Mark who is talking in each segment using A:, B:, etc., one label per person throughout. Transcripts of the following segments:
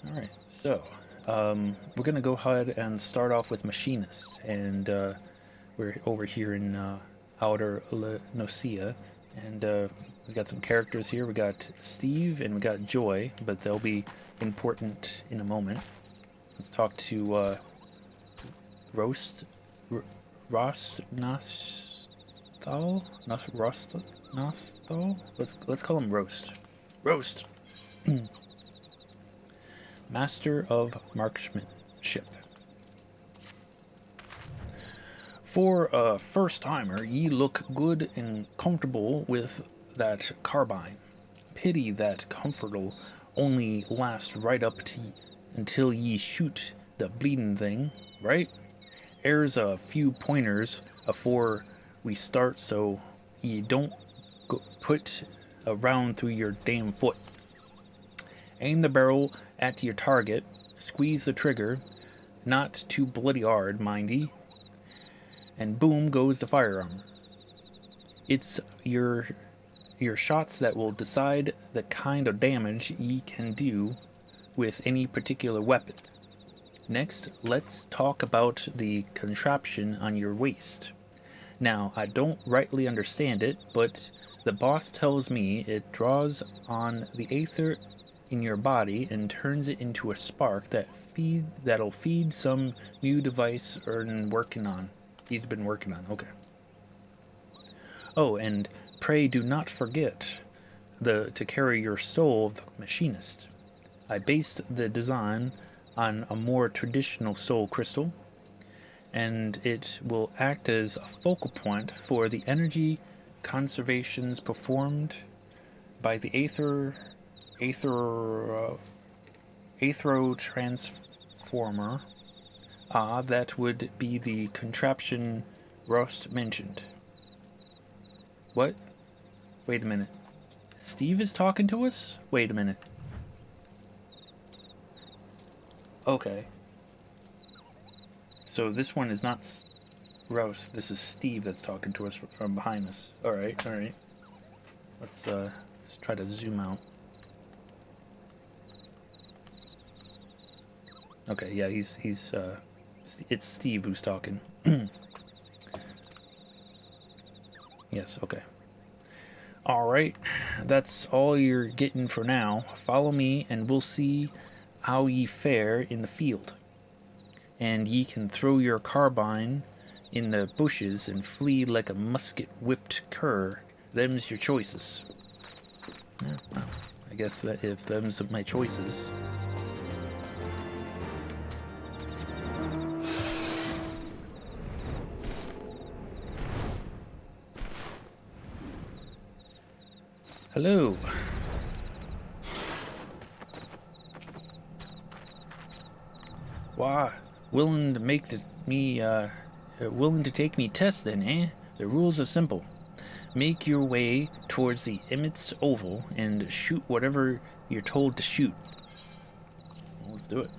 A: Alright, so we're gonna go ahead and start off with Machinist, and we're over here in Outer Nocia, and we got some characters here. We got Steve and we got Joy, but they'll be important in a moment. Let's talk to Roast, Rost Nostal, Nostal. Let's call him Roast. Roast. Master of Marksmanship. For a first-timer, ye look good and comfortable with that carbine. Pity that comfort'll only last right up to until ye shoot the bleedin' thing, right? Here's a few pointers afore we start so ye don't put a round through your damn foot. Aim the barrel at your target, squeeze the trigger, not too bloody hard, mind ye, and boom goes the firearm. It's your shots that will decide the kind of damage ye can do with any particular weapon. Next, let's talk about the contraption on your waist. Now, I don't rightly understand it, but the boss tells me it draws on the aether in your body and turns it into a spark that'll feed some new device he's been working on. Okay. Oh, and pray do not forget to carry your soul of the machinist. I based the design on a more traditional soul crystal, and it will act as a focal point for the energy conservations performed by the aethero-transformer. That would be the contraption Rust mentioned. What? Wait a minute. Steve is talking to us? Wait a minute. Okay. So this one is not Rust. This is Steve that's talking to us from behind us. Alright, alright. Let's try to zoom out. Okay, yeah, it's Steve who's talking. Yes, okay. Alright, that's all you're getting for now. Follow me and we'll see how ye fare in the field. And ye can throw your carbine in the bushes and flee like a musket-whipped cur. Them's your choices. Yeah, well, I guess that if them's my choices... Hello. Why, willing to take me test then, eh? The rules are simple. Make your way towards the Emmett's Oval and shoot whatever you're told to shoot. Well, let's do it.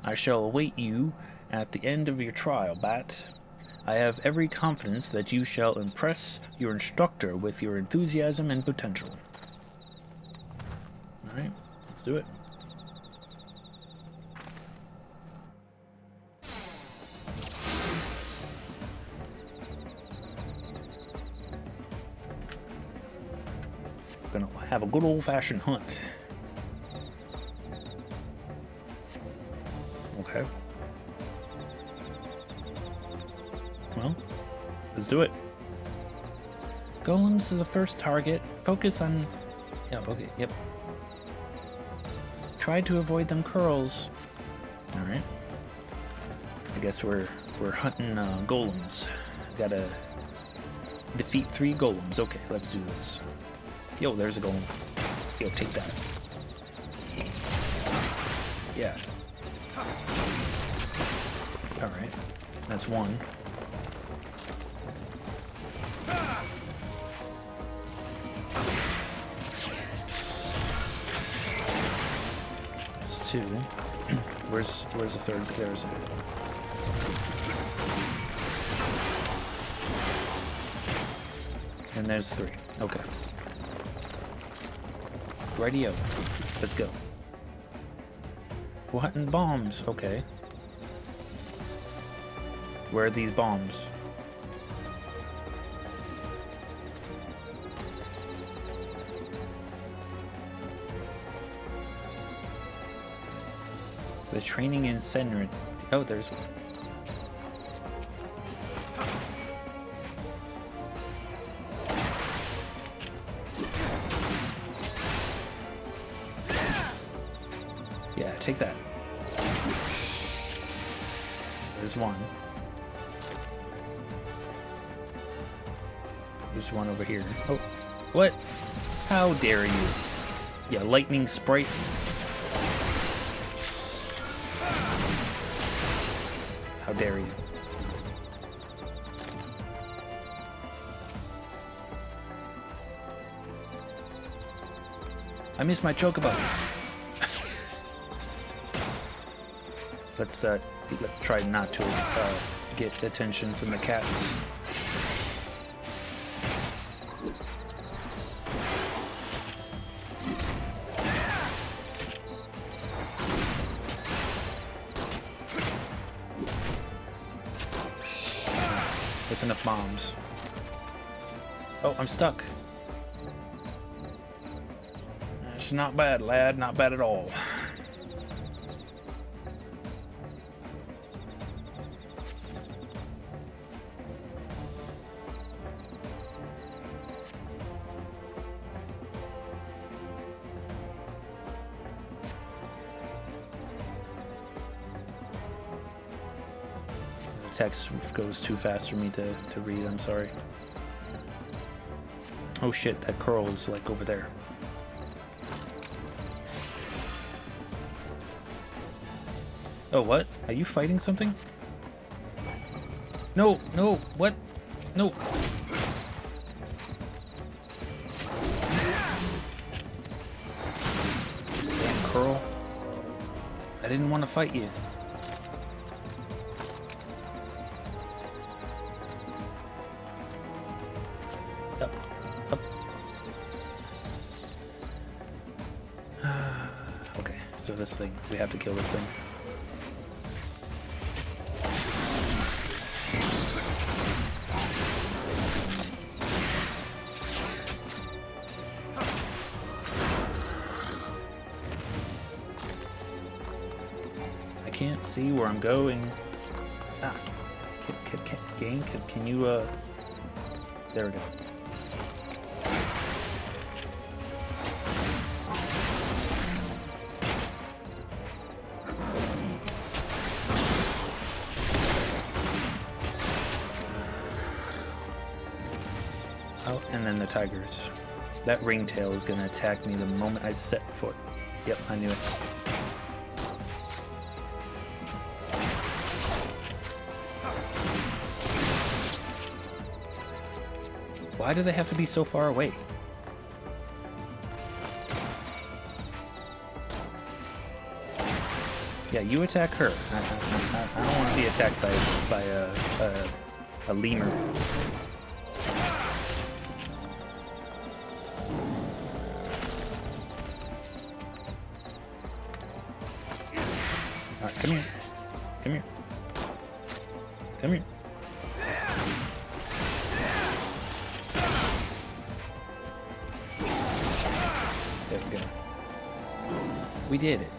A: I shall await you at the end of your trial, Bat. I have every confidence that you shall impress your instructor with your enthusiasm and potential. Alright, let's do it. We're gonna have a good old-fashioned hunt. Okay. Well, let's do it. Golems are the first target. Focus on... Yep, okay, yep. Try to avoid them curls. Alright. I guess we're hunting golems. Gotta defeat 3 golems. Okay, let's do this. Yo, there's a golem. Yo, take that. Yeah. Alright. That's one. That's 2. Where's the third? There's it. And there's 3. Okay. Radio. Let's go. What in bombs? Okay. Where are these bombs? The training incinerator. Oh, there's one. Yeah, take that. There's one. There's one over here. Oh, what? How dare you? Yeah, lightning sprite. How dare you? I missed my chocobo. Let's try not to get attention from the cats. That's enough bombs. Oh, I'm stuck. It's not bad, lad. Not bad at all. Text goes too fast for me to read, I'm sorry. Oh shit, that curl is like over there. Oh, what? Are you fighting something? No, no, what? No. Damn curl. I didn't want to fight you. Up, up. Okay, so this thing, we have to kill this thing. I can't see where I'm going. Ah, game, can you, there we go. Oh, and then the tigers. That ringtail is going to attack me the moment I set foot. Yep, I knew it. Why do they have to be so far away? Yeah, you attack her. I don't want to be attacked by a lemur. Alright, come here. Come here. Come here. There we go. We did it.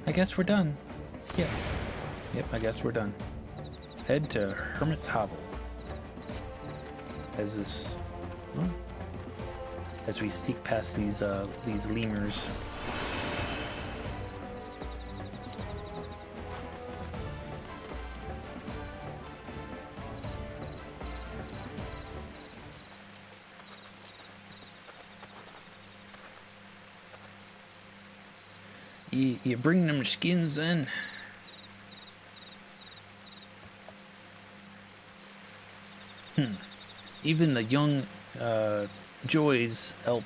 A: I guess we're done. Yeah. Yep, I guess we're done. Head to Hermit's Hovel. As this... well, as we sneak past these lemurs. You bring them skins then? Even the young joys help.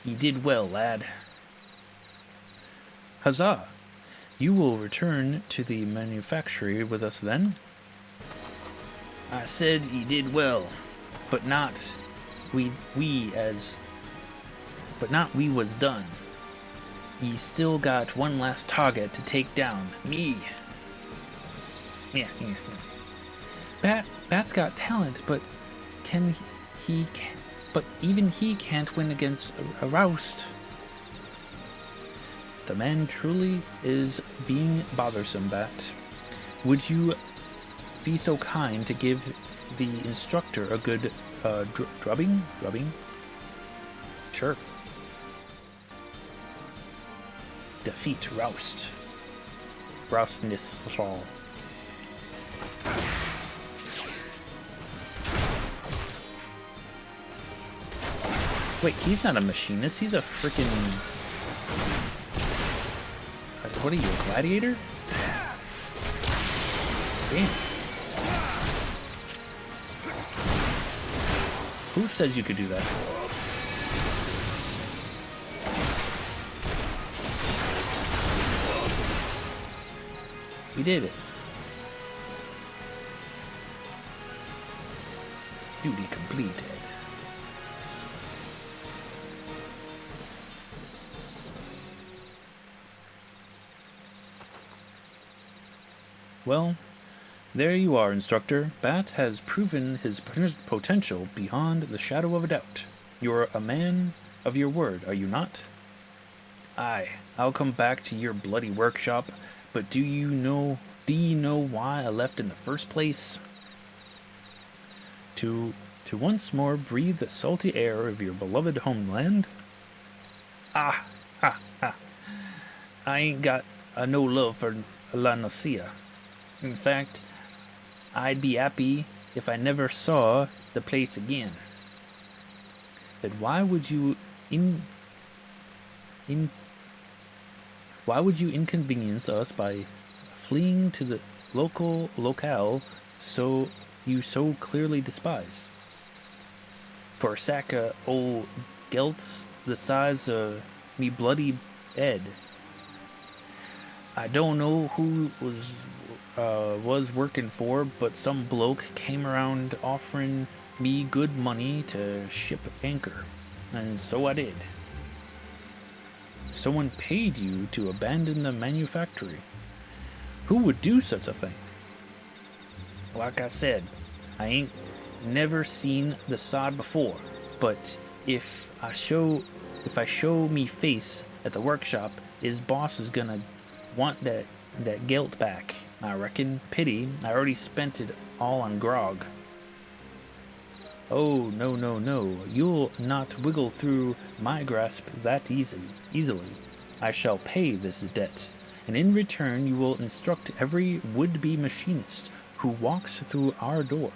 A: You did well, lad. Huzzah! You will return to the manufactory with us then? I said you did well, but not but not we was done. Ye still got one last target to take down. Me. Yeah. Bat's got talent, but but even he can't win against a Roust. The man truly is being bothersome, Bat. Would you be so kind to give the instructor a good drubbing? Sure. Defeat Roust. Roustnithal. Wait, he's not a machinist, he's a freaking... What are you, a gladiator? Damn. Who says you could do that? We did it. Duty completed. Well, there you are, instructor. Bat has proven his potential beyond the shadow of a doubt. You're a man of your word, are you not? Aye, I'll come back to your bloody workshop, but do you know why I left in the first place? To once more breathe the salty air of your beloved homeland? Ah, ha, ha. I ain't got no love for La Nocia. In fact, I'd be happy if I never saw the place again. But why would you inconvenience us by fleeing to the locale you so clearly despise? For a sack of old gelts the size of me bloody head. I don't know who was working for, but some bloke came around offering me good money to ship anchor, and so I did. Someone paid you to abandon the manufactory. Who would do such a thing? Like I said, I ain't never seen the sod before, but if I show me face at the workshop, his boss is gonna want that gelt back. I reckon. Pity, I already spent it all on grog. Oh, no. You'll not wiggle through my grasp that easily. I shall pay this debt, and in return you will instruct every would-be machinist who walks through our door.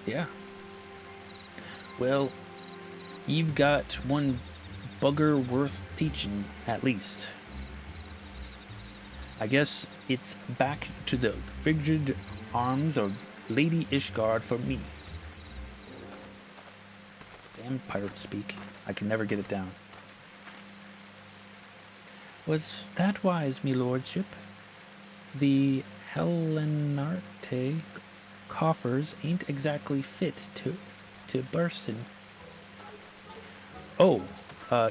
A: Yeah. Well, you've got one bugger worth teaching, at least. I guess it's back to the frigid arms of Lady Ishgard for me. Damn pirate speak. I can never get it down. Was that wise, me lordship? The Hellenarte coffers ain't exactly fit to bursten. Oh,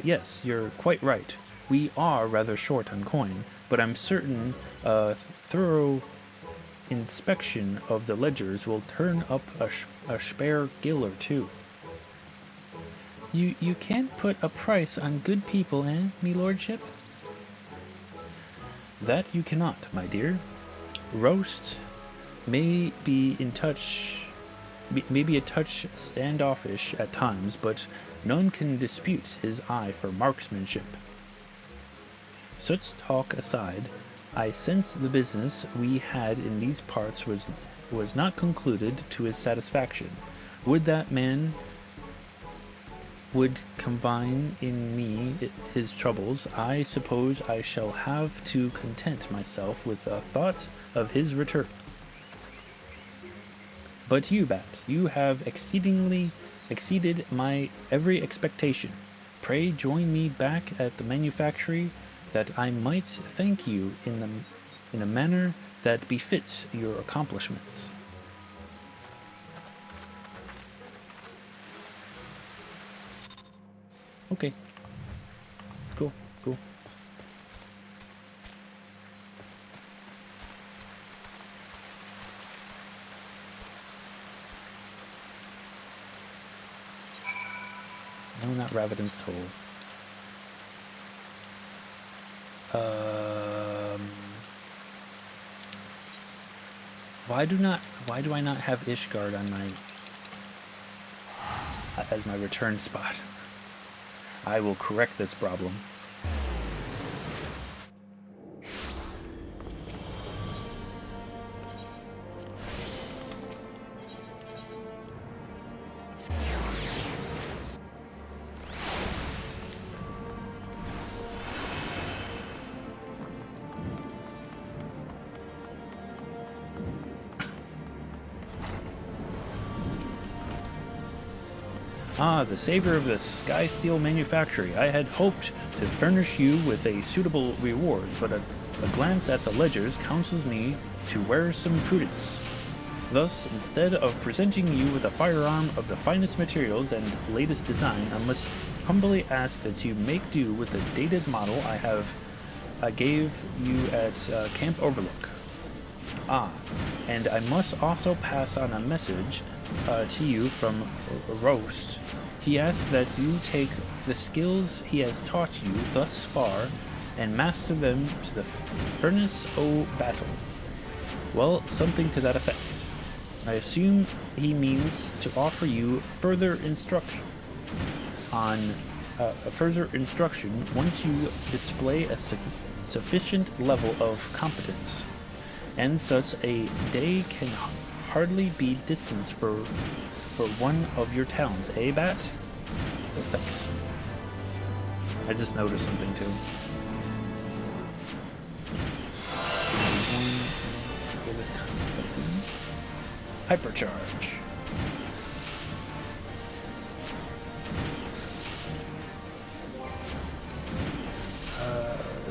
A: yes, you're quite right. We are rather short on coin, but I'm certain a thorough inspection of the ledgers will turn up a spare gill or two. You can't put a price on good people, me lordship? That you cannot, my dear. Roast may be a touch standoffish at times, but none can dispute his eye for marksmanship. Such talk aside, I sense the business we had in these parts was not concluded to his satisfaction. Would that man would confine in me his troubles, I suppose I shall have to content myself with the thought of his return. But you, Bat, you have exceeded my every expectation. Pray join me back at the manufactory, that I might thank you in a manner that befits your accomplishments. Okay. Cool, cool. No, not Raviden's Toll. Why do I not have Ishgard on my as my return spot? I will correct this problem. Ah, the savior of the Sky Steel Manufactory. I had hoped to furnish you with a suitable reward, but a glance at the ledgers counsels me to wear some prudence. Thus, instead of presenting you with a firearm of the finest materials and latest design, I must humbly ask that you make do with the dated model I gave you at Camp Overlook. Ah, and I must also pass on a message to you from Roast. He asks that you take the skills he has taught you thus far and master them to the furnace o' battle. Well, something to that effect. I assume he means to offer you further instruction once you display a sufficient level of competence. And such a day can hardly be distant for one of your talents, eh, Bat? Oh, thanks. I just noticed something too. Hypercharge.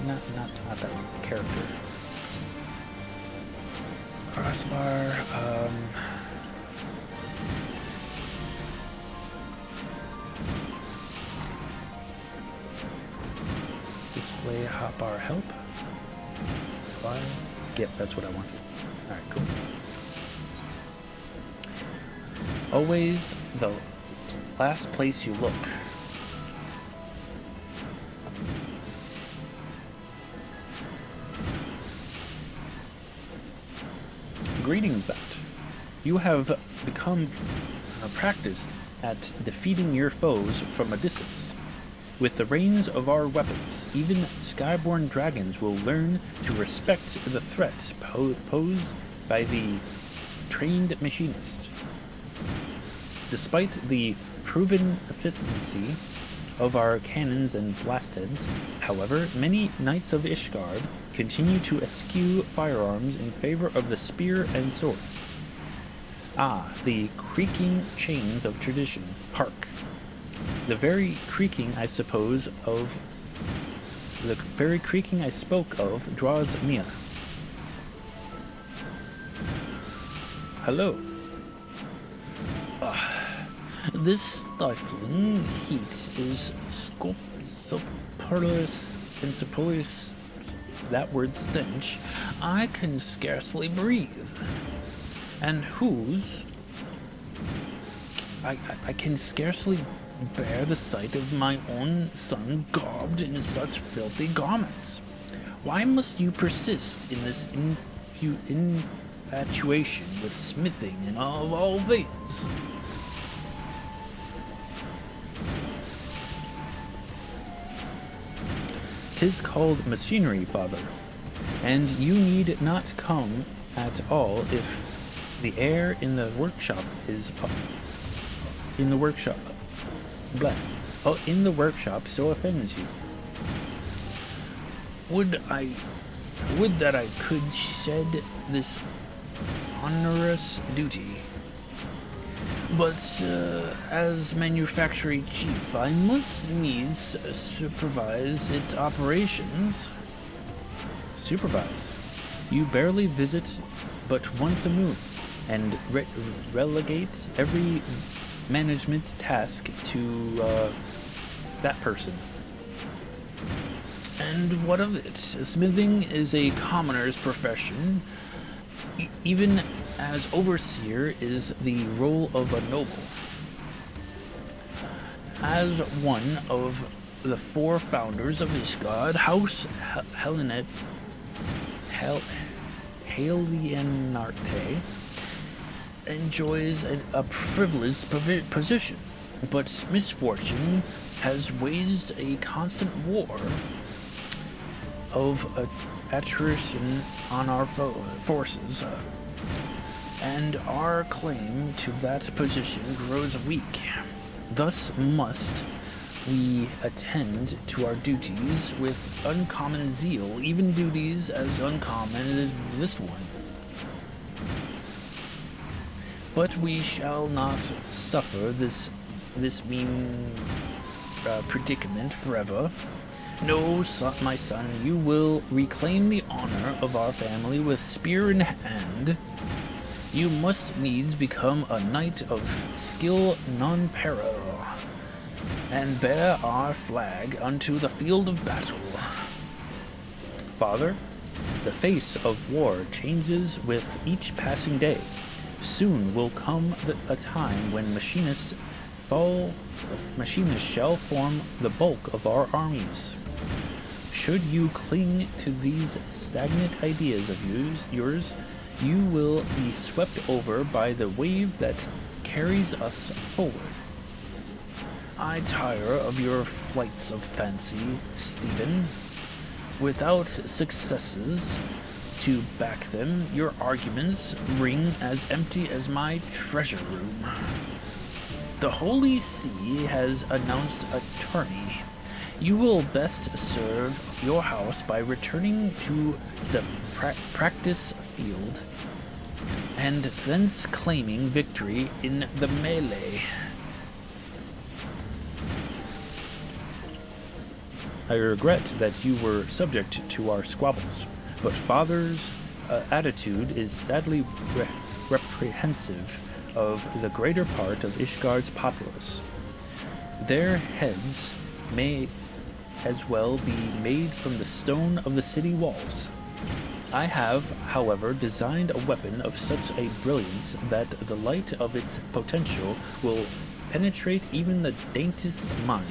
A: Not that one. Character. Crossbar. Display hotbar help. Fire. Yep, that's what I wanted. Alright, cool. Always the last place you look. Greetings, Bat. You have become practiced at defeating your foes from a distance. With the range of our weapons, even skyborn dragons will learn to respect the threat posed by the trained machinist. Despite the proven efficiency of our cannons and blastheads, however, many Knights of Ishgard continue to eschew firearms in favor of the spear and sword. Ah, the creaking chains of tradition. Hark! The very creaking I spoke of draws near. Hello. This stifling heat is superfluous and superfluous. That word stench. I can scarcely breathe. And whose? I can scarcely bear the sight of my own son garbed in such filthy garments. Why must you persist in this infatuation with smithing and of all things? "'Tis called machinery, father, and you need not come at all if the air in the workshop is up. In the workshop so offends you. Would that I could shed this onerous duty. But as manufactory chief, I must needs supervise its operations. Supervise? You barely visit but once a moon, and relegate every management task to that person. And what of it? Smithing is a commoner's profession, even as overseer is the role of a noble. As one of the 4 founders of Ishgard, House Halienarte enjoys a privileged position, but misfortune has waged a constant war of attrition on our forces, and our claim to that position grows weak. Thus must we attend to our duties with uncommon zeal, even duties as uncommon as this one. But we shall not suffer this mean predicament forever. No, my son, you will reclaim the honor of our family with spear in hand. You must needs become a knight of skill non-peril, and bear our flag unto the field of battle. Father, the face of war changes with each passing day. Soon will come a time when machinists shall form the bulk of our armies. Should you cling to these stagnant ideas of yours, you will be swept over by the wave that carries us forward. I tire of your flights of fancy, Stephen. Without successes to back them, your arguments ring as empty as my treasure room. The Holy See has announced a tourney. You will best serve your house by returning to the practice field, and thence claiming victory in the melee. I regret that you were subject to our squabbles, but Father's attitude is sadly reprehensive of the greater part of Ishgard's populace. Their heads may as well be made from the stone of the city walls. I have, however, designed a weapon of such a brilliance that the light of its potential will penetrate even the daintiest mind.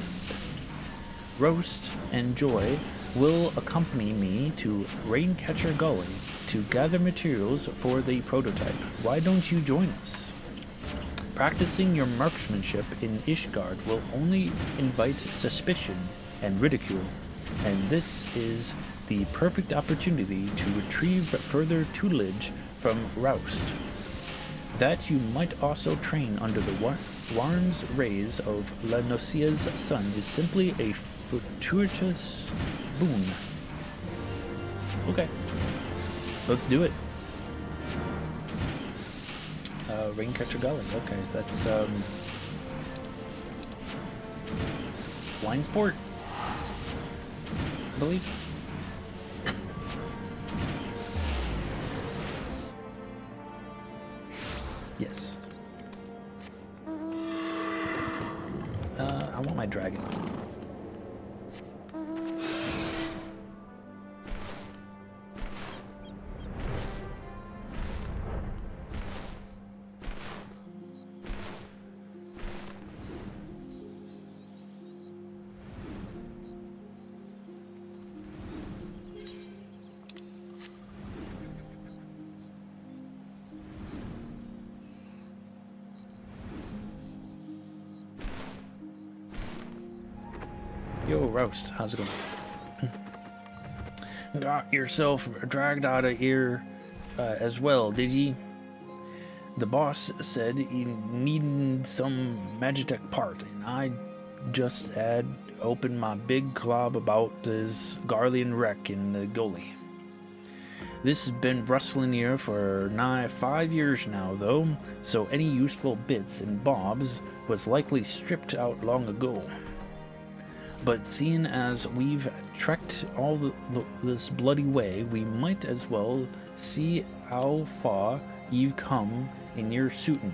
A: Roast and Joy will accompany me to Raincatcher Gully to gather materials for the prototype. Why don't you join us? Practicing your marksmanship in Ishgard will only invite suspicion and ridicule, and this is the perfect opportunity to retrieve further tutelage from Roust. That you might also train under the Warren's rays of La Nocia's sun is simply a fortuitous boon. Okay, let's do it. Raincatcher Gully. Okay, that's Winesport, I believe. Yes. I want my dragon. Yo, Roast, how's it going? Got yourself dragged out of here as well, did ye? The boss said he needed some Magitech part, and I just had opened my big club about this Garlean wreck in the gully. This has been rustling here for nigh 5 years now, though, so any useful bits and bobs was likely stripped out long ago. But seeing as we've trekked all this bloody way, we might as well See how far you've come in your shooting.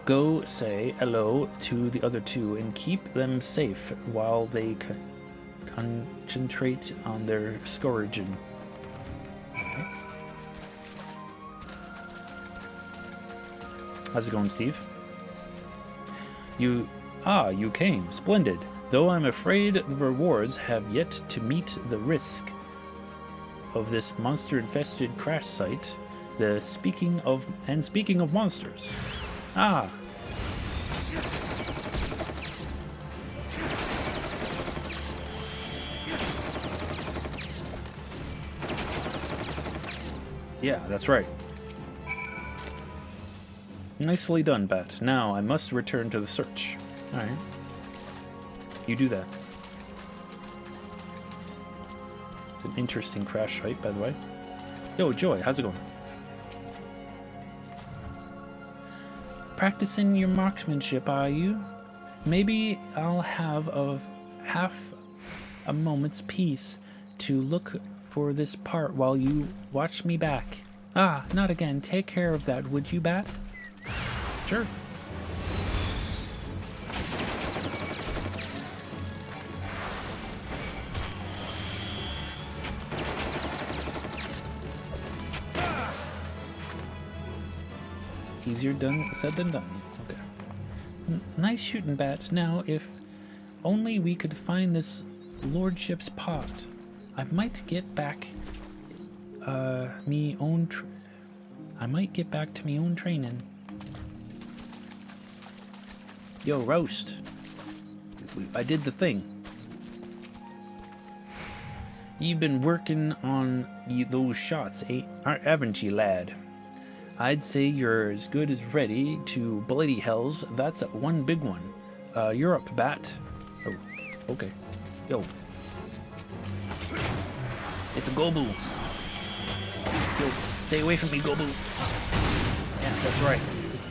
A: Go say hello to the other two and keep them safe while they concentrate on their scourging. Okay. How's it going, Steve? You came. Splendid. Though I'm afraid the rewards have yet to meet the risk of this monster-infested crash site. Speaking of monsters. Ah. Yeah, that's right. Nicely done, Bat. Now I must return to the search. Alright. You do that. It's an interesting crash site, by the way. Yo, Joy, how's it going? Practicing your marksmanship, are you? Maybe I'll have half a moment's peace to look for this part while you watch me back. Ah, not again. Take care of that, would you, Bat? Sure. Easier said than done. Okay. Nice shooting, Bat. Now, if only we could find this lordship's pot, I might get back me own training. Yo, Roast. I did the thing. You've been working on those shots, haven't you, lad? I'd say you're as good as ready to bloody hells. That's one big one. You're up, Bat. Oh, okay. Yo. It's a Gobu. Yo, stay away from me, Gobu. Yeah, that's right.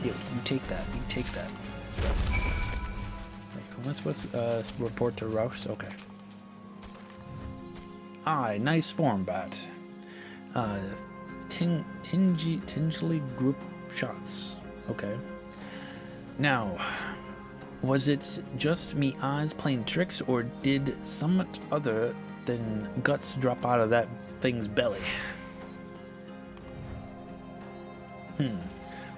A: Yo, you take that. You take that. That's right. Let's report to Rouse. Okay. Aye, nice form, Bat. Tingely group shots. Okay. Now, was it just me eyes playing tricks, or did somewhat other than guts drop out of that thing's belly?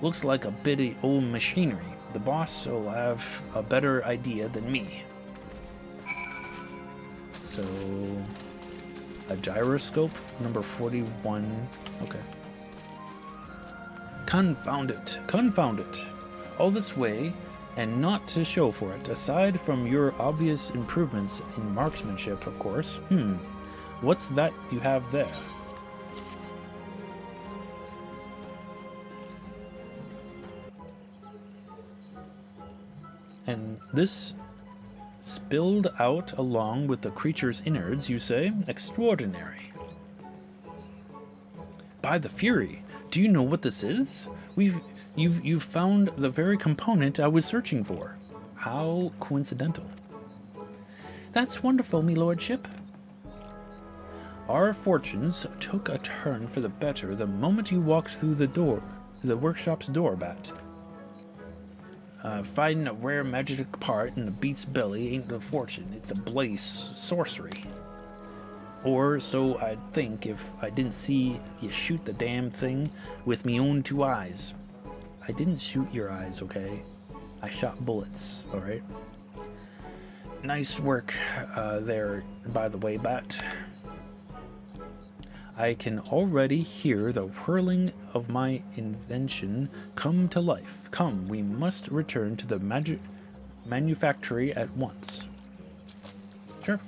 A: Looks like a bit of old machinery. The boss will have a better idea than me. So, a gyroscope, number 41. Okay. Confound it. Confound it. All this way, and not to show for it, aside from your obvious improvements in marksmanship, of course. What's that you have there? And this spilled out along with the creature's innards, you say? Extraordinary. By the Fury, do you know what this is? You've found the very component I was searching for. How coincidental. That's wonderful, me lordship. Our fortunes took a turn for the better the moment you walked through the workshop's door, Bat. Finding a rare magic part in the beast's belly ain't a fortune, it's a blaze sorcery. Or so I'd think if I didn't see you shoot the damn thing with me own two eyes. I didn't shoot your eyes, okay? I shot bullets, alright? Nice work there, by the way, Bat. I can already hear the whirling of my invention come to life. Come, we must return to the manufactory at once. Sure.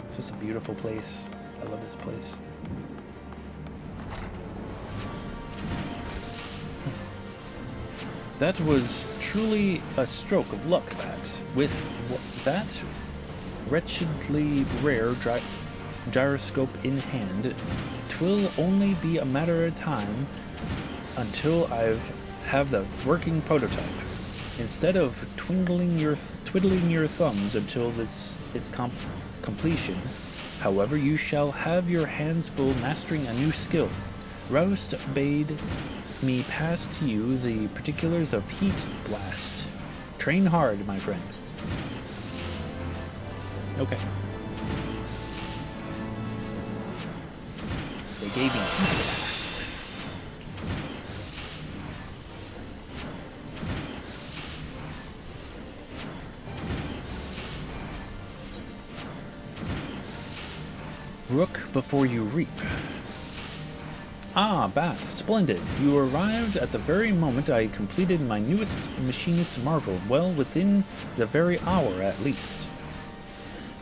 A: It's just a beautiful place. I love this place. That was truly a stroke of luck, that. With that wretchedly rare gyroscope in hand, 'twill only be a matter of time until have the working prototype. Instead of twiddling your thumbs until its completion, however, you shall have your hands full mastering a new skill. Roust bade me pass to you the particulars of Heat Blast. Train hard, my friend. Okay. They gave me Heat Blast. Rook before you reap. Ah, Bat, splendid. You arrived at the very moment I completed my newest machinist marvel, well within the very hour at least.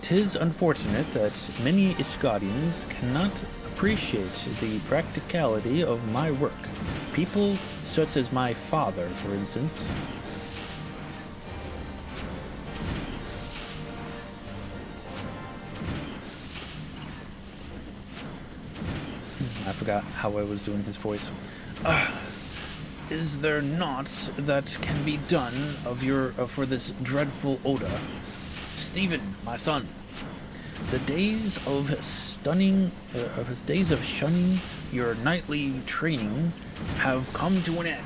A: 'Tis unfortunate that many Iskadians cannot appreciate the practicality of my work. People such as my father, for instance. I forgot how I was doing his voice. Is there naught that can be done for this dreadful Oda? Stephen, my son, the days of shunning your nightly training have come to an end.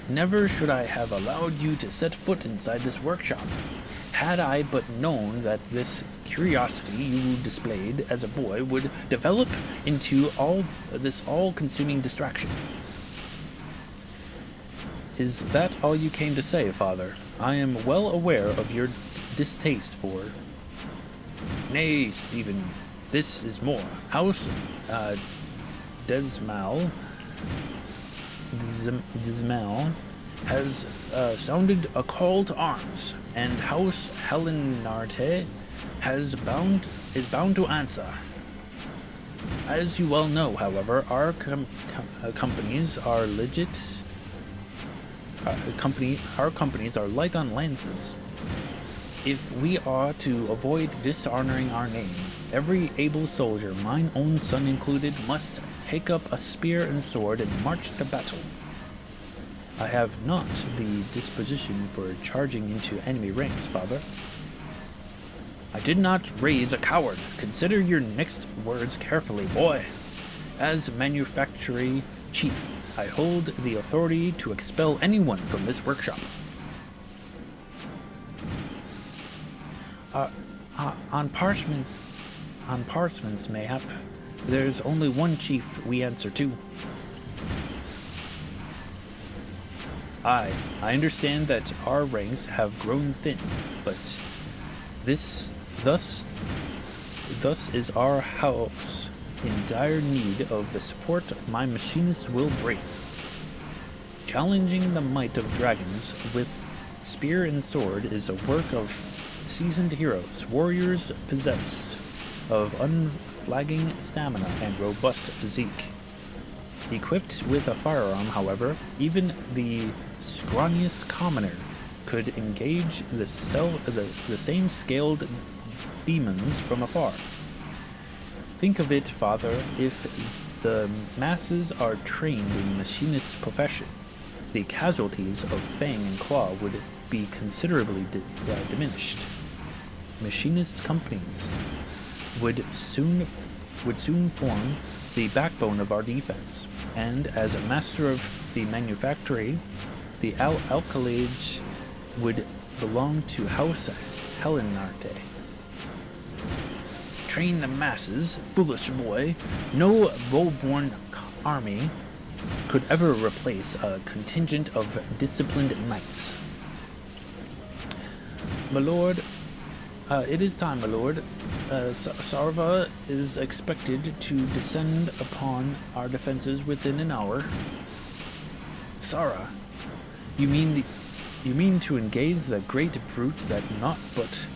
A: Never should I have allowed you to set foot inside this workshop. Had I but known that this curiosity you displayed as a boy would develop into this all-consuming distraction. Is that all you came to say, Father? I am well aware of your distaste for... Nay, Stephen, this is more. House Desmal has sounded a call to arms, and House Helenarte is bound to answer. As you well know, however, our companies are legit. Our companies are light on lances. If we are to avoid dishonoring our name, every able soldier, mine own son included, must take up a spear and sword and march to battle. I have not the disposition for charging into enemy ranks, Father. I did not raise a coward. Consider your next words carefully, boy. As manufactory chief, I hold the authority to expel anyone from this workshop. On parchments, mayhap, there's only one chief we answer to. I understand that our ranks have grown thin, but thus is our house in dire need of the support my machinist will bring. Challenging the might of dragons with spear and sword is a work of seasoned heroes, warriors possessed of unflagging stamina and robust physique. Equipped with a firearm, however, even the scrawniest commoner could engage the same scaled demons from afar. Think of it, Father, if the masses are trained in the machinist's profession, the casualties of fang and claw would be considerably diminished. Machinist companies would soon form the backbone of our defense, and as a master of the manufactory, the alkalage would belong to House Helenarte. Train the masses, foolish boy. No bow-born army could ever replace a contingent of disciplined knights. My lord, it is time, my lord. Sarva is expected to descend upon our defenses within an hour. Sara, you mean to engage the great brute that not but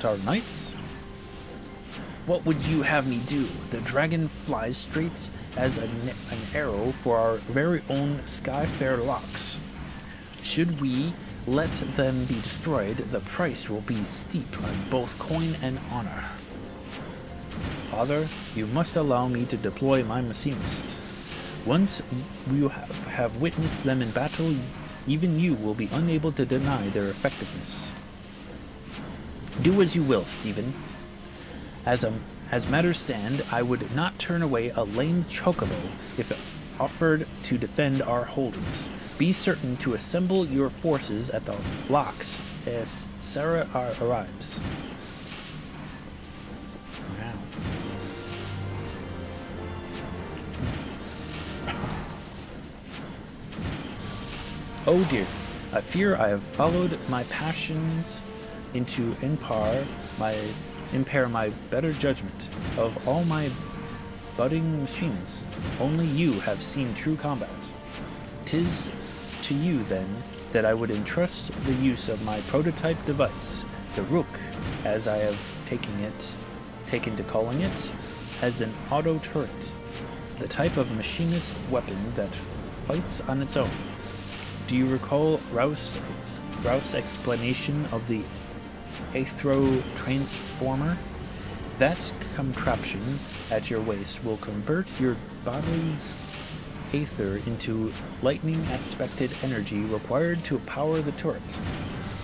A: our knights? What would you have me do? The dragon flies straight as an arrow for our very own Skyfair locks. Should we let them be destroyed, the price will be steep on both coin and honor. Father, you must allow me to deploy my machinists. Once you have witnessed them in battle, even you will be unable to deny their effectiveness. Do as you will, Stephen. As matters stand, I would not turn away a lame chocobo if offered to defend our holdings. Be certain to assemble your forces at the locks as Sarah arrives. Wow. Oh dear, I fear I have followed my passions into impair my better judgment. Of all my budding machinists, only you have seen true combat. 'Tis to you, then, that I would entrust the use of my prototype device, the Rook, as I have taken to calling it, as an auto turret, the type of machinist weapon that fights on its own. Do you recall Roust's explanation of the Athro transformer? That contraption at your waist will convert your body's aether into lightning-aspected energy required to power the turret.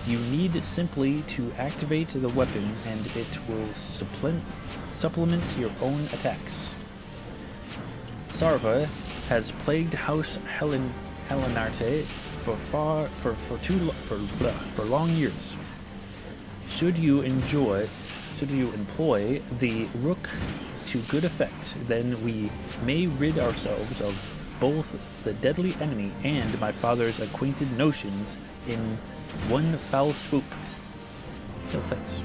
A: You need simply to activate the weapon and it will supplement your own attacks. Sarva has plagued House Helenarte for long years. Should you employ the Rook to good effect, then we may rid ourselves of both the deadly enemy and my father's acquainted notions in one foul swoop. No thanks.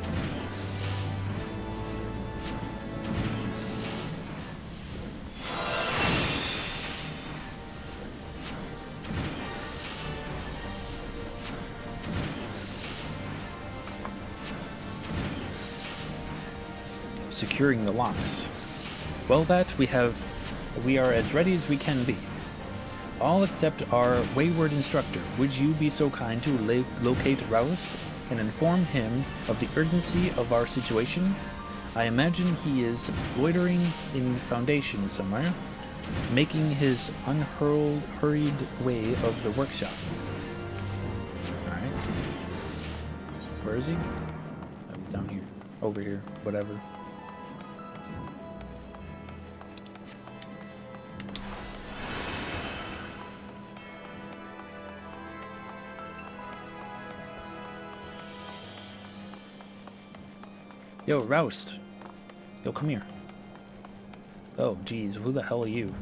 A: Securing the locks. Well, we are as ready as we can be. All except our wayward instructor. Would you be so kind to locate Roust and inform him of the urgency of our situation? I imagine he is loitering in Foundation somewhere, making his hurried way of the workshop. Alright. Where is he? Oh, he's down here. Over here. Whatever. Yo, Roust. Yo, come here. Oh, geez, who the hell are you?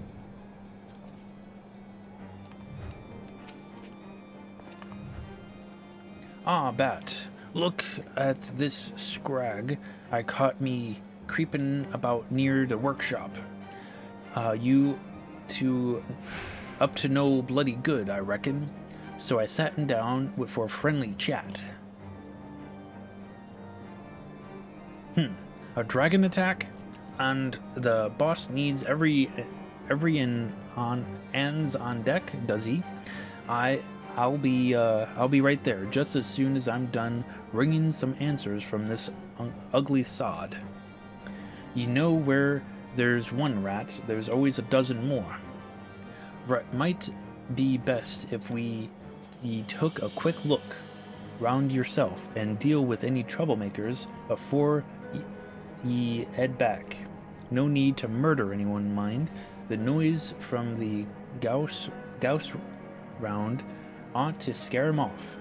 A: Ah, Bat. Look at this scrag I caught me creeping about near the workshop. You two up to no bloody good, I reckon. So I sat him down for a friendly chat. A dragon attack, and the boss needs every hands on deck, does he? I'll be right there just as soon as I'm done wringing some answers from this ugly sod. You know, where there's one rat, there's always a dozen more. Might be best if ye took a quick look round yourself and deal with any troublemakers before ye head back. No need to murder anyone, mind. The noise from the Gauss round ought to scare him off.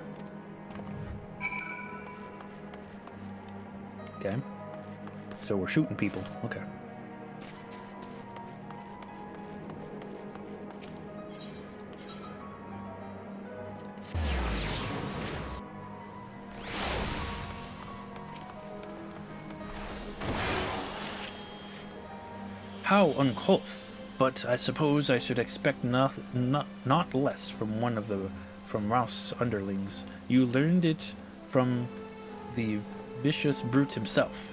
A: Okay. So we're shooting people. Okay. How uncouth! But I suppose I should expect not less from Roust's underlings. You learned it from the vicious brute himself.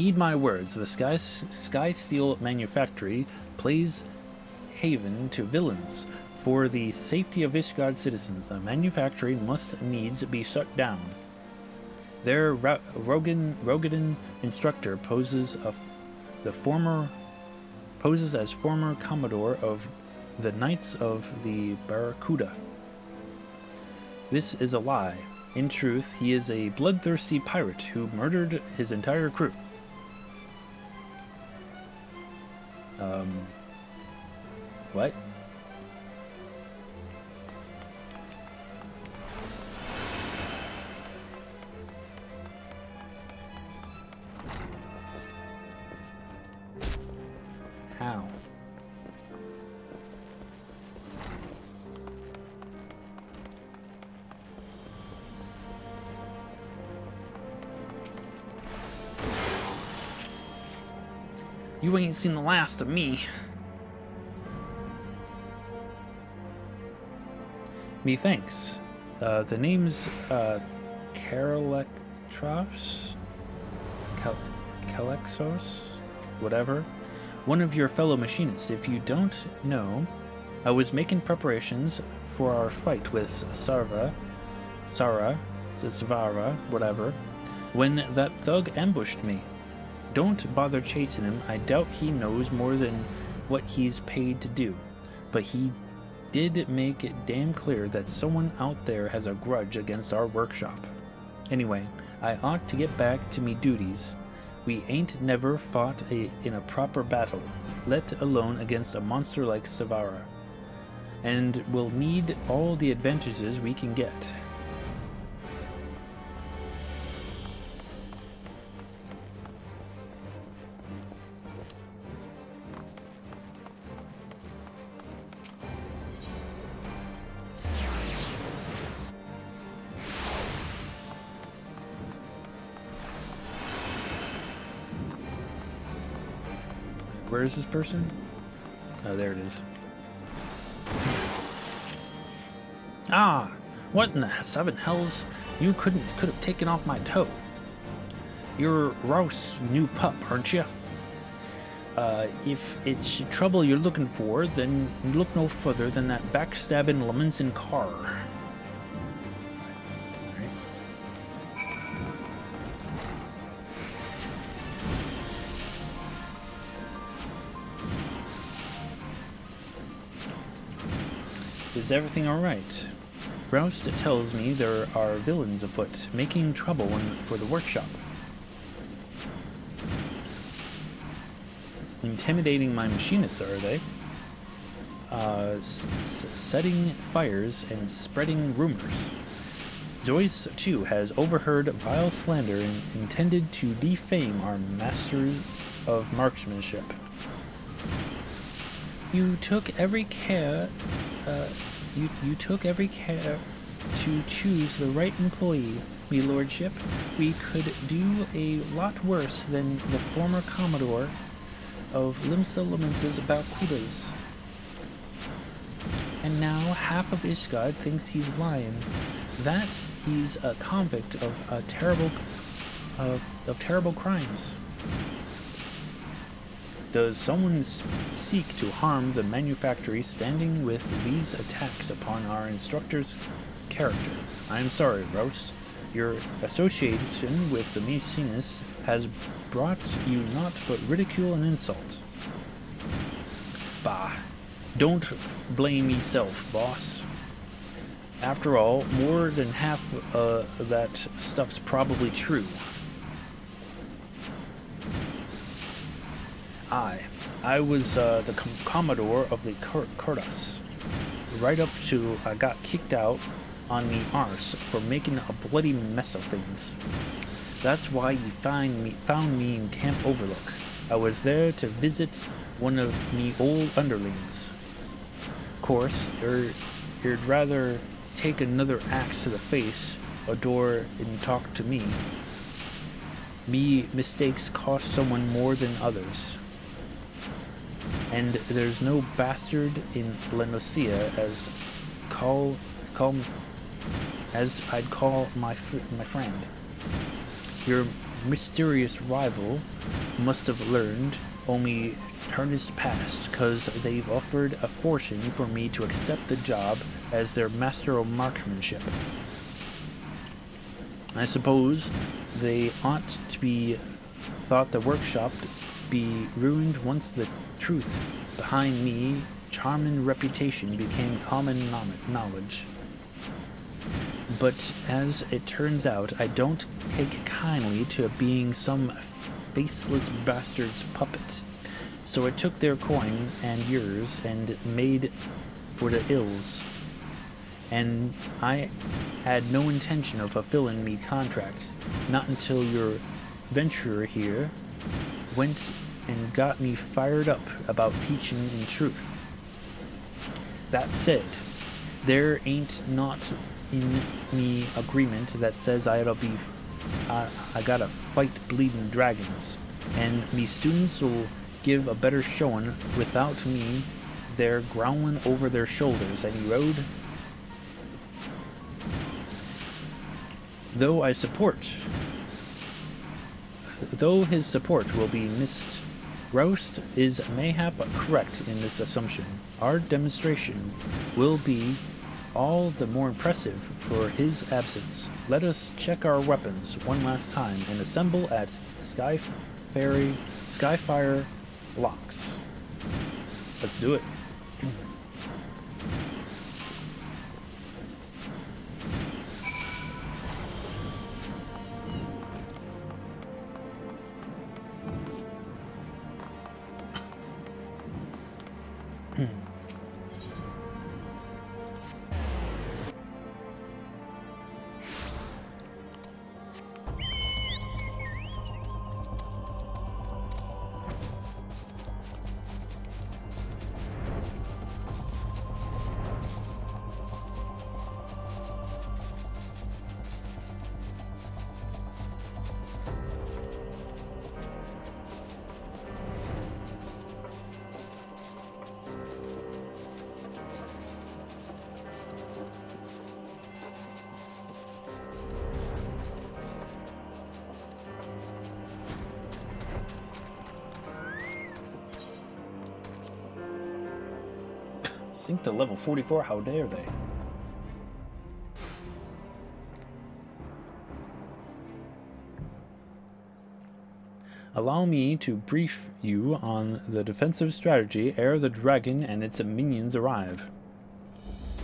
A: Heed my words, the Sky Steel Manufactory plays haven to villains. For the safety of Ishgard citizens, the manufactory must needs be shut down. Their Rogadin instructor poses as former Commodore of the Knights of the Barracuda. This is a lie. In truth, he is a bloodthirsty pirate who murdered his entire crew. What? How? You ain't seen the last of me. Methinks. The name's Karalexos? Kalexos? Whatever. One of your fellow machinists. If you don't know, I was making preparations for our fight with Svara, whatever, when that thug ambushed me. Don't bother chasing him. I doubt he knows more than what he's paid to do. But he did make it damn clear that someone out there has a grudge against our workshop. Anyway, I ought to get back to me duties. We ain't never fought in a proper battle, let alone against a monster like Svara. And we'll need all the advantages we can get. Where is this person? Oh, there it is. Ah! What in the seven hells? You could have taken off my toe. You're Rouse new pup, aren't you? If it's trouble you're looking for, then look no further than that backstabbing Lemonson car. Is everything alright? Roust tells me there are villains afoot, making trouble for the workshop. Intimidating my machinists, are they? Setting fires and spreading rumors. Joyce, too, has overheard vile slander intended to defame our masters of marksmanship. You took every care to choose the right employee, me lordship. We could do a lot worse than the former Commodore of Limsa Lemons's Barracudas. And now half of Ishgard thinks he's lying. That he's a convict of terrible crimes. Does someone seek to harm the manufactory standing with these attacks upon our instructor's character? I am sorry, Roast. Your association with the Machinist has brought you naught but ridicule and insult. Bah, don't blame yourself, boss. After all, more than half that stuff's probably true. I was the Commodore of the Kurtas, right up to I got kicked out on the arse for making a bloody mess of things. That's why you found me in Camp Overlook. I was there to visit one of me old underlings. Of course, you'd rather take another axe to the face, adore and talk to me. Me mistakes cost someone more than others. And there's no bastard in Lenosia as I'd call my friend. Your mysterious rival must have learned only tarnished past, cause they've offered a fortune for me to accept the job as their master of marksmanship. I suppose they ought to be thought the workshop be ruined once the truth behind me charming reputation became common knowledge. But as it turns out, I don't take kindly to being some faceless bastard's puppet. So I took their coin and yours and made for the ills. And I had no intention of fulfilling me contract, not until your venturer here went and got me fired up about teaching in truth. That said, there ain't not in me agreement that says I gotta fight bleeding dragons, and me students will give a better showing without me there growling over their shoulders any road. Though his support will be missed, Roast is mayhap correct in this assumption. Our demonstration will be all the more impressive for his absence. Let us check our weapons one last time and assemble at Skyfire Locks. Let's do it. Sink to level 44, how dare they? Allow me to brief you on the defensive strategy ere the dragon and its minions arrive.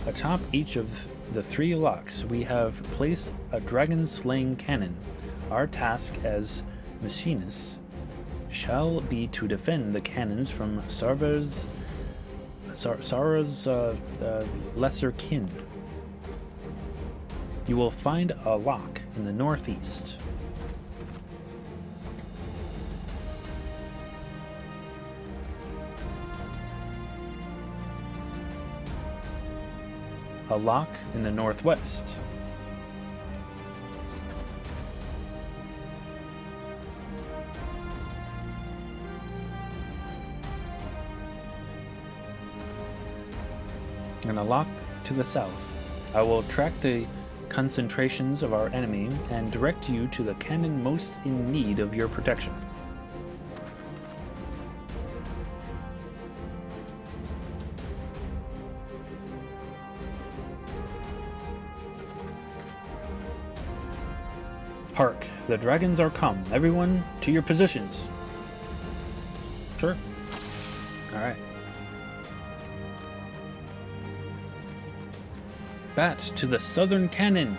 A: Atop each of the 3 locks, we have placed a dragon-slaying cannon. Our task as machinists shall be to defend the cannons from Sarah's lesser kin. You will find a lock in the northeast. A lock in the northwest. And a lock to the south. I will track the concentrations of our enemy and direct you to the cannon most in need of your protection. Hark, the dragons are come. Everyone to your positions. Sure. All right. Bat to the southern cannon.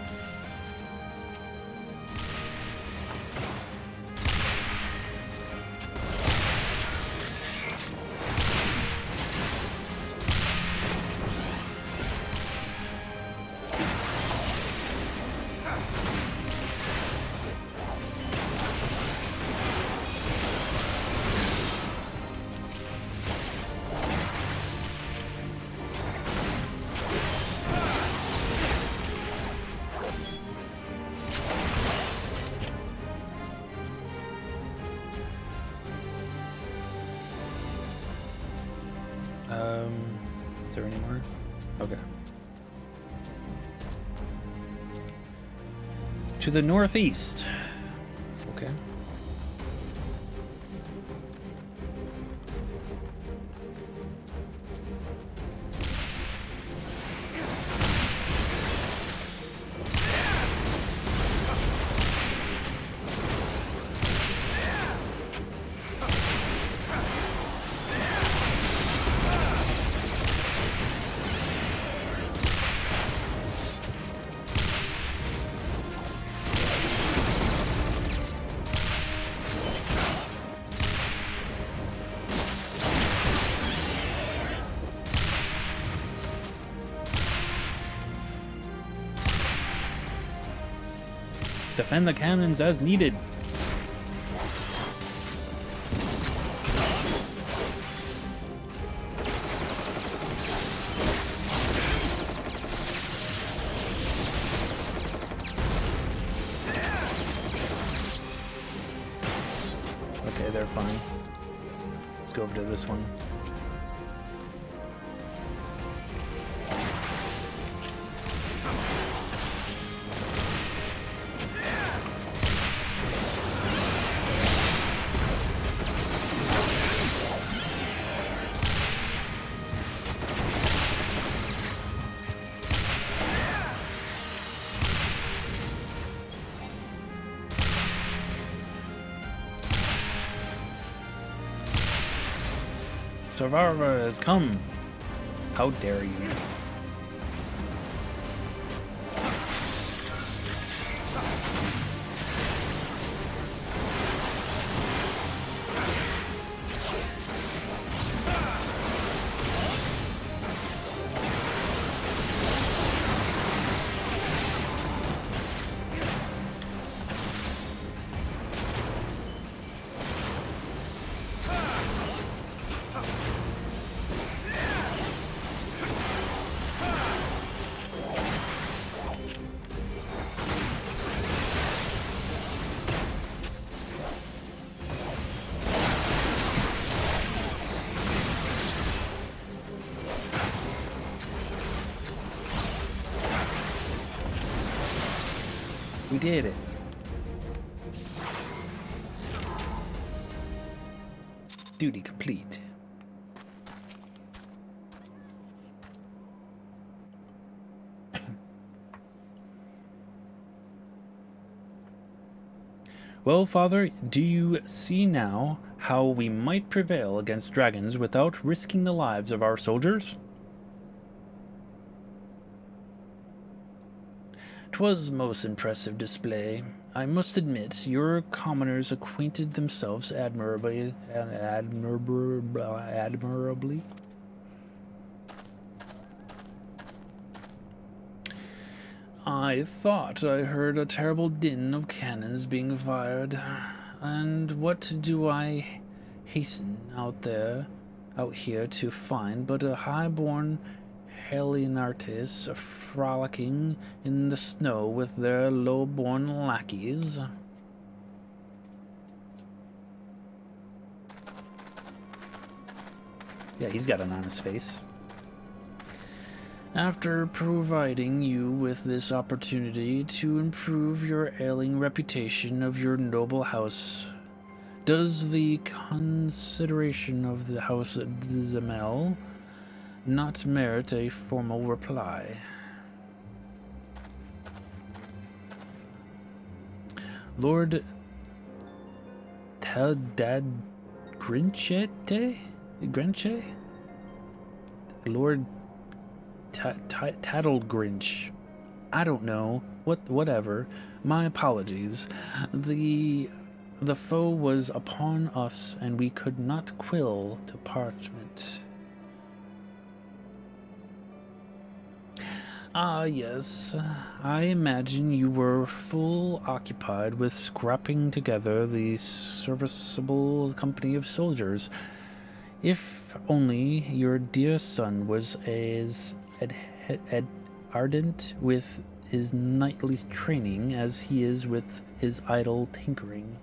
A: Is there any more? Okay. To the northeast. Okay. Defend the cannons as needed. Okay, they're fine. Let's go over to this one. Survivor has come. How dare you? We did it. Duty complete. Well, Father, do you see now how we might prevail against dragons without risking the lives of our soldiers? 'Twas most impressive display. I must admit, your commoners acquitted themselves admirably. I thought I heard a terrible din of cannons being fired, and what do I hasten out here to find but a high-born Helianartis frolicking in the snow with their low-born lackeys? Yeah, he's got an honest face. After providing you with this opportunity to improve your ailing reputation of your noble house, does the consideration of the House Zemel not merit a formal reply? Lord Grinche? Lord Tattled Grinch. I don't know. Whatever. My apologies. The foe was upon us, and we could not quill to parchment. Ah, yes. I imagine you were full occupied with scrapping together the serviceable company of soldiers. If only your dear son was as ardent with his knightly training as he is with his idle tinkering.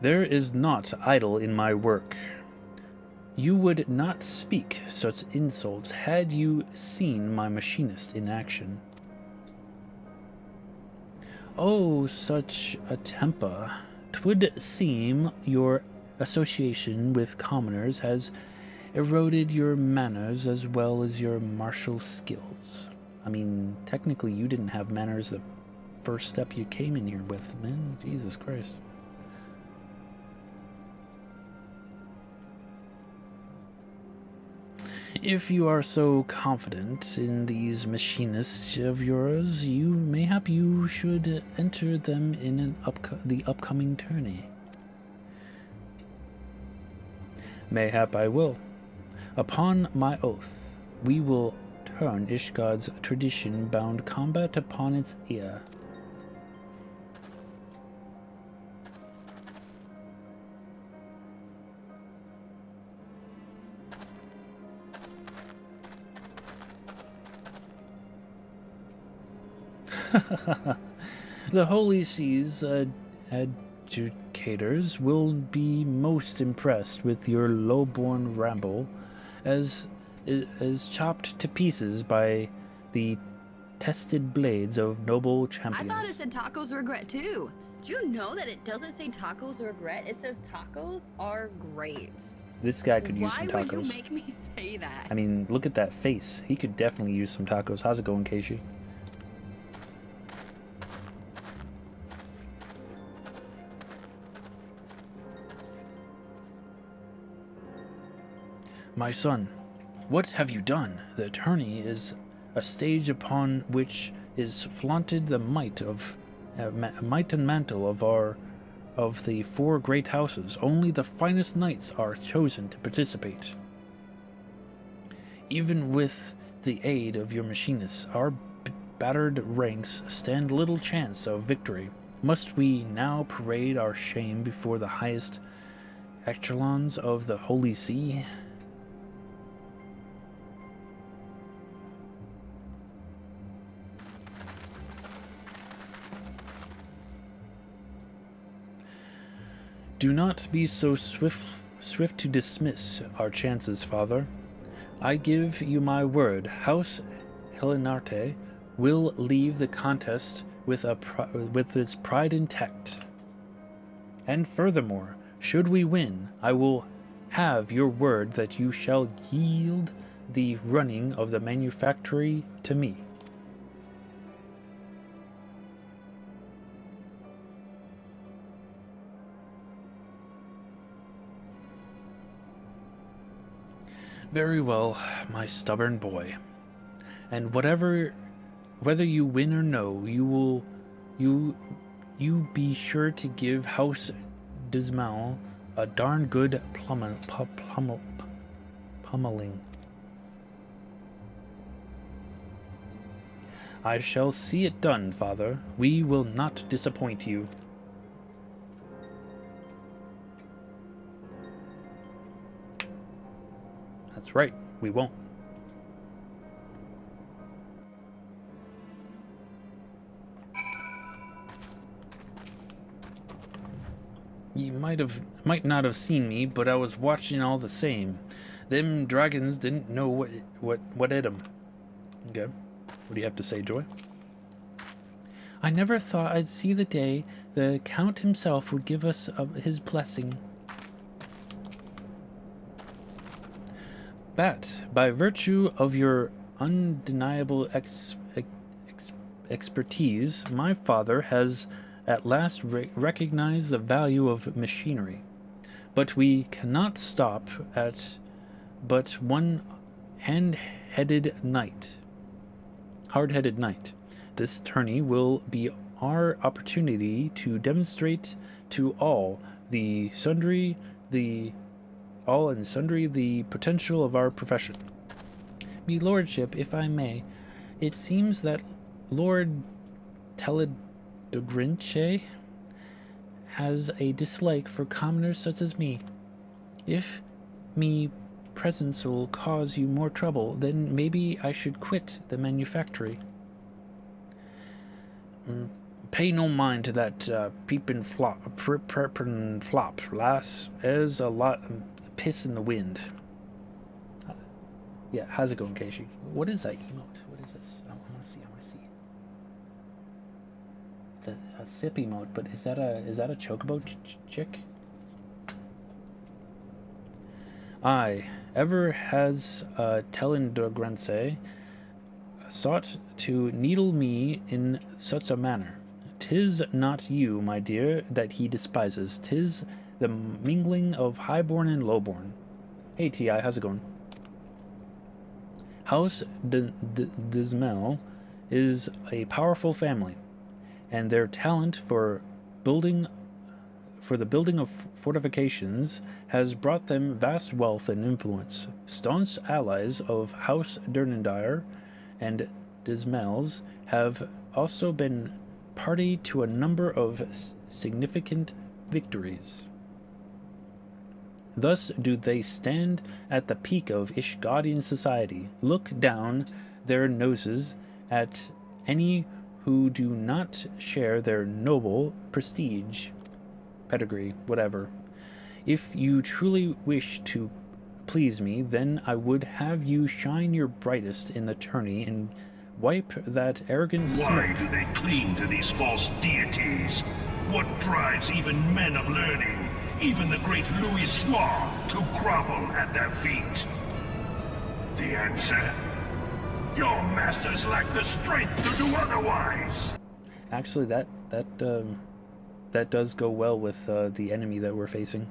A: There is naught idle in my work. You would not speak such insults had you seen my machinist in action. Oh, such a temper! 'Twould seem your association with commoners has eroded your manners as well as your martial skills. I mean, technically you didn't have manners the first step you came in here with, man. Jesus Christ. If you are so confident in these machinists of yours, mayhap you should enter them in the upcoming tourney. Mayhap I will. Upon my oath, we will turn Ishgard's tradition-bound combat upon its ear. The Holy Sea's adjudicators will be most impressed with your low-born ramble, as chopped to pieces by the tested blades of noble champions.
B: I thought it said tacos regret too. Do you know that it doesn't say tacos regret? It says tacos are great.
A: This guy could use some tacos.
B: Why would you make me say that?
A: I mean, look at that face. He could definitely use some tacos. How's it going, Keishi? My son, what have you done? The tourney is a stage upon which is flaunted the might and mantle of the four great houses. Only the finest knights are chosen to participate. Even with the aid of your machinists, our battered ranks stand little chance of victory. Must we now parade our shame before the highest echelons of the Holy See? Do not be so swift to dismiss our chances, father. I give you my word, House Helenarte will leave the contest with its pride intact. And furthermore, should we win, I will have your word that you shall yield the running of the manufactory to me. Very well, my stubborn boy. And whether you win or no, you be sure to give House Dismal a darn good pummeling. I shall see it done, father. We will not disappoint you. That's right, we won't. You might not have seen me, but I was watching all the same. Them dragons didn't know what hit them. Okay, what do you have to say, Joy? I never thought I'd see the day the Count himself would give us his blessing. Bat, by virtue of your undeniable expertise, my father has at last recognized the value of machinery. But we cannot stop at but one hard-headed knight. This tourney will be our opportunity to demonstrate to all and sundry the potential of our profession. Me lordship, if I may, it seems that Lord Teledogrinche has a dislike for commoners such as me. If me presence will cause you more trouble, then maybe I should quit the manufactory. Pay no mind to that peepin' flop, lass. There's a lot of piss in the wind. Yeah, how's it going, Keishi? What is that emote? What is this? I want to see. I want to see. It's a sip emote, but is that a chocobo chick? I ever has Telendogrense sought to needle me in such a manner. 'Tis not you, my dear, that he despises. 'Tis the mingling of highborn and lowborn. Hey, T.I., how's it going? House Dismel is a powerful family, and their talent for the building of fortifications has brought them vast wealth and influence. Staunch allies of House Durnendire and Dismels have also been party to a number of significant victories. Thus do they stand at the peak of Ishgaudian society, look down their noses at any who do not share their noble prestige, pedigree, whatever. If you truly wish to please me, then I would have you shine your brightest in the tourney and wipe that arrogant
C: Why
A: smirk.
C: do they cling to these false deities? What drives even men of learning, even the great Louis Soir, to grovel at their feet? The answer? Your masters lack the strength to do otherwise!
A: Actually, that does go well with the enemy that we're facing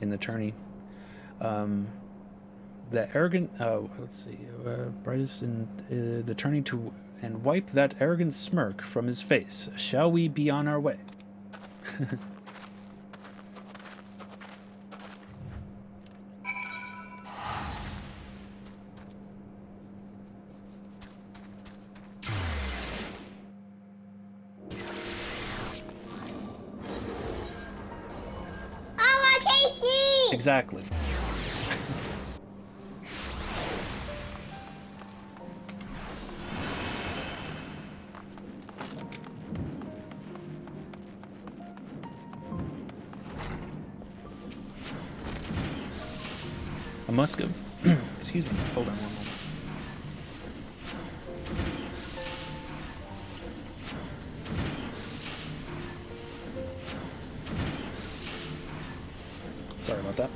A: in the tourney. The arrogant, let's see, brightest in the tourney to and wipe that arrogant smirk from his face. Shall we be on our way? Exactly. I must go. Excuse me. Hold on one moment. Sorry about that.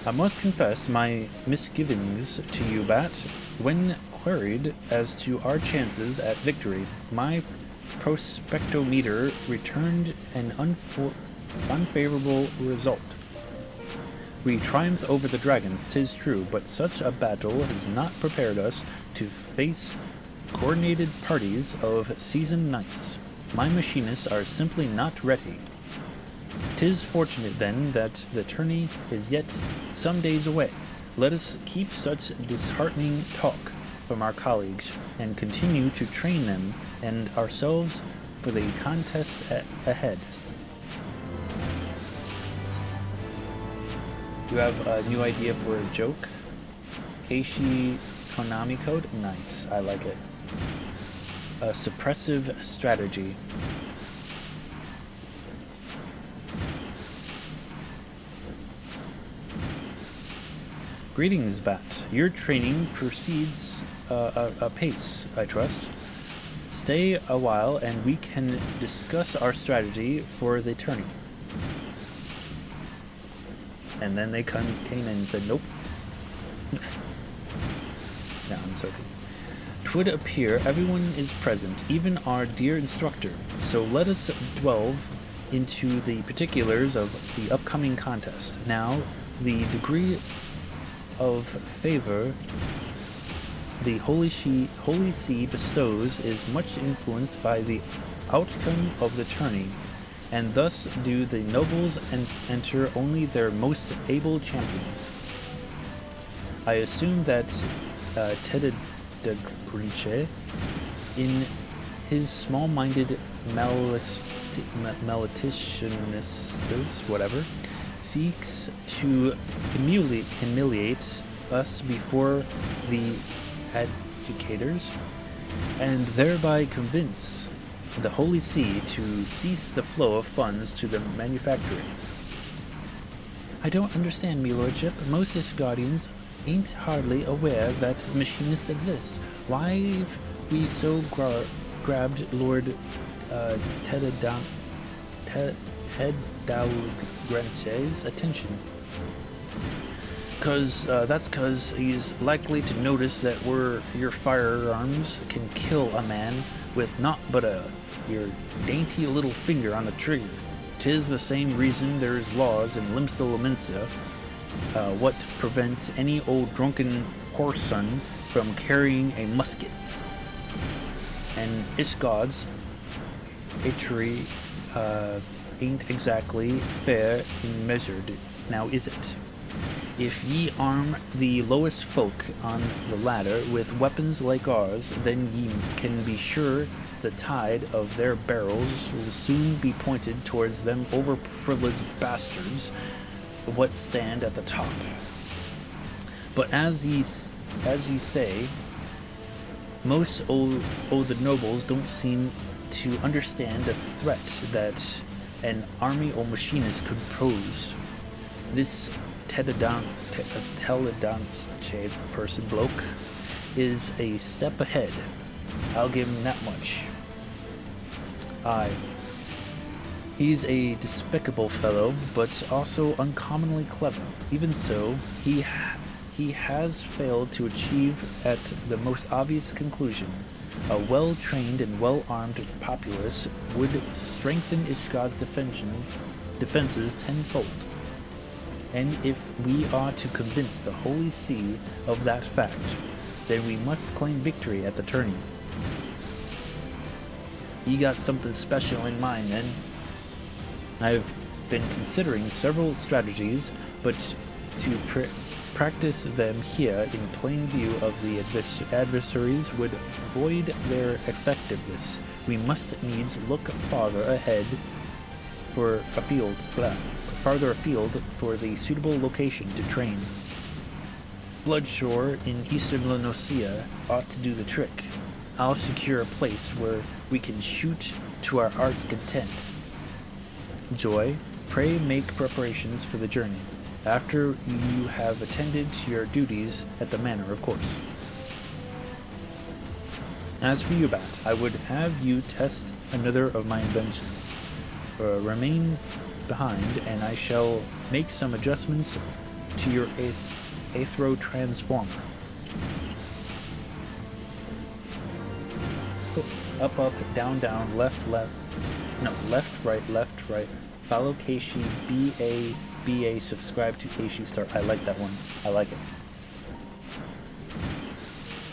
A: I must confess my misgivings to you, Bat. When queried as to our chances at victory, my prospectometer returned an unfavorable result. We triumphed over the dragons, 'tis true, but such a battle has not prepared us to face coordinated parties of seasoned knights. My machinists are simply not ready. 'Tis fortunate, then, that the tourney is yet some days away. Let us keep such disheartening talk from our colleagues, and continue to train them and ourselves for the contest ahead. You have a new idea for a joke? Keishi Konami code? Nice, I like it. A suppressive strategy. Greetings, Bat. Your training proceeds apace, I trust. Stay a while and we can discuss our strategy for the tourney. And then they came in and said, nope. No, I'm joking. 'Twould appear everyone is present, even our dear instructor. So let us delve into the particulars of the upcoming contest. Now, the degree of favor the Holy See bestows is much influenced by the outcome of the tourney, and thus do the nobles enter only their most able champions. I assume that Ted de Grinche, in his small-minded maliciousness, whatever, seeks to humiliate us before the educators, and thereby convince the Holy See to cease the flow of funds to the manufactory. I don't understand, me lordship. Most Ishgaudians ain't hardly aware that machinists exist. Why've we so grabbed Lord Tedalgrense's attention? That's cause he's likely to notice that your firearms can kill a man with naught but your dainty little finger on the trigger. 'Tis the same reason there's laws in Limsa Lominsa, what prevent any old drunken whoreson from carrying a musket. And Ishgod's eatery ain't exactly fair and measured, now is it? If ye arm the lowest folk on the ladder with weapons like ours, then ye can be sure the tide of their barrels will soon be pointed towards them overprivileged bastards what stand at the top. But as ye say, most o' the nobles don't seem to understand the threat that an army or machinist could pose. This Teledance person bloke is a step ahead. I'll give him that much. Aye. He's a despicable fellow, but also uncommonly clever. Even so, he has failed to achieve at the most obvious conclusion. A well-trained and well-armed populace would strengthen Ishgad's defenses tenfold. And if we are to convince the Holy See of that fact, then we must claim victory at the tourney. You got something special in mind, then? I've been considering several strategies, but to practice them here in plain view of the adversaries would void their effectiveness. We must needs look farther ahead farther afield for the suitable location to train. Bloodshore in eastern Lenosia ought to do the trick. I'll secure a place where we can shoot to our heart's content. Joy, pray make preparations for the journey, after you have attended to your duties at the manor, of course. As for you, Bat, I would have you test another of my inventions. Remain behind, and I shall make some adjustments to your athro transformer. Up, up, down, down, left, left. No, left, right. Follow Keishi, BA, subscribe to Keishi Star. I like that one. I like it.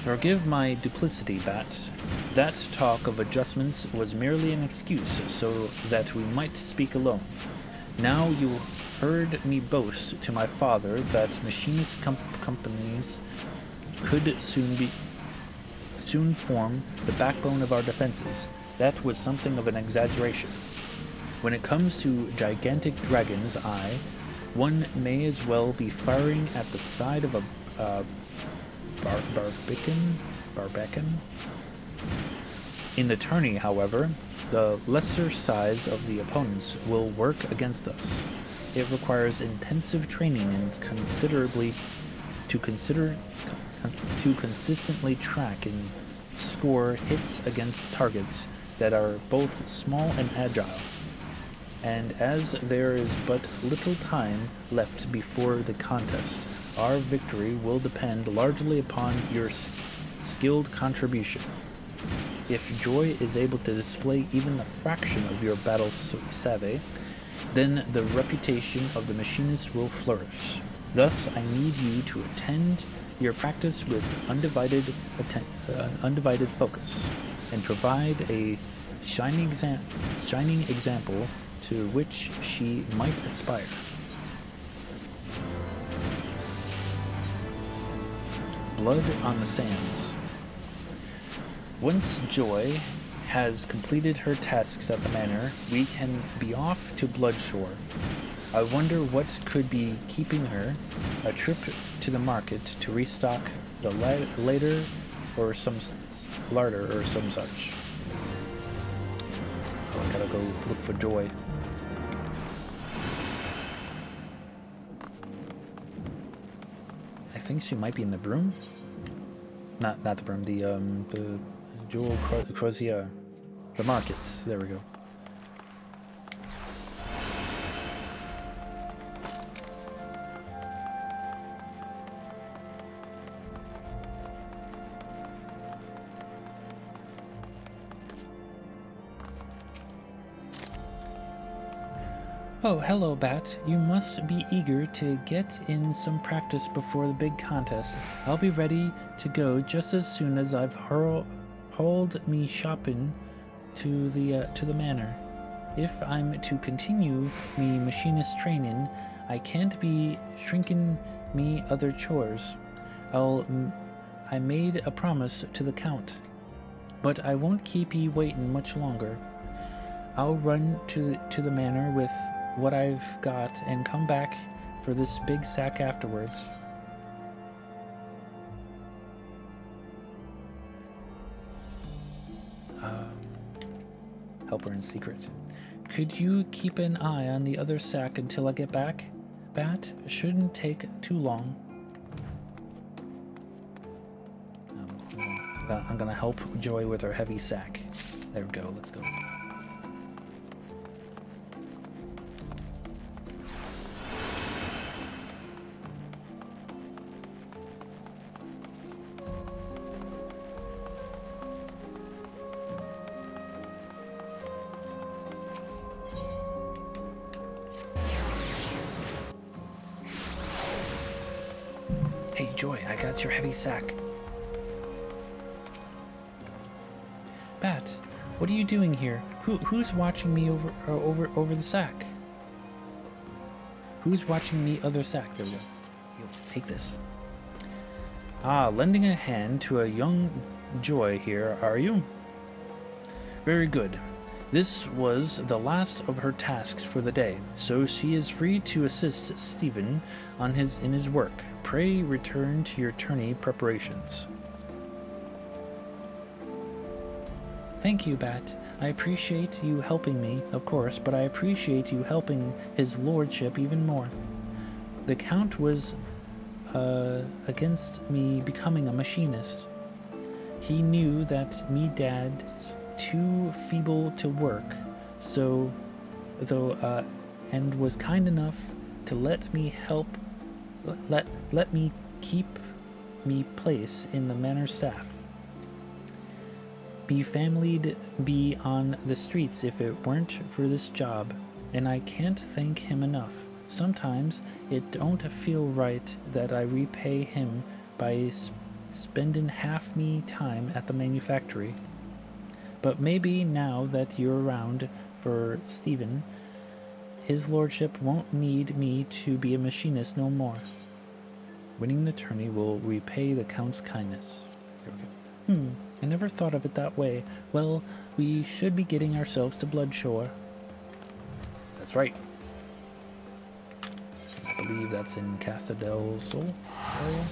A: Forgive my duplicity, Bat. That talk of adjustments was merely an excuse so that we might speak alone. Now you heard me boast to my father that machinist companies could soon form the backbone of our defenses. That was something of an exaggeration. When it comes to gigantic dragon's eye, one may as well be firing at the side of a barbican. In the tourney, however, the lesser size of the opponents will work against us. It requires intensive training and to consistently track and score hits against targets that are both small and agile. And as there is but little time left before the contest, our victory will depend largely upon your skilled contribution. If Joy is able to display even a fraction of your battle savvy, then the reputation of the machinist will flourish. Thus, I need you to attend your practice with undivided focus, and provide a shining example to which she might aspire. Blood on the Sands. Once Joy has completed her tasks at the manor, we can be off to Bloodshore. I wonder what could be keeping her. A trip to the market to restock the larder or some such. Oh, I gotta go look for Joy. I think she might be in the broom. Not the broom. The Jewel Crozier. The markets. There we go. Oh, hello, Bat. You must be eager to get in some practice before the big contest. I'll be ready to go just as soon as I've hauled me shopping to the manor. If I'm to continue me machinist training, I can't be shrinking me other chores. I made a promise to the Count, but I won't keep ye waiting much longer. I'll run to the manor with what I've got and come back for this big sack afterwards. Help her in secret. Could you keep an eye on the other sack until I get back? Bat, shouldn't take too long. I'm gonna help Joy with her heavy sack. There we go, let's go. Hey Joy, I got your heavy sack. Bat, what are you doing here? Who's watching me over the sack? Who's watching me other sack? There we go. Here, take this. Ah, lending a hand to a young Joy here, are you? Very good. This was the last of her tasks for the day, so she is free to assist Stephen in his work. Pray return to your tourney preparations. Thank you, Bat. I appreciate you helping me, of course, but I appreciate you helping his lordship even more. The Count was against me becoming a machinist. He knew that me dad's too feeble to work, and was kind enough to let me keep me place in the manor staff. Me family'd be on the streets if it weren't for this job, and I can't thank him enough. Sometimes it don't feel right that I repay him by spending half me time at the manufactory. But maybe now that you're around for Stephen, his lordship won't need me to be a machinist no more. Winning the tourney will repay the Count's kindness. I never thought of it that way. Well, we should be getting ourselves to Bloodshore. That's right. I believe that's in Casa del Sol area.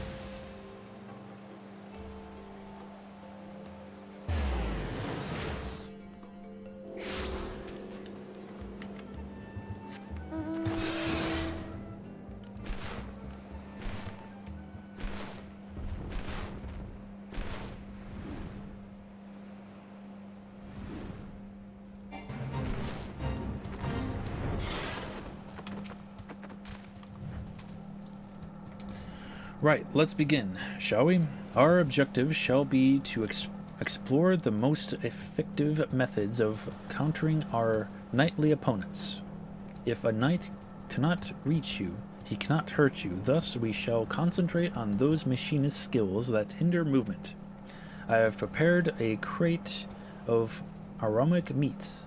A: Right, let's begin, shall we? Our objective shall be to explore the most effective methods of countering our knightly opponents. If a knight cannot reach you, he cannot hurt you. Thus, we shall concentrate on those machinist skills that hinder movement. I have prepared a crate of aromatic meats,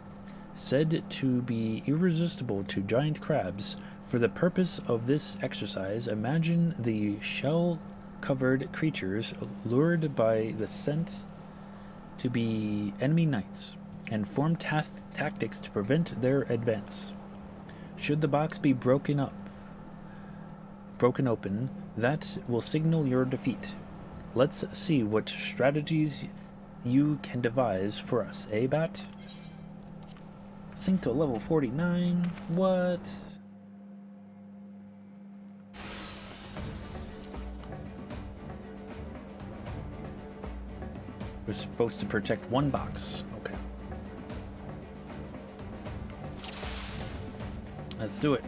A: said to be irresistible to giant crabs. For the purpose of this exercise, imagine the shell-covered creatures lured by the scent to be enemy knights, and form tactics to prevent their advance. Should the box be broken open, that will signal your defeat. Let's see what strategies you can devise for us, eh, Bat? Sink to level 49. What? We're supposed to protect one box. Okay. Let's do it.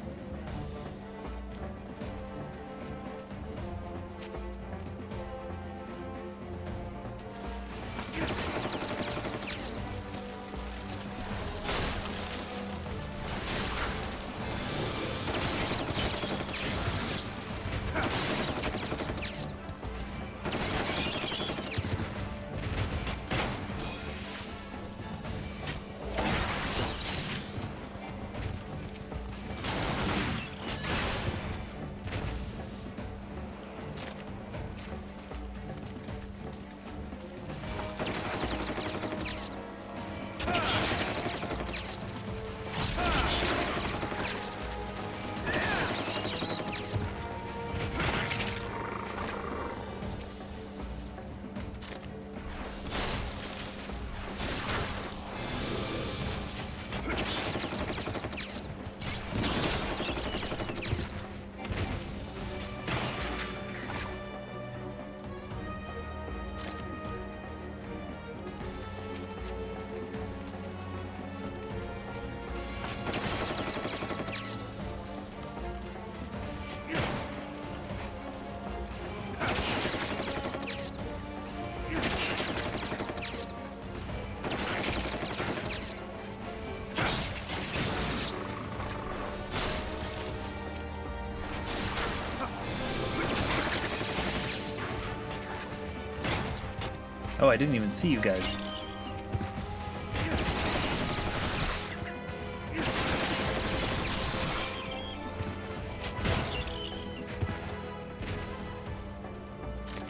A: Oh, I didn't even see you guys.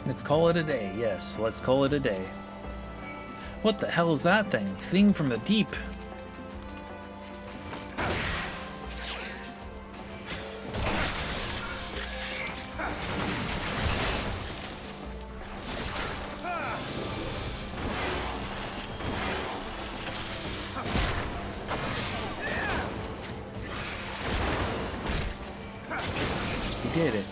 A: Let's call it a day. Yes, let's call it a day. What the hell is that thing? Thing from the deep. Did it.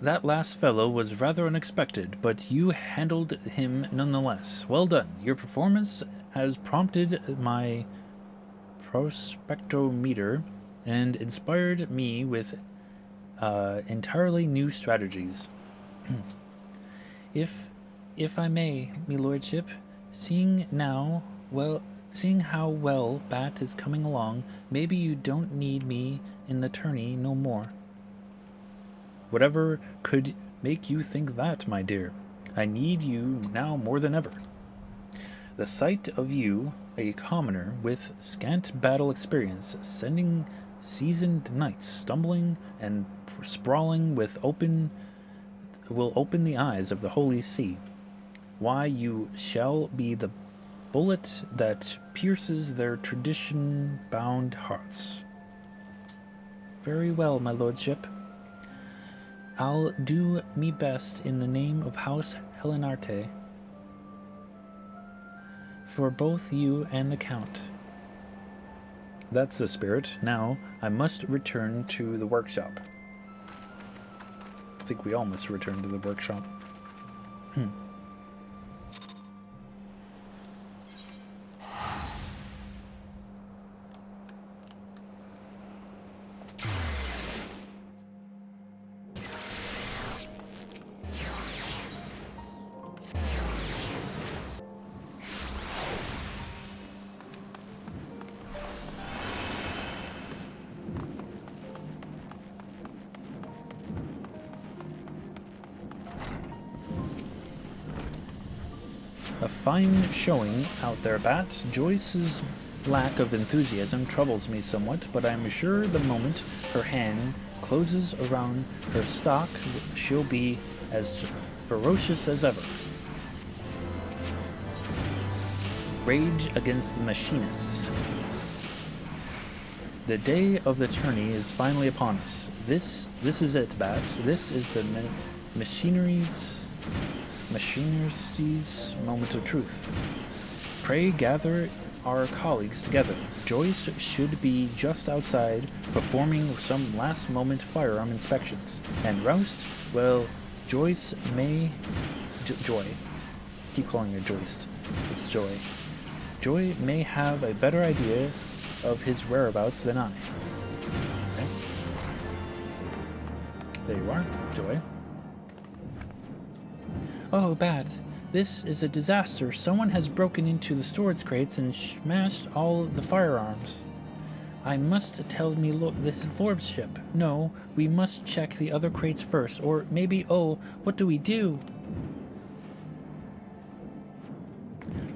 A: That last fellow was rather unexpected, but you handled him nonetheless. Well done. Your performance has prompted my prospectometer and inspired me with entirely new strategies. If I may, me lordship, seeing how well Bat is coming along, maybe you don't need me in the tourney no more. Whatever could make you think that, my dear? I need you now more than ever. The sight of you, a commoner with scant battle experience, sending seasoned knights stumbling and sprawling will open the eyes of the Holy See. Why, you shall be the bullet that pierces their tradition-bound hearts. Very well, my lordship. I'll do me best in the name of House Helenarte for both you and the Count. That's the spirit. Now, I must return to the workshop. I think we all must return to the workshop. A fine showing out there, Bat. Joyce's lack of enthusiasm troubles me somewhat, but I'm sure the moment her hand closes around her stock, she'll be as ferocious as ever. Rage against the Machinists. The day of the tourney is finally upon us. This is it, Bat. This is the Machinery's moment of truth. Pray gather our colleagues together. Joyce should be just outside performing some last-moment firearm inspections. And Roust, well, Joyce may... Joy. Keep calling her Joyce. It's Joy. Joy may have a better idea of his whereabouts than I. Okay. There you are, Joy. Oh, Bat. This is a disaster. Someone has broken into the storage crates and smashed all the firearms. I must tell this lordship. No, we must check the other crates first. Or maybe, oh, what do we do?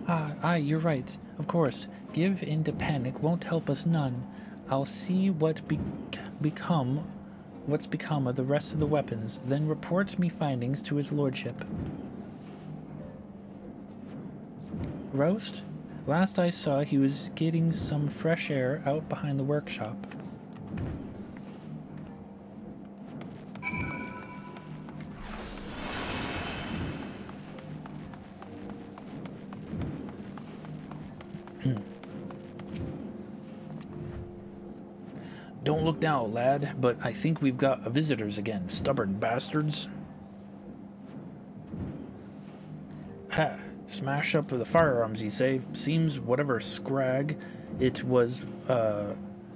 A: Aye, you're right. Of course. Give in to panic won't help us none. I'll see what's become of the rest of the weapons, then report me findings to his lordship. Roast? Last I saw, he was getting some fresh air out behind the workshop. Don't look now, lad, but I think we've got visitors again, stubborn bastards. Ha! Smash up the firearms, you say? Seems whatever scrag it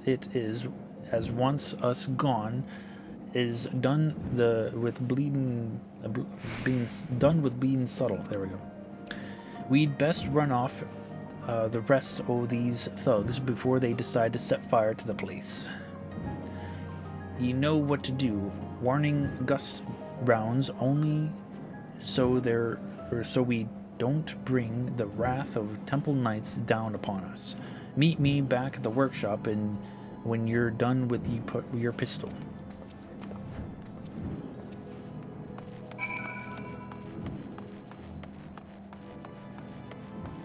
A: is, as once us gone, is done being subtle. There we go. We'd best run off the rest of these thugs before they decide to set fire to the place. You know what to do. Warning gust rounds only so we don't bring the wrath of Temple Knights down upon us. Meet me back at the workshop and when you're done with your pistol.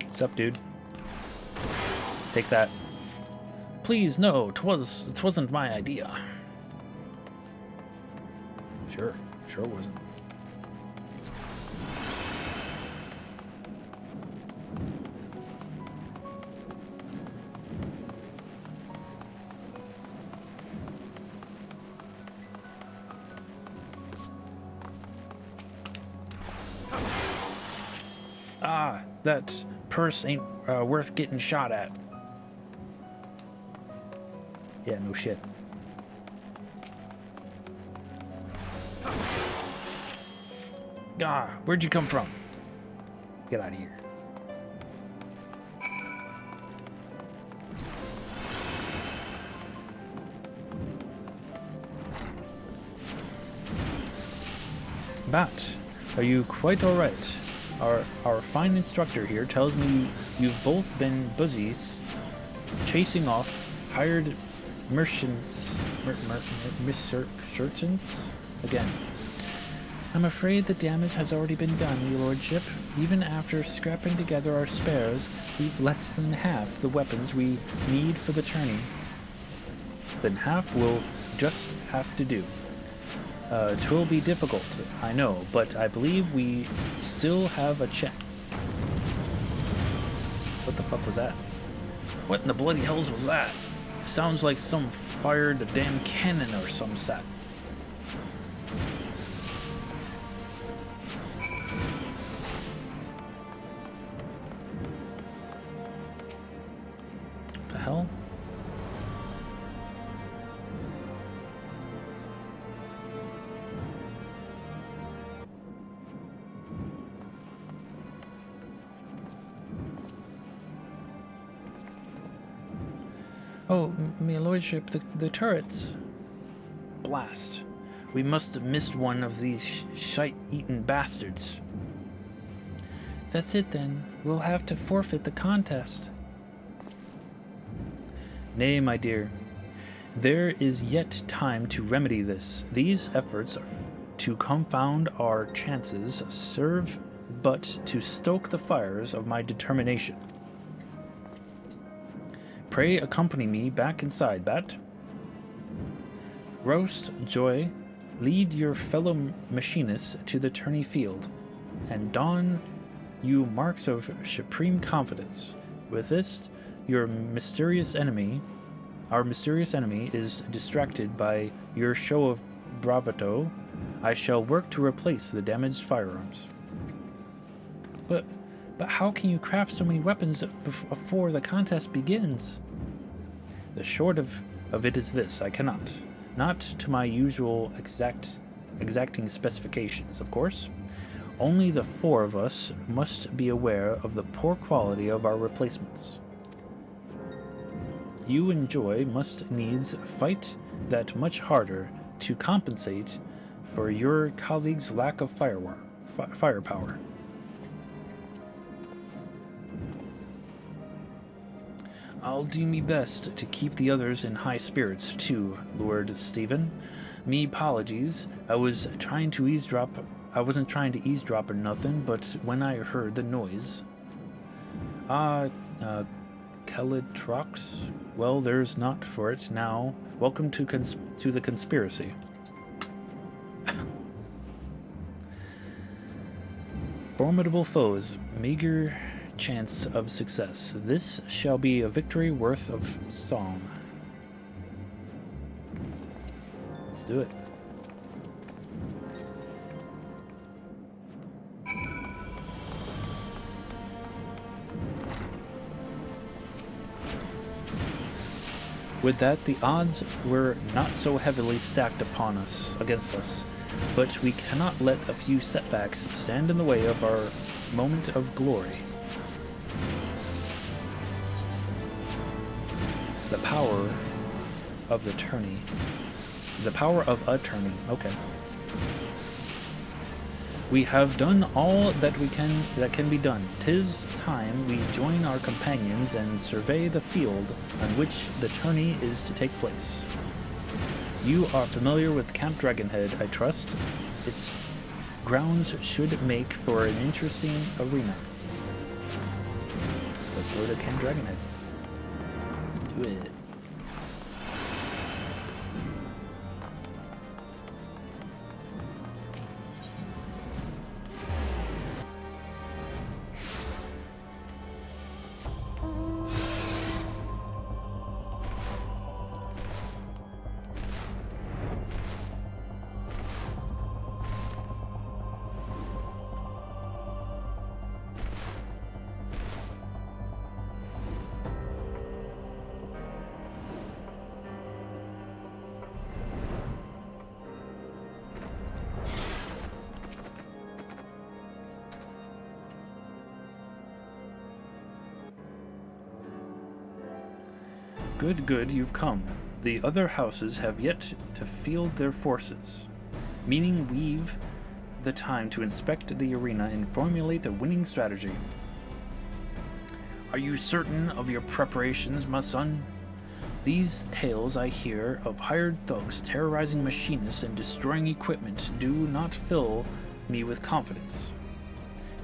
A: What's up, dude? Take that. Please, no, it wasn't my idea. Sure wasn't. Ah, that purse ain't worth getting shot at. Yeah, no shit. Ah, where'd you come from? Get out of here. Bat, are you quite all right? Our fine instructor here tells me you've both been busy chasing off hired merchants again. I'm afraid the damage has already been done, your lordship. Even after scrapping together our spares, we've less than half the weapons we need for the tourney. Then half we'll just have to do. 'Twill be difficult, I know, but I believe we still have a chance. What the fuck was that? What in the bloody hells was that? Sounds like some fired a damn cannon or some set. What the hell? Oh, my lordship, the turrets. Blast. We must have missed one of these shite-eaten bastards. That's it then. We'll have to forfeit the contest. Nay, my dear. There is yet time to remedy this. These efforts to confound our chances serve but to stoke the fires of my determination. Pray accompany me back inside, Bat. Roast, Joy, lead your fellow machinists to the tourney field, and don you marks of supreme confidence. With this, your mysterious enemy, our mysterious enemy, is distracted by your show of bravado, I shall work to replace the damaged firearms. But how can you craft so many weapons before the contest begins? The short of it is this: I cannot. Not to my usual exacting specifications, of course. Only the four of us must be aware of the poor quality of our replacements. You and Joy must needs fight that much harder to compensate for your colleagues' lack of firepower. I'll do me best to keep the others in high spirits, too, Lord Stephen. Me apologies. I wasn't trying to eavesdrop or nothing, but when I heard the noise... Calitrox? Well, there's not for it now. Welcome to the conspiracy. Formidable foes, meager chance of success. This shall be a victory worth of song. Let's do it. With that, the odds were not so heavily stacked against us, but we cannot let a few setbacks stand in the way of our moment of glory. The power of the tourney. The power of a tourney. Okay. We have done all that can be done. 'Tis time we join our companions and survey the field on which the tourney is to take place. You are familiar with Camp Dragonhead, I trust. Its grounds should make for an interesting arena. Let's go to Camp Dragonhead. Let's do it. Good, you've come. The other houses have yet to field their forces, meaning we've the time to inspect the arena and formulate a winning strategy. Are you certain of your preparations, my son? These tales I hear of hired thugs terrorizing machinists and destroying equipment do not fill me with confidence.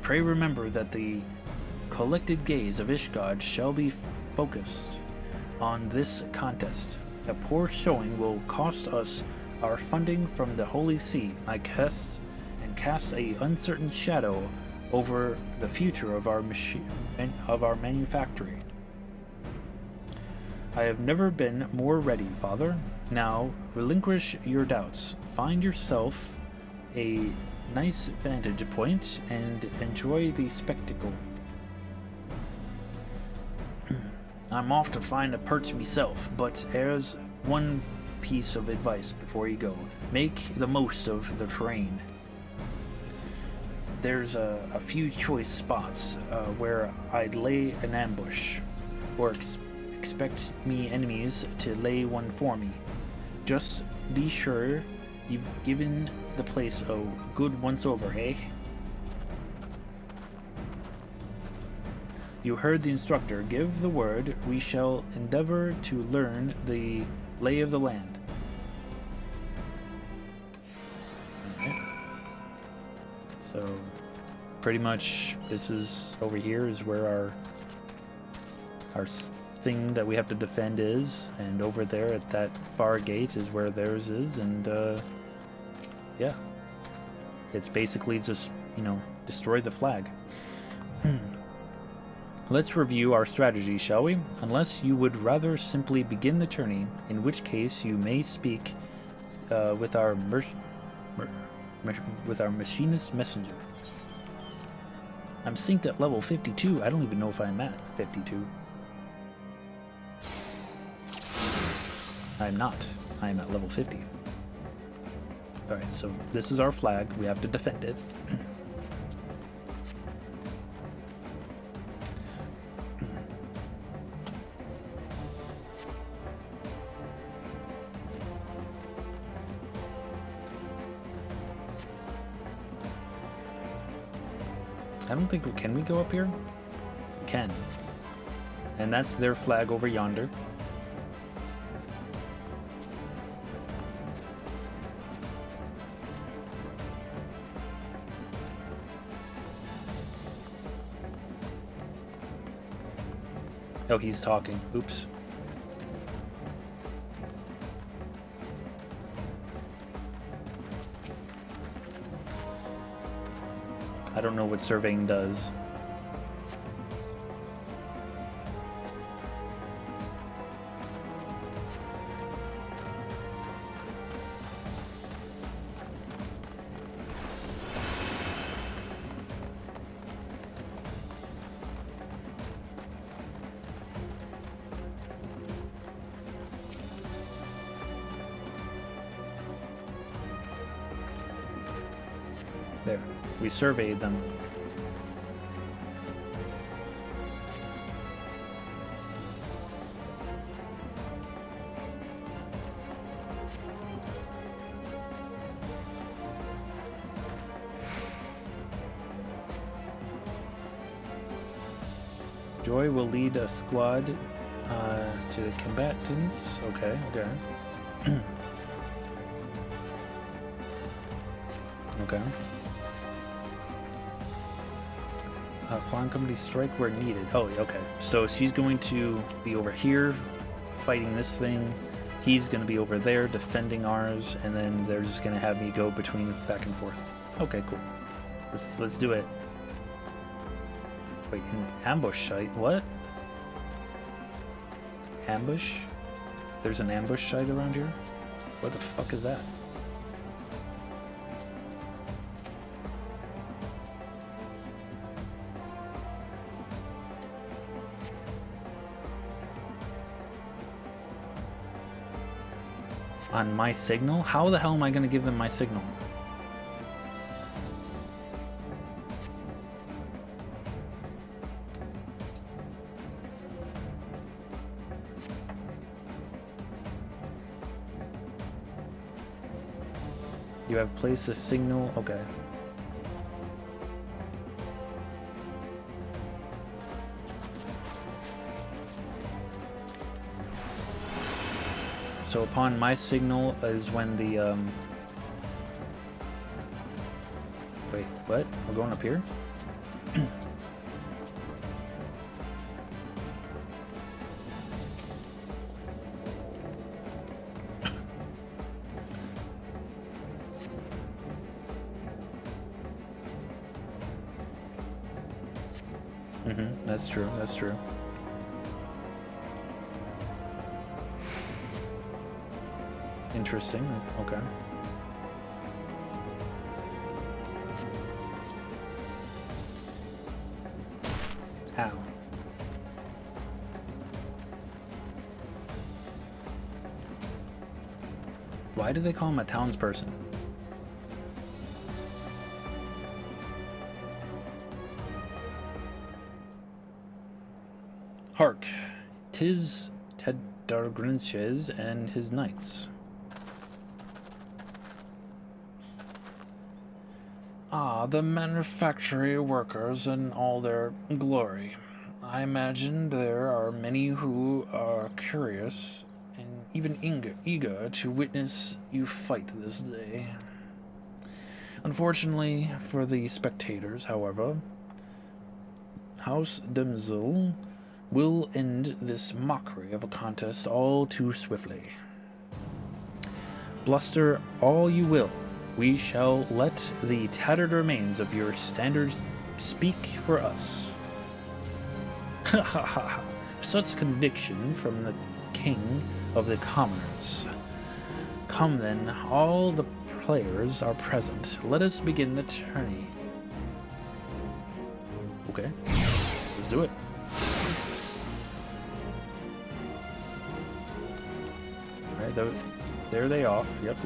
A: Pray remember that the collected gaze of Ishgard shall be focused on this contest. A poor showing will cost us our funding from the Holy See. I cast a uncertain shadow over the future of our manufactory. I have never been more ready, Father. Now relinquish your doubts. Find yourself a nice vantage point and enjoy the spectacle. I'm off to find a perch myself, but here's one piece of advice before you go. Make the most of the terrain. There's a few choice spots where I'd lay an ambush, or expect me enemies to lay one for me. Just be sure you've given the place a good once-over, eh? You heard the instructor. Give the word. We shall endeavor to learn the lay of the land. Alright. So, pretty much, this is over here is where our thing that we have to defend is, and over there at that far gate is where theirs is, and yeah, it's basically just, destroy the flag. Let's review our strategy, shall we? Unless you would rather simply begin the tourney, in which case you may speak with our Machinist messenger. I'm synced at level 52. I don't even know if I'm at 52. I'm not. I'm at level 50. Alright, so this is our flag. We have to defend it. I don't think can we go up here? We can. And that's their flag over yonder. Oh, he's talking. Oops. I don't know what surveying does. There. We surveyed them. Joy will lead a squad to the combatants. Okay, okay. Okay. Flying company strike where needed. Oh, okay. So she's going to be over here fighting this thing. He's going to be over there defending ours, and then they're just going to have me go between back and forth. Okay, cool. Let's do it. Wait, an ambush site? What? Ambush? There's an ambush site around here? What the fuck is that? On my signal? How the hell am I going to give them my signal? You have placed a signal. Okay. So upon my signal is when the wait, what? We're going up here? That's true, that's true. Interesting, okay. Ow. Why do they call him a townsperson? Hark, 'tis Tedargrinches and his knights. Ah, the manufactory workers in all their glory. I imagine there are many who are curious and even eager to witness you fight this day. Unfortunately for the spectators, however, House Demzel will end this mockery of a contest all too swiftly. Bluster all you will. We shall let the tattered remains of your standard speak for us. Ha ha ha. Such conviction from the king of the commoners. Come then, all the players are present. Let us begin the tourney. Okay, let's do it. Alright, there they off. Yep.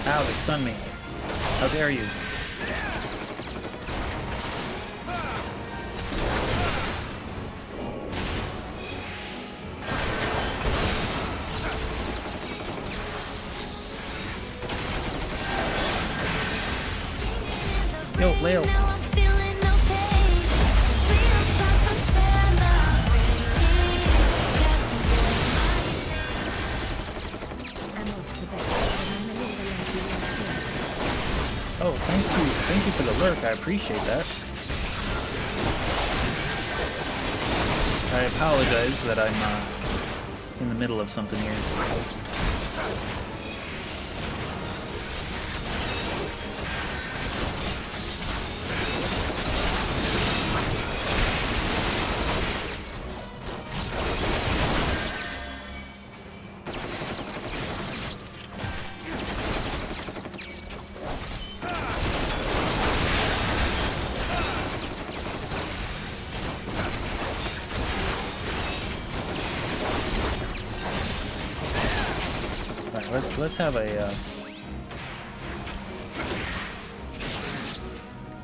A: Ow, they stunned me. How dare you? Yo, Leo. Oh, thank you for the lurk. I appreciate that. I apologize that I'm in the middle of something here.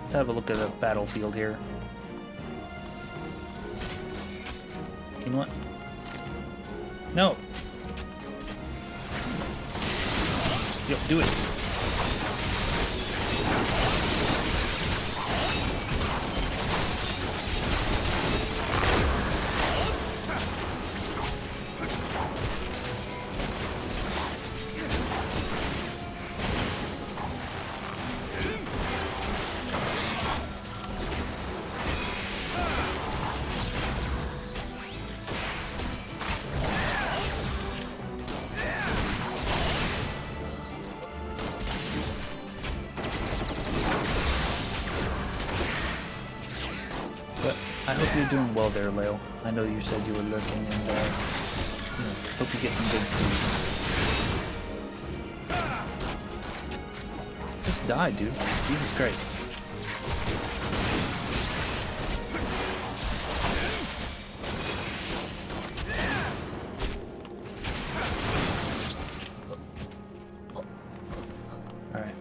A: Let's have a look at the battlefield here. You know what? No. Yo, do it. I hope you're doing well there, Leo. I know you said you were lurking, and hope you get some good sleep. Just die, dude. Jesus Christ. Alright.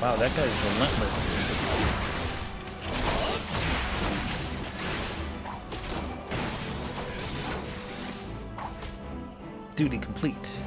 A: Wow, that guy's relentless. Duty complete.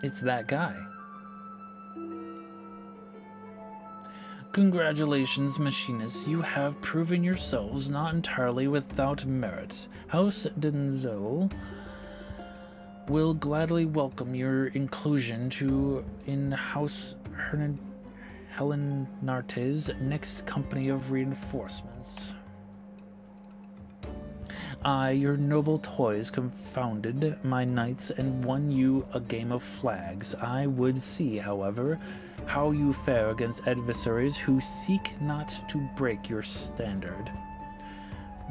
A: It's that guy. Congratulations, Machinists. You have proven yourselves not entirely without merit. House Denzel will gladly welcome your inclusion in House Helen Narte's next company of reinforcements. I, your noble toys, confounded my knights and won you a game of flags. I would see, however, how you fare against adversaries who seek not to break your standard,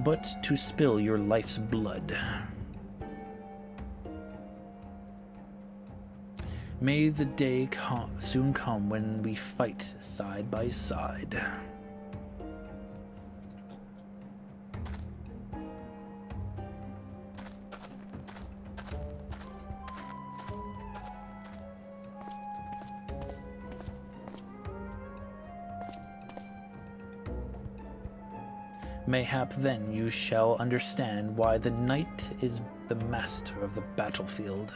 A: but to spill your life's blood. May the day soon come when we fight side by side. Mayhap then you shall understand why the knight is the master of the battlefield.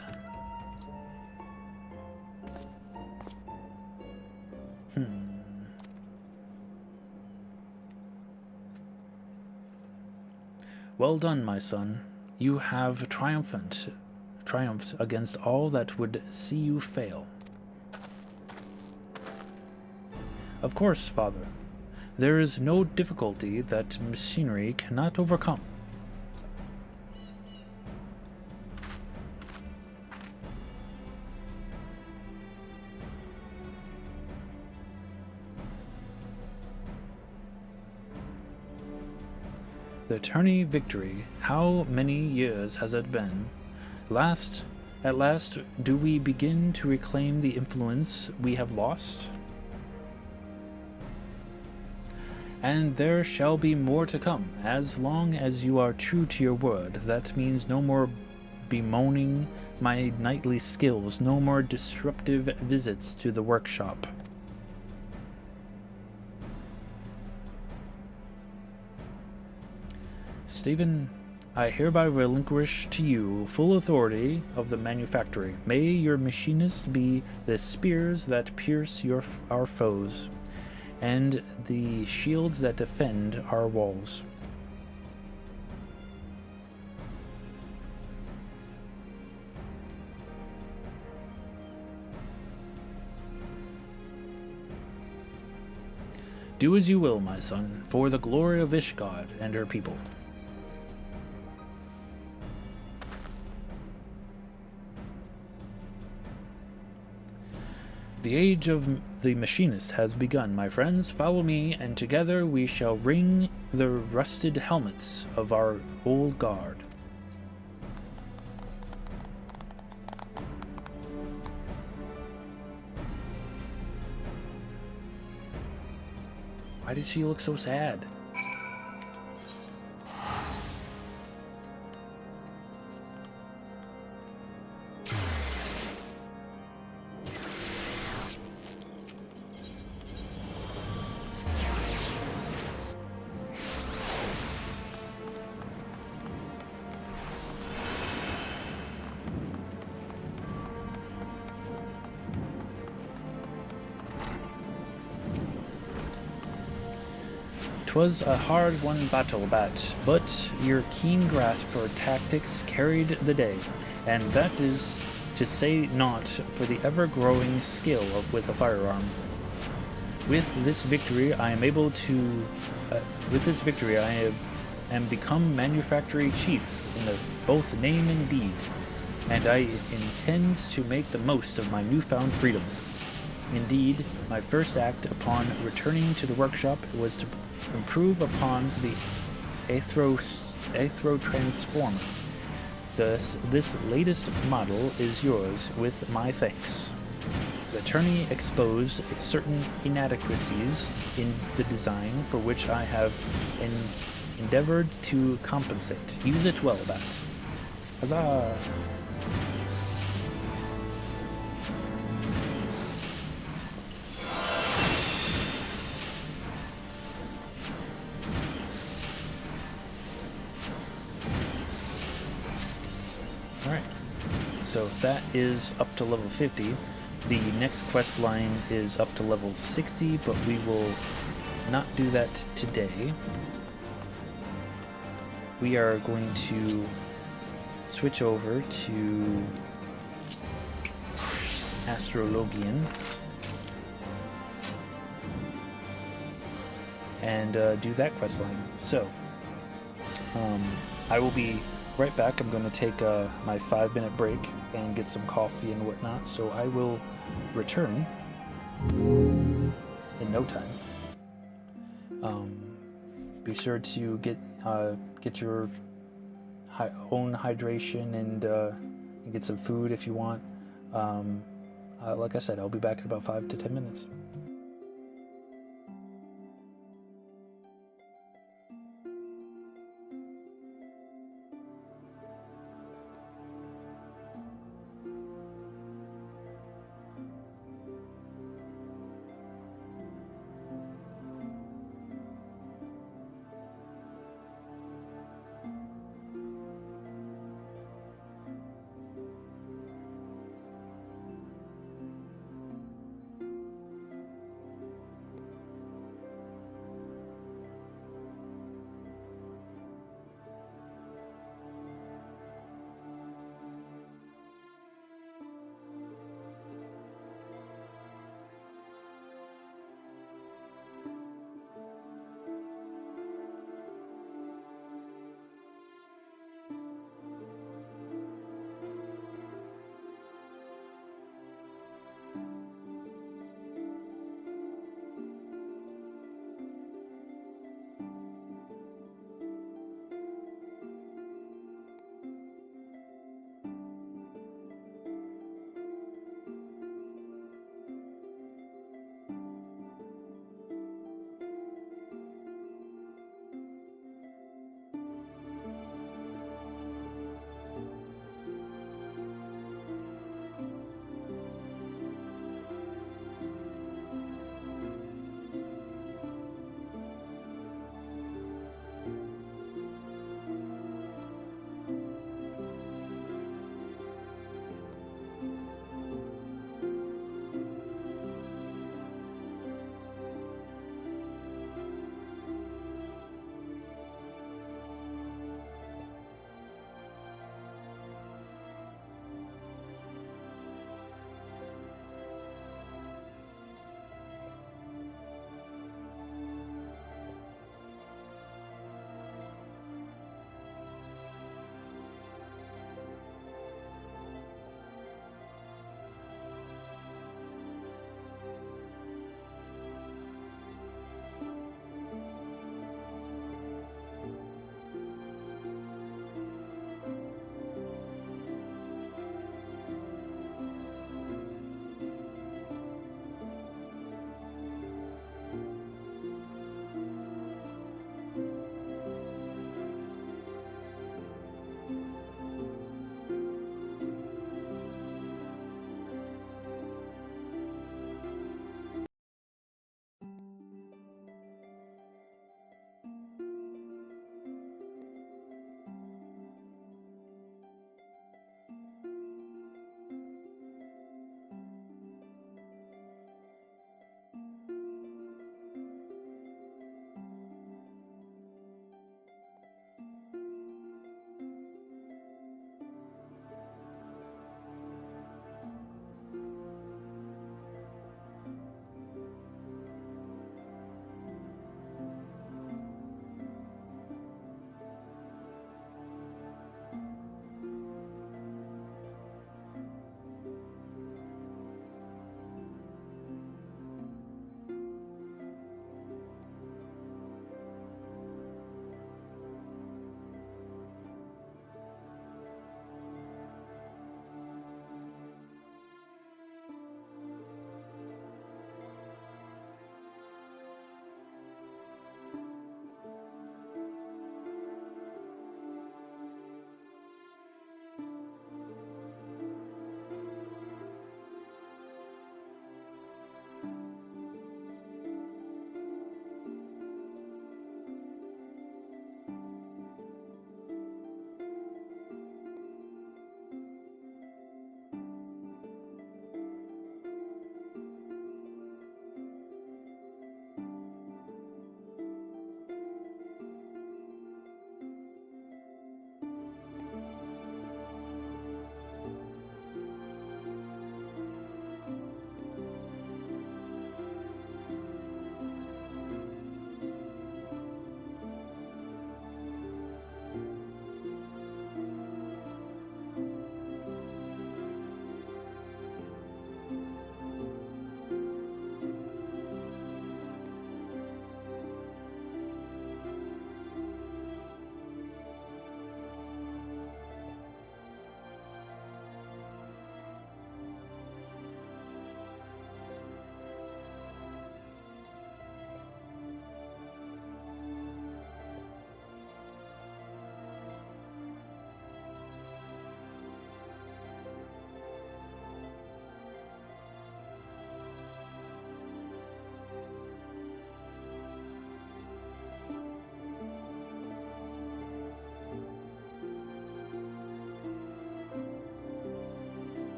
A: Well done, my son. You have triumphed against all that would see you fail. Of course, father. There is no difficulty that machinery cannot overcome. The tourney victory, how many years has it been? At last, do we begin to reclaim the influence we have lost? And there shall be more to come, as long as you are true to your word. That means no more bemoaning my knightly skills, no more disruptive visits to the workshop. Stephen, I hereby relinquish to you full authority of the manufactory. May your machinists be the spears that pierce our foes, and the shields that defend our walls. Do as you will, my son, for the glory of Ishgard and her people. The age of the machinist has begun, my friends. Follow me, and together we shall ring the rusted helmets of our old guard. Why does she look so sad? Twas a hard-won battle, but your keen grasp for tactics carried the day, and that is to say naught for the ever-growing skill with a firearm. With this victory, I am and become manufactory chief in both name and deed, and I intend to make the most of my newfound freedom. Indeed, my first act upon returning to the workshop was to improve upon the Aethro-transformer. Thus, this latest model is yours with my thanks. The attorney exposed certain inadequacies in the design for which I have endeavored to compensate. Use it well, Bat. Huzzah! Alright, so that is up to level 50. The next quest line is up to level 60, but we will not do that today. We are going to switch over to Astrologian and do that quest line. So, I will be right back. I'm going to take my 5-minute break and get some coffee and whatnot, so I will return in no time. Be sure to get your own hydration and get some food if you want. Like I said, I'll be back in about 5 to 10 minutes.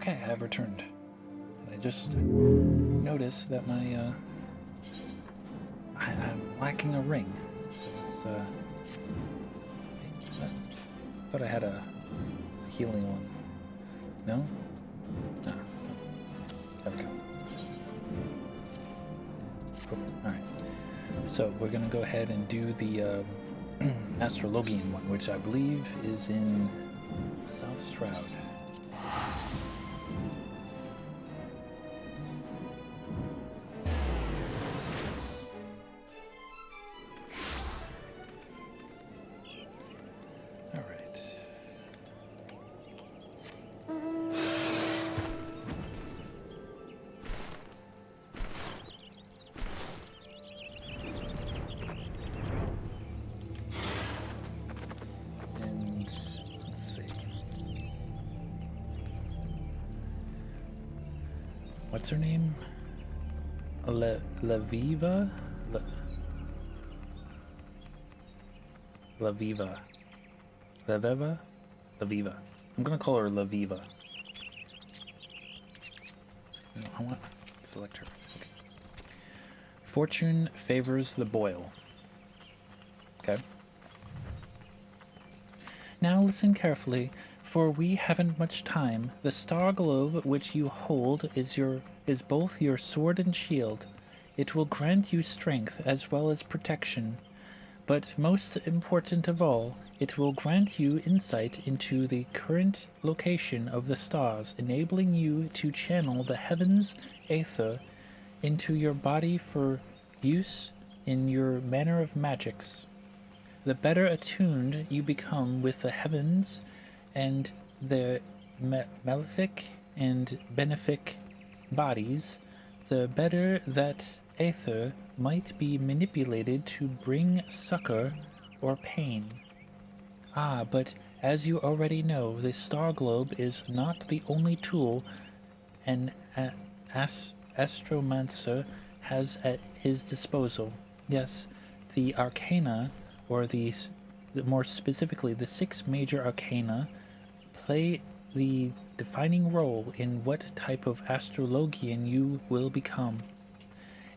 A: Okay, I have returned. And I just noticed that my, I'm lacking a ring. So it's, I thought I had a healing one. No? No. There we go. Cool. Alright. So we're gonna go ahead and do the Astrologian one, which I believe is in South Shroud. What's her name? Laviva? Laviva. Laveva? Laviva. I'm gonna call her Laviva. No, I want to select her. Okay. Fortune favors the boil. Okay. Now listen carefully, for we haven't much time. The star globe which you hold is both your sword and shield. It will grant you strength as well as protection. But most important of all, it will grant you insight into the current location of the stars, enabling you to channel the heavens' aether into your body for use in your manner of magics. The better attuned you become with the heavens and their malefic and benefic bodies, the better that aether might be manipulated to bring succor or pain. Ah, but as you already know, the star globe is not the only tool an astromancer has at his disposal. Yes, the arcana, or more specifically, the 6 major arcana, play the defining role in what type of astrologian you will become.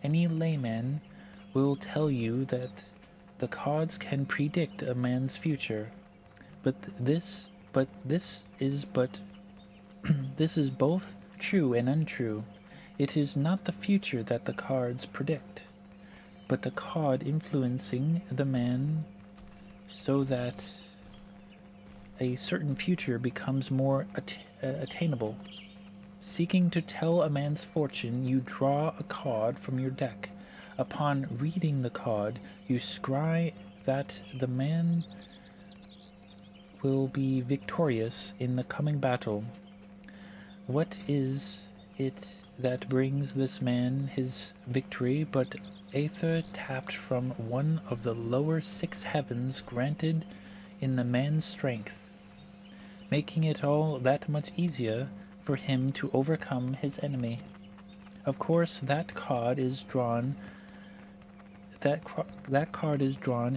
A: Any layman will tell you that the cards can predict a man's future, but this is this is both true and untrue. It is not the future that the cards predict, but the card influencing the man so that a certain future becomes more attainable. Seeking to tell a man's fortune, you draw a card from your deck. Upon reading the card, you scry that the man will be victorious in the coming battle. What is it that brings this man his victory but aether tapped from one of the lower 6 heavens granted in the man's strength, making it all that much easier for him to overcome his enemy? Of course, that card is drawn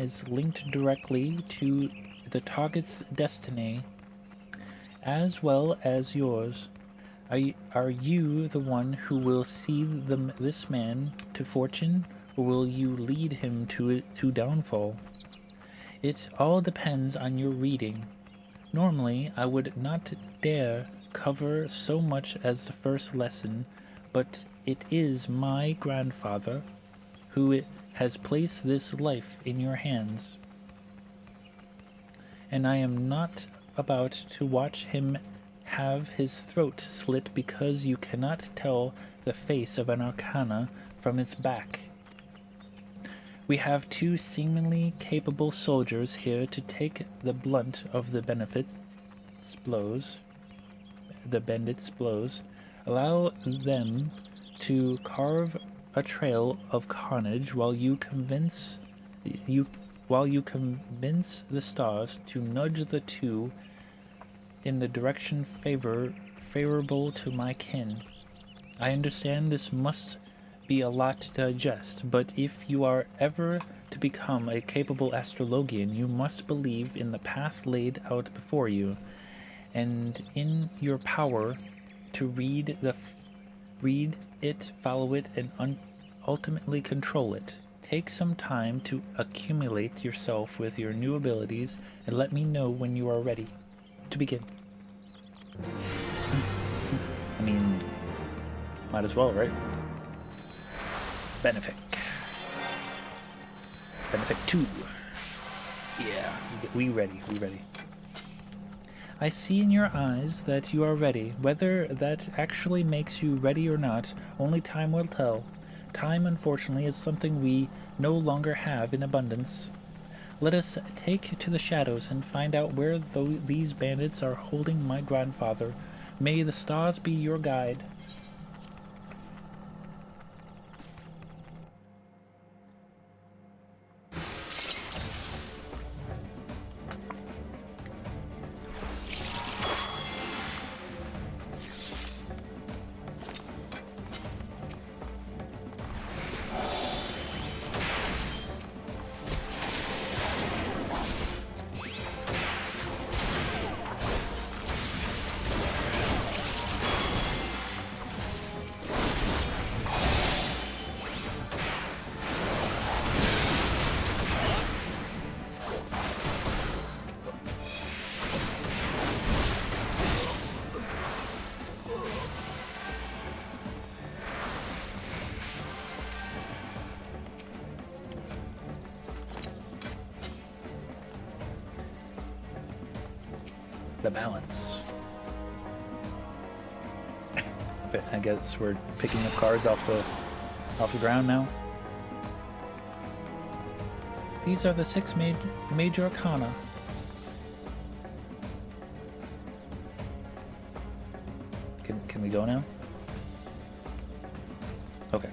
A: is linked directly to the target's destiny as well as yours. Are you the one who will see this man to fortune, or will you lead him to downfall? It all depends on your reading. Normally, I would not dare cover so much as the first lesson, but it is my grandfather who has placed this life in your hands, and I am not about to watch him have his throat slit because you cannot tell the face of an arcana from its back. We have 2 seemingly capable soldiers here to take the blunt of the bandits' blows. Allow them to carve a trail of carnage while you convince the stars to nudge the 2 in the direction favorable to my kin. I understand this must be a lot to digest, but if you are ever to become a capable astrologian, you must believe in the path laid out before you, and in your power to read it, follow it, and ultimately control it. Take some time to accumulate yourself with your new abilities and let me know when you are ready to begin. I mean, might as well, right? Benefic. Benefic 2. Yeah, we ready. I see in your eyes that you are ready. Whether that actually makes you ready or not, only time will tell. Time, unfortunately, is something we no longer have in abundance. Let us take to the shadows and find out where these bandits are holding my grandfather. May the stars be your guide. The balance. But I guess we're picking up cards off the ground now. These are the 6 major arcana. Can we go now? Okay.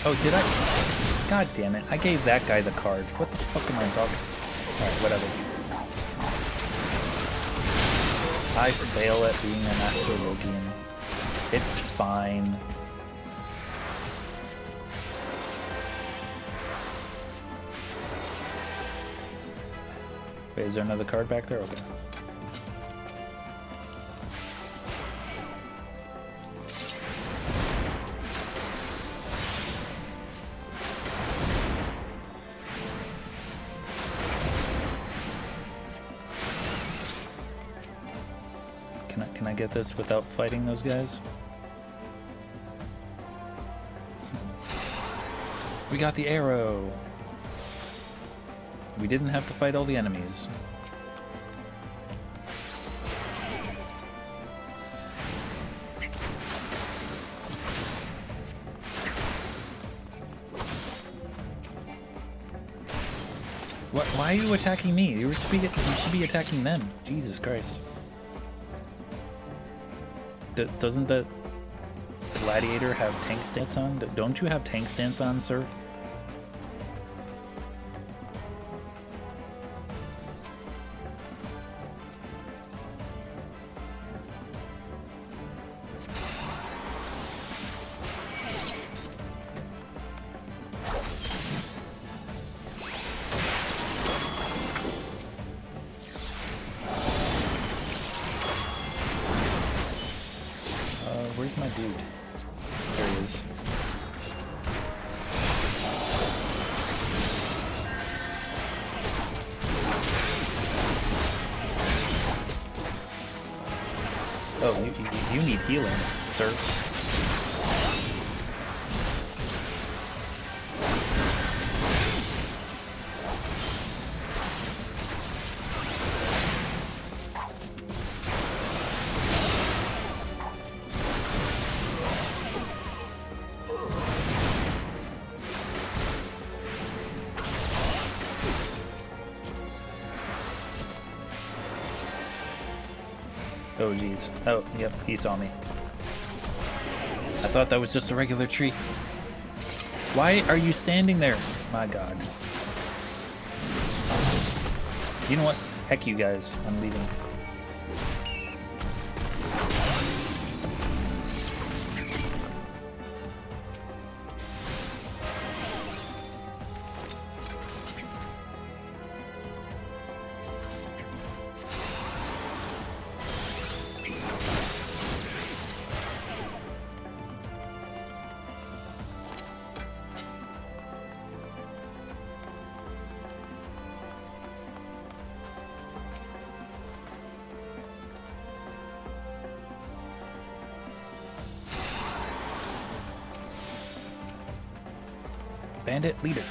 A: Oh, did I? God damn it. I gave that guy the card. What the fuck am I talking? Alright, whatever. I fail at being an Astrologian. It's fine. Wait, is there another card back there? Okay. Can I get this without fighting those guys? We got the arrow. We didn't have to fight all the enemies. Why are you attacking me? You should be attacking them. Jesus Christ. Doesn't the gladiator have tank stance on? Don't you have tank stance on, sir? Where's my dude? There he is. Oh, you need healing, sir. Oh jeez. Oh, yep, he saw me. I thought that was just a regular tree. Why are you standing there? My god. You know what? Heck you guys. I'm leaving. Bandit leader.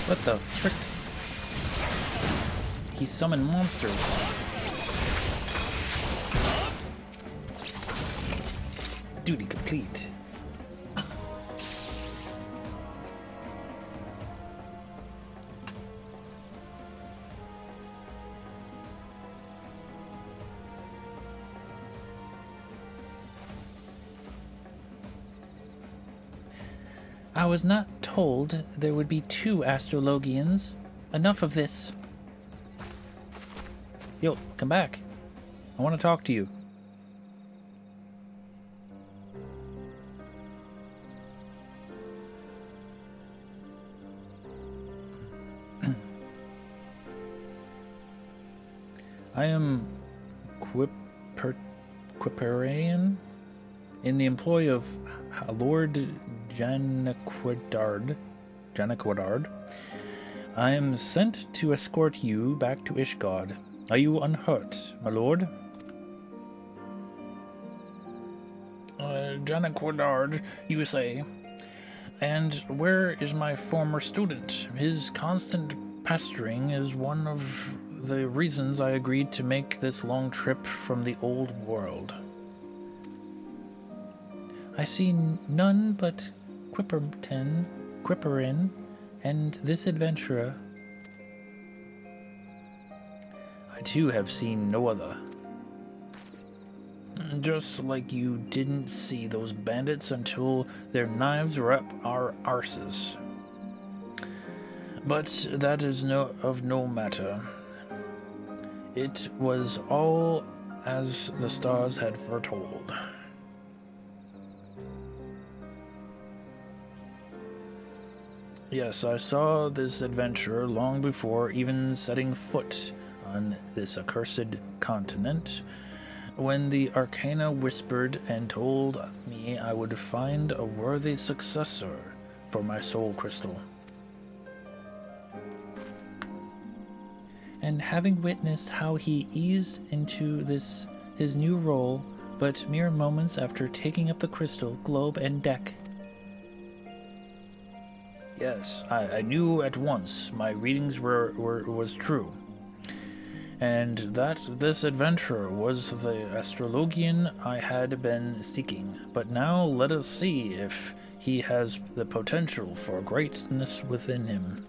A: What the frick? He summoned monsters. Duty complete. I was not told there would be 2 Astrologians. Enough of this. Yo, come back. I want to talk to you. I am Quiperian in the employ of Lord Janaquadard. I am sent to escort you back to Ishgard. Are you unhurt, my lord? Janaquadard, you say? And where is my former student? His constant pestering is one of the reasons I agreed to make this long trip from the old world. I see none but Quiperin, and this adventurer. I too have seen no other. Just like you didn't see those bandits until their knives were up our arses. But that is of no matter. It was all as the stars had foretold. Yes, I saw this adventurer long before even setting foot on this accursed continent, when the Arcana whispered and told me I would find a worthy successor for my soul crystal. And having witnessed how he eased into his new role, but mere moments after taking up the crystal, globe, and deck. Yes, I knew at once my readings was true, and that this adventurer was the Astrologian I had been seeking. But now let us see if he has the potential for greatness within him.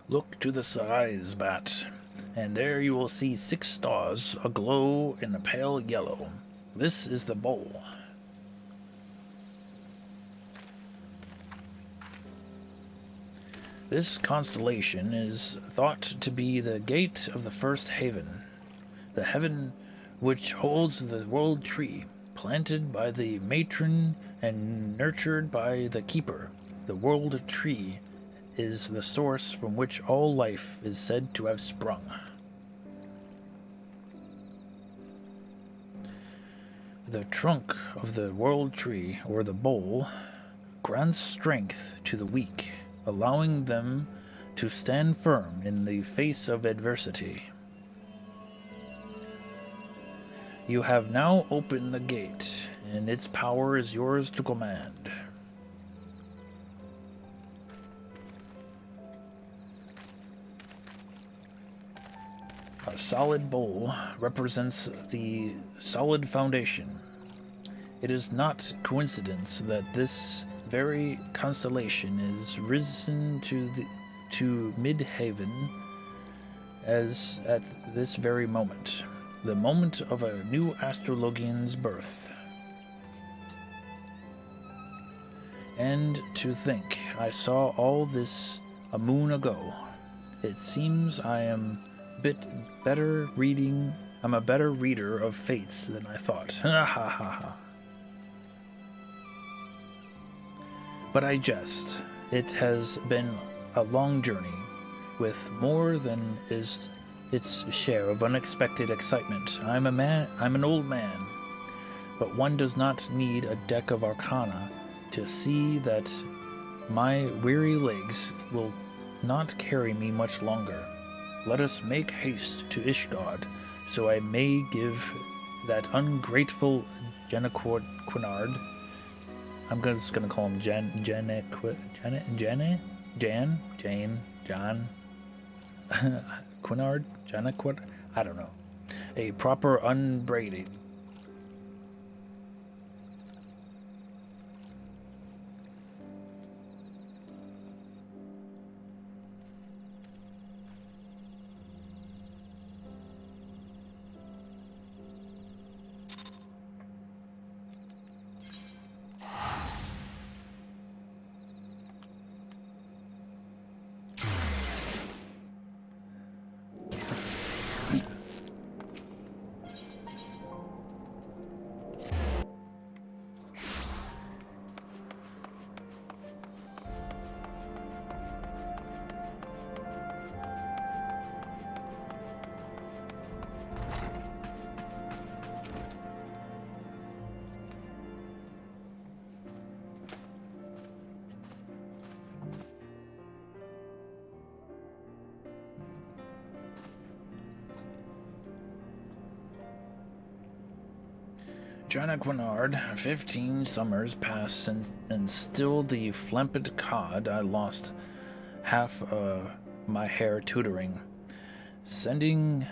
A: Look to the skies, Bat, and there you will see 6 stars aglow in a pale yellow. This is the bowl. This constellation is thought to be the gate of the first haven. the heaven which holds the world tree, planted by the matron and nurtured by the keeper. The world tree is the source from which all life is said to have sprung. The trunk of the world tree, or the bole, grants strength to the weak, allowing them to stand firm in the face of adversity. You have now opened the gate, and its power is yours to command. A solid bowl represents the solid foundation. It is not coincidence that this very constellation is risen to mid-haven as at this very moment, the moment of a new Astrologian's birth. And to think, I saw all this a moon ago. It seems I am I'm a better reader of fates than I thought. Ha ha ha ha. But I jest. It has been a long journey, with more than is its share of unexpected excitement. I'm an old man, but one does not need a deck of arcana to see that my weary legs will not carry me much longer. Let us make haste to Ishgard, so I may give that ungrateful Quinard. I'm just gonna call him Jane, John, Quinard, Janequid, I don't know. A proper unbraiding. Janet Quinard, 15 summers passed and still the flampant cod I lost half my hair tutoring, sending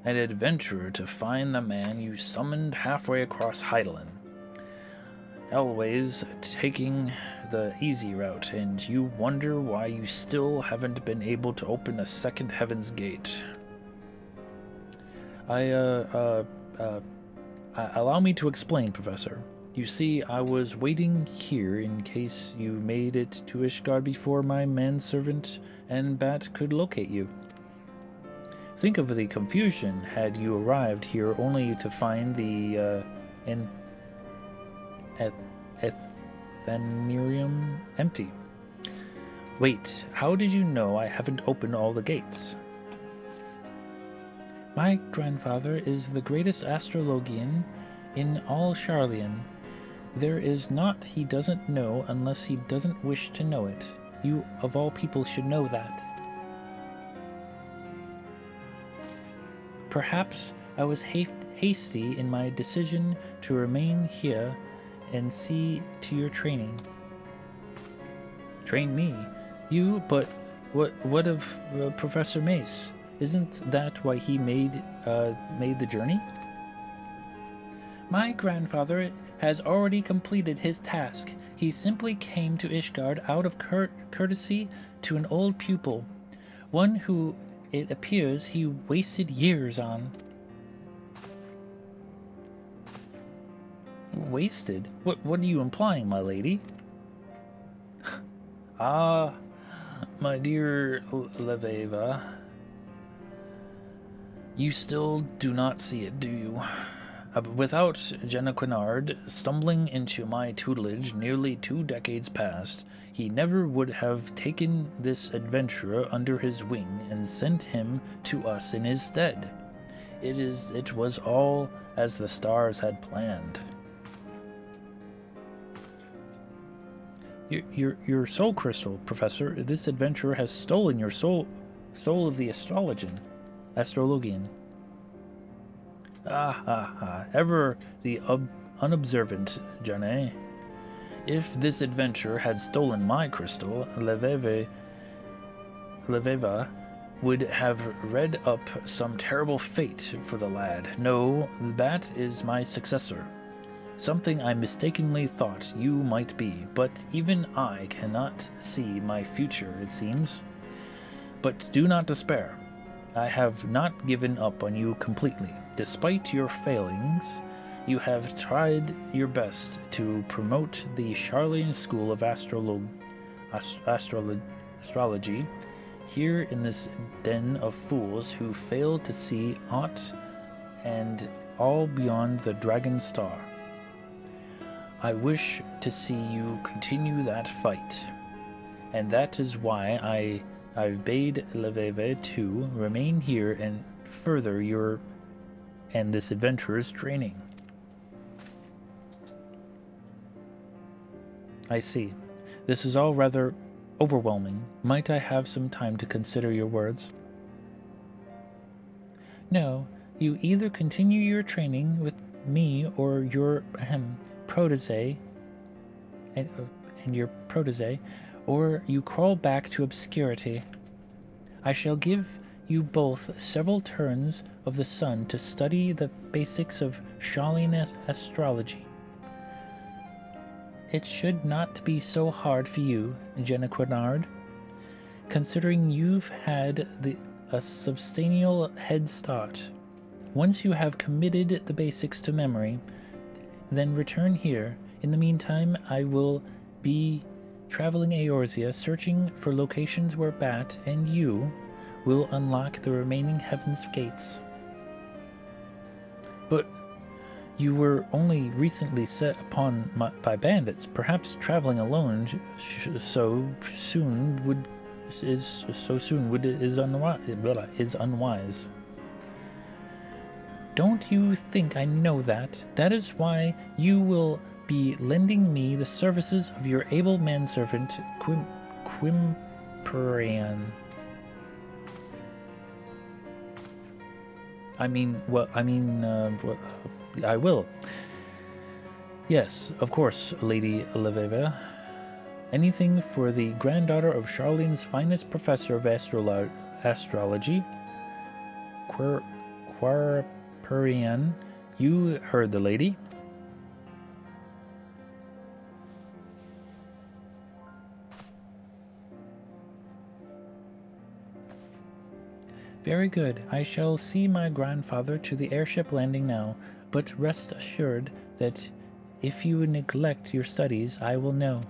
A: an adventurer to find the man you summoned halfway across Heidelin. Always taking the easy route, and you wonder why you still haven't been able to open the second heaven's gate. Allow me to explain, Professor. You see, I was waiting here in case you made it to Ishgard before my manservant and Bat could locate you. Think of the confusion had you arrived here only to find the Athenerium empty. Wait, how did you know I haven't opened all the gates? My grandfather is the greatest astrologian in all Charlian. There is naught he doesn't know unless he doesn't wish to know it. You, of all people, should know that. Perhaps I was hasty in my decision to remain here and see to your training. Train me? You? But what of Professor Mace? Isn't that why he made the journey? My grandfather has already completed his task. He simply came to Ishgard out of courtesy to an old pupil, one who, it appears, he wasted years on. Wasted? What are you implying, my lady? Ah, my dear Leveva. You still do not see it, do you? Without Genequinard stumbling into my tutelage nearly 2 decades past, he never would have taken this adventurer under his wing and sent him to us in his stead. It was all as the stars had planned. Your soul crystal, Professor. This adventurer has stolen your soul of the Astrologian. Ever the unobservant, Jane. If this adventurer had stolen my crystal, Leveva would have read up some terrible fate for the lad. No, that is my successor. Something I mistakenly thought you might be, but even I cannot see my future, it seems. But do not despair. I have not given up on you completely. Despite your failings, you have tried your best to promote the Charlene School of Astrology here in this den of fools who fail to see aught and all beyond the Dragon Star. I wish to see you continue that fight, and that is why I've bade Leveve to remain here and further your and this adventurer's training. I see. This is all rather overwhelming. Might I have some time to consider your words? No, you either continue your training with me or your protege, and your protege, or you crawl back to obscurity. I shall give you both several turns of the sun to study the basics of Charlene astrology. It should not be so hard for you, Genequinard, considering you've had a substantial head start. Once you have committed the basics to memory, then return here. In the meantime, I will be traveling Eorzea, searching for locations where Bat and you will unlock the remaining heaven's gates. But you were only recently set upon by bandits. Perhaps traveling alone is unwise. Don't you think I know that? That is why you will be lending me the services of your able manservant, Quimperian. I will. Yes, of course, Lady Leveva. Anything for the granddaughter of Charlene's finest professor of astrology, Quimperian. You heard the lady. Very good. I shall see my grandfather to the airship landing now, but rest assured that if you neglect your studies, I will know.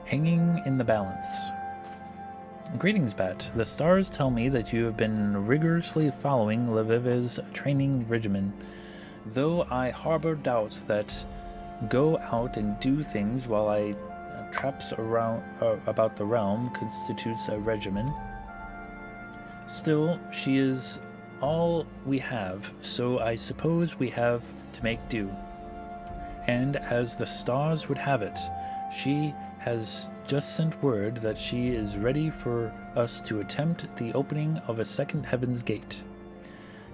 A: Hanging in the balance. Greetings, Bat. The stars tell me that you have been rigorously following Leveve's training regimen, though I harbor doubts that go out and do things while I traps around about the realm constitutes a regimen. Still, she is all we have, so I suppose we have to make do. And as the stars would have it, she has just sent word that she is ready for us to attempt the opening of a second heaven's gate.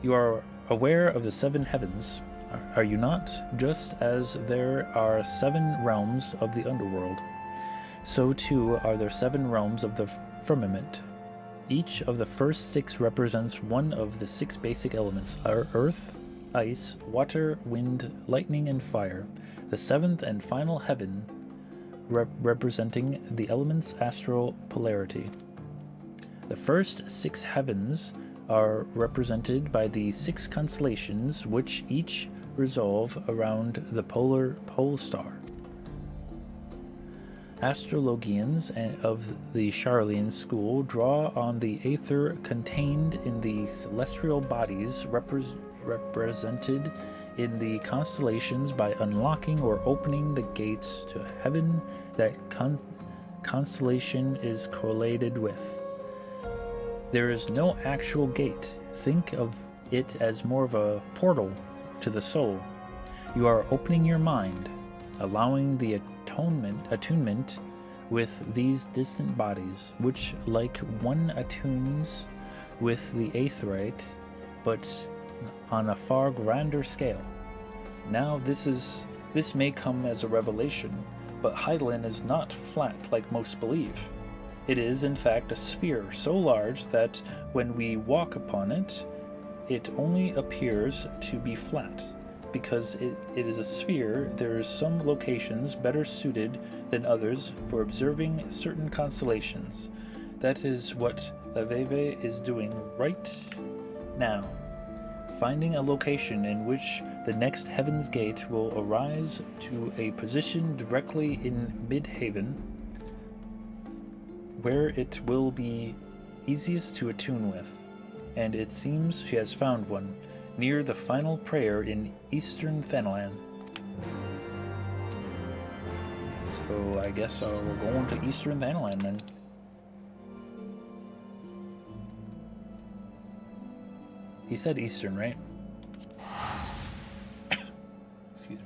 A: You are aware of the 7 heavens, are you not? Just as there are 7 realms of the underworld, so too are there 7 realms of the firmament. Each of the first 6 represents one of the 6 basic elements: earth, ice, water, wind, lightning, and fire. The 7th and final heaven representing the element's astral polarity. The first 6 heavens are represented by the 6 constellations, which each revolve around the pole star. Astrologians of the Charlian school draw on the aether contained in the celestial bodies represented in the constellations by unlocking or opening the gates to heaven that constellation is correlated with. There is no actual gate. Think of it as more of a portal to the soul. You are opening your mind, allowing the attunement with these distant bodies, which like one attunes with the aetherite, but on a far grander scale. Now this may come as a revelation, but Hydaelyn is not flat like most believe. It is, in fact, a sphere so large that when we walk upon it, it only appears to be flat. Because it is a sphere, there are some locations better suited than others for observing certain constellations. That is what Laveve is doing right now. Finding a location in which the next Heaven's Gate will arise to a position directly in Midhaven, where it will be easiest to attune with, and it seems she has found one, near the final prayer in Eastern Thanalan. So I guess we're going to Eastern Thanalan then. He said Eastern, right? Excuse me.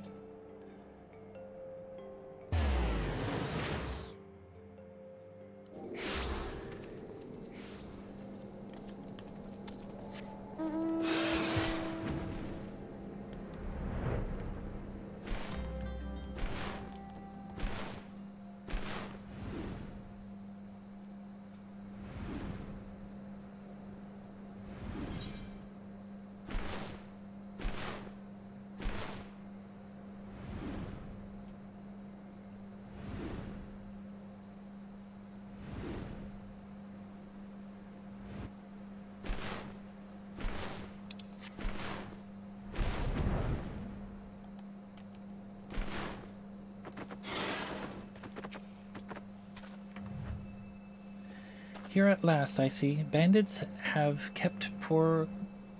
A: Here at last, I see. Bandits have kept poor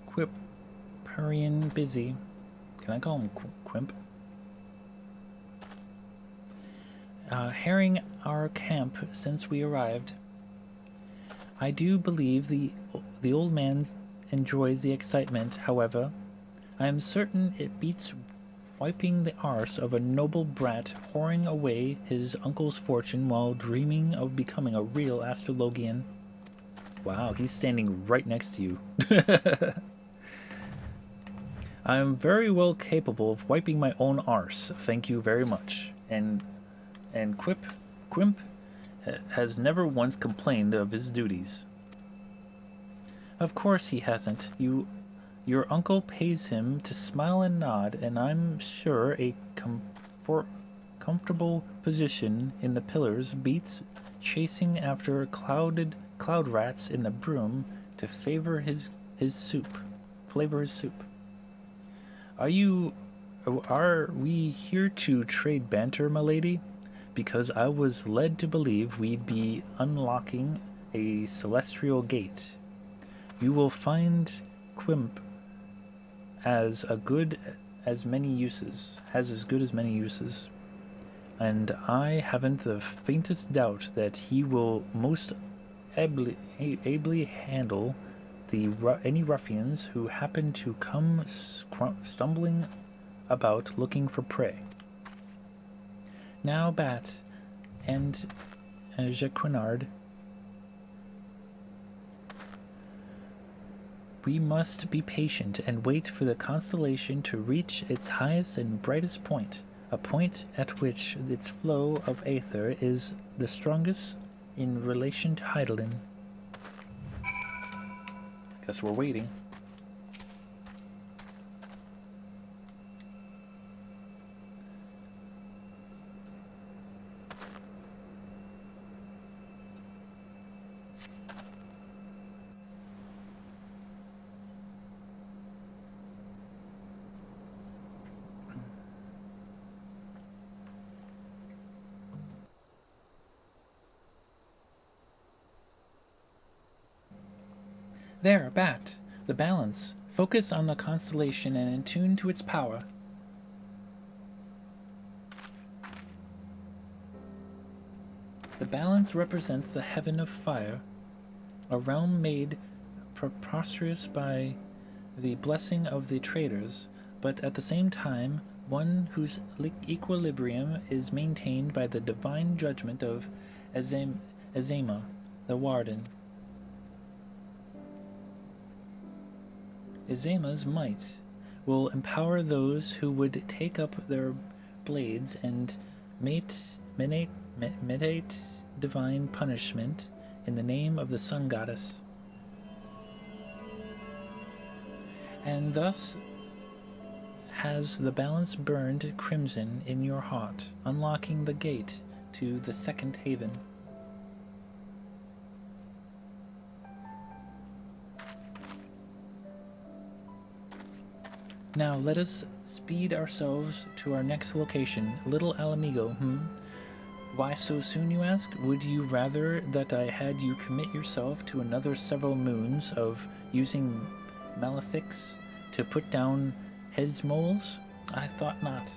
A: Quimperian busy. Can I call him Quimp? Harrying our camp since we arrived. I do believe the old man enjoys the excitement, however. I am certain it beats wiping the arse of a noble brat whoring away his uncle's fortune while dreaming of becoming a real Astrologian. Wow, he's standing right next to you. I am very well capable of wiping my own arse, thank you very much. And Quimp has never once complained of his duties. Of course he hasn't. Your uncle pays him to smile and nod, and I'm sure a comfortable position in the pillars beats chasing after cloud rats in the broom to flavor his soup. Are we here to trade banter, m'lady? Because I was led to believe we'd be unlocking a celestial gate. You will find Quimp has as good as many uses, and I haven't the faintest doubt that he will most ably handle any ruffians who happen to come stumbling about looking for prey. Now, Bat and Jacquinard, we must be patient and wait for the constellation to reach its highest and brightest point, a point at which its flow of aether is the strongest in relation to Hydaelyn. Guess we're waiting.
D: There, Bat. The balance. Focus on the constellation and attune to its power. The balance represents the heaven of fire, a realm made prosperous by the blessing of the traders, but at the same time one whose equilibrium is maintained by the divine judgment of Azema, the Warden. Azema's might will empower those who would take up their blades and meditate divine punishment in the name of the Sun Goddess. And thus has the balance burned crimson in your heart, unlocking the gate to the second haven. Now let us speed ourselves to our next location, Little Alamigo. Why so soon, you ask? Would you rather that I had you commit yourself to another several moons of using malefics to put down heads moles? I thought not.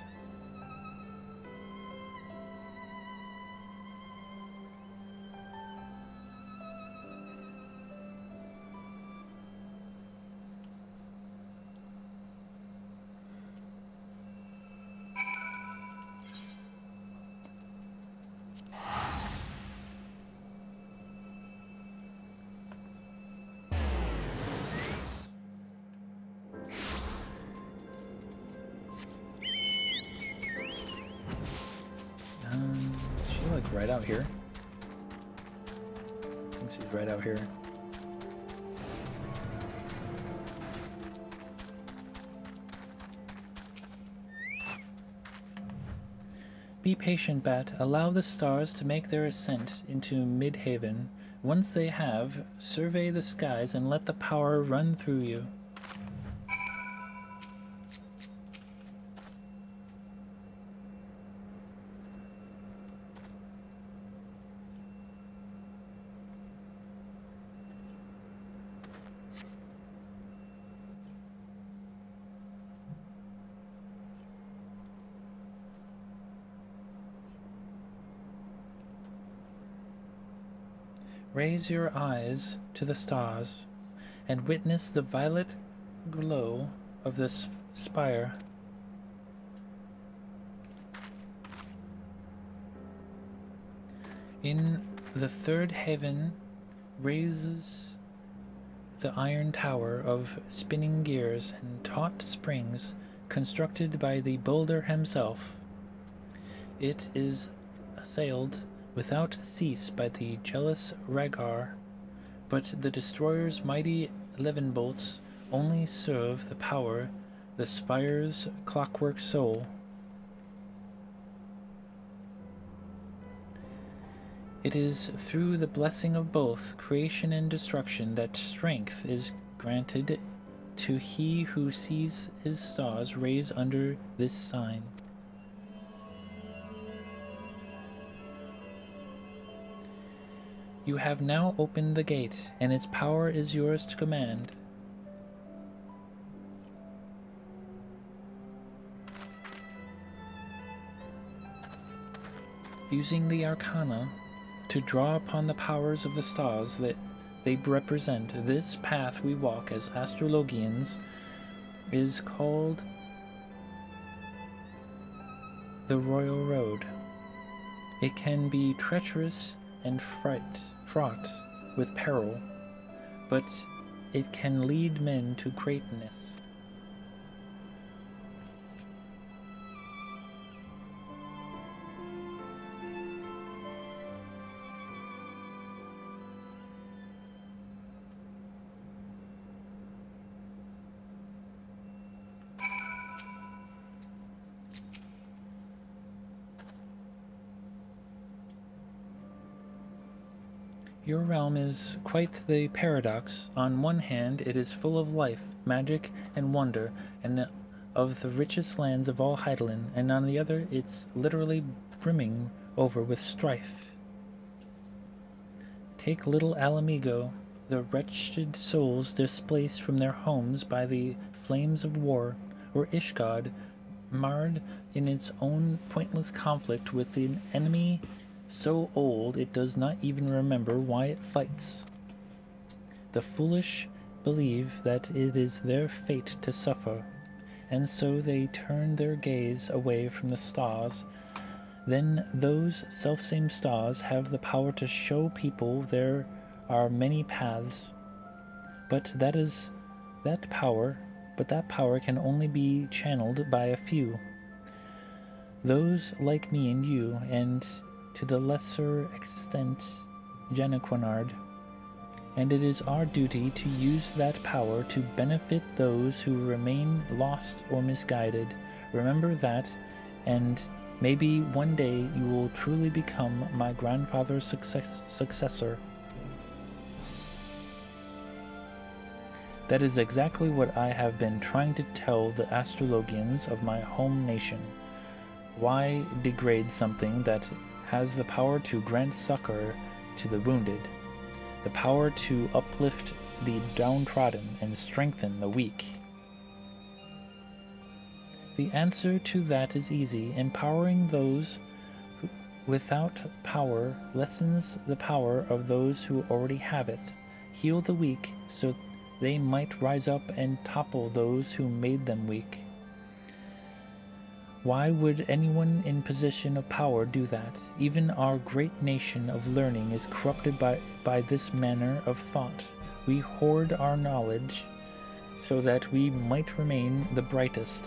D: Is she like right out here? I think she's right out here. Be patient, Bat. Allow the stars to make their ascent into Midhaven. Once they have, survey the skies and let the power run through you. Raise your eyes to the stars and witness the violet glow of the spire. In the third heaven raises the iron tower of spinning gears and taut springs constructed by the builder himself. It is assailed without cease by the jealous Rhaegar, but the destroyer's mighty 11 bolts only serve the power the spire's clockwork soul. It is through the blessing of both creation and destruction that strength is granted to he who sees his stars raise under this sign. You have now opened the gate, and its power is yours to command. Using the Arcana to draw upon the powers of the stars that they represent, this path we walk as Astrologians is called the Royal Road. It can be treacherous and fraught with peril, but it can lead men to greatness. Your realm is quite the paradox. On one hand, it is full of life, magic, and wonder, and of the richest lands of all Hydaelyn, and on the other, it's literally brimming over with strife. Take Little Alamigo, the wretched souls displaced from their homes by the flames of war, or Ishgard, marred in its own pointless conflict with an enemy so old it does not even remember why it fights. The foolish believe that it is their fate to suffer, and so they turn their gaze away from the stars. Then those selfsame stars have the power to show people there are many paths, but that power can only be channeled by a few. Those like me and you, and to the lesser extent Janequinard. And it is our duty to use that power to benefit those who remain lost or misguided. Remember that, and maybe one day you will truly become my grandfather's successor. That is exactly what I have been trying to tell the Astrologians of my home nation. Why degrade something that has the power to grant succor to the wounded, the power to uplift the downtrodden and strengthen the weak? The answer to that is easy. Empowering those without power lessens the power of those who already have it. Heal the weak so they might rise up and topple those who made them weak. Why would anyone in position of power do that? Even our great nation of learning is corrupted by this manner of thought. We hoard our knowledge so that we might remain the brightest.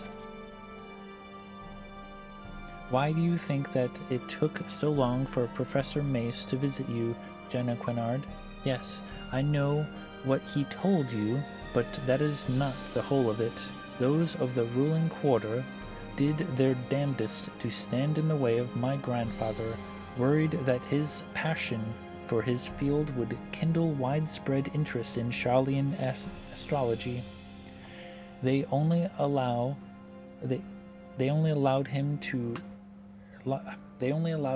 D: Why do you think that it took so long for Professor Mace to visit you, Janequinard? Yes, I know what he told you, but that is not the whole of it. Those of the ruling quarter did their damnedest to stand in the way of my grandfather, worried that his passion for his field would kindle widespread interest in Charlian astrology. They only allowed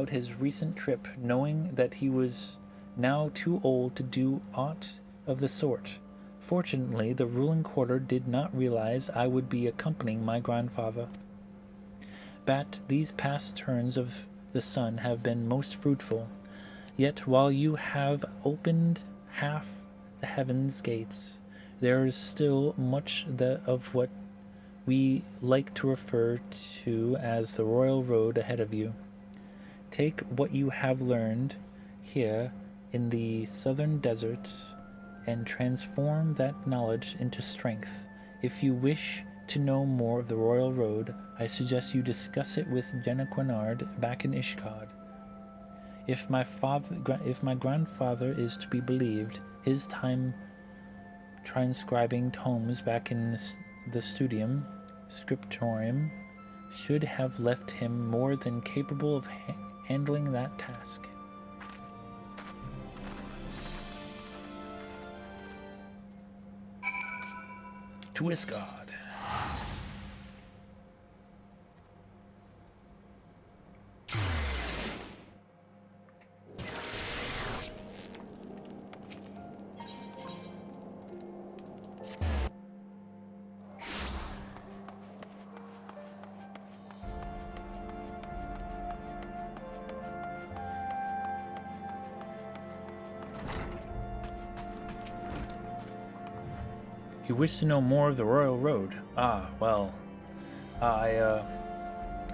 D: his recent trip, knowing that he was now too old to do aught of the sort. Fortunately, the ruling quarter did not realize I would be accompanying my grandfather. Bat, these past turns of the sun have been most fruitful. Yet while you have opened half the heaven's gates, there is still much of what we like to refer to as the royal road ahead of you. Take what you have learned here in the southern deserts and transform that knowledge into strength. If you wish to know more of the royal road, I suggest you discuss it with Janequinard back in Ishgard. If my grandfather is to be believed, his time transcribing tomes back in the scriptorium should have left him more than capable of handling that task.
A: To Ishgard. You wish to know more of the Royal Road? Well, I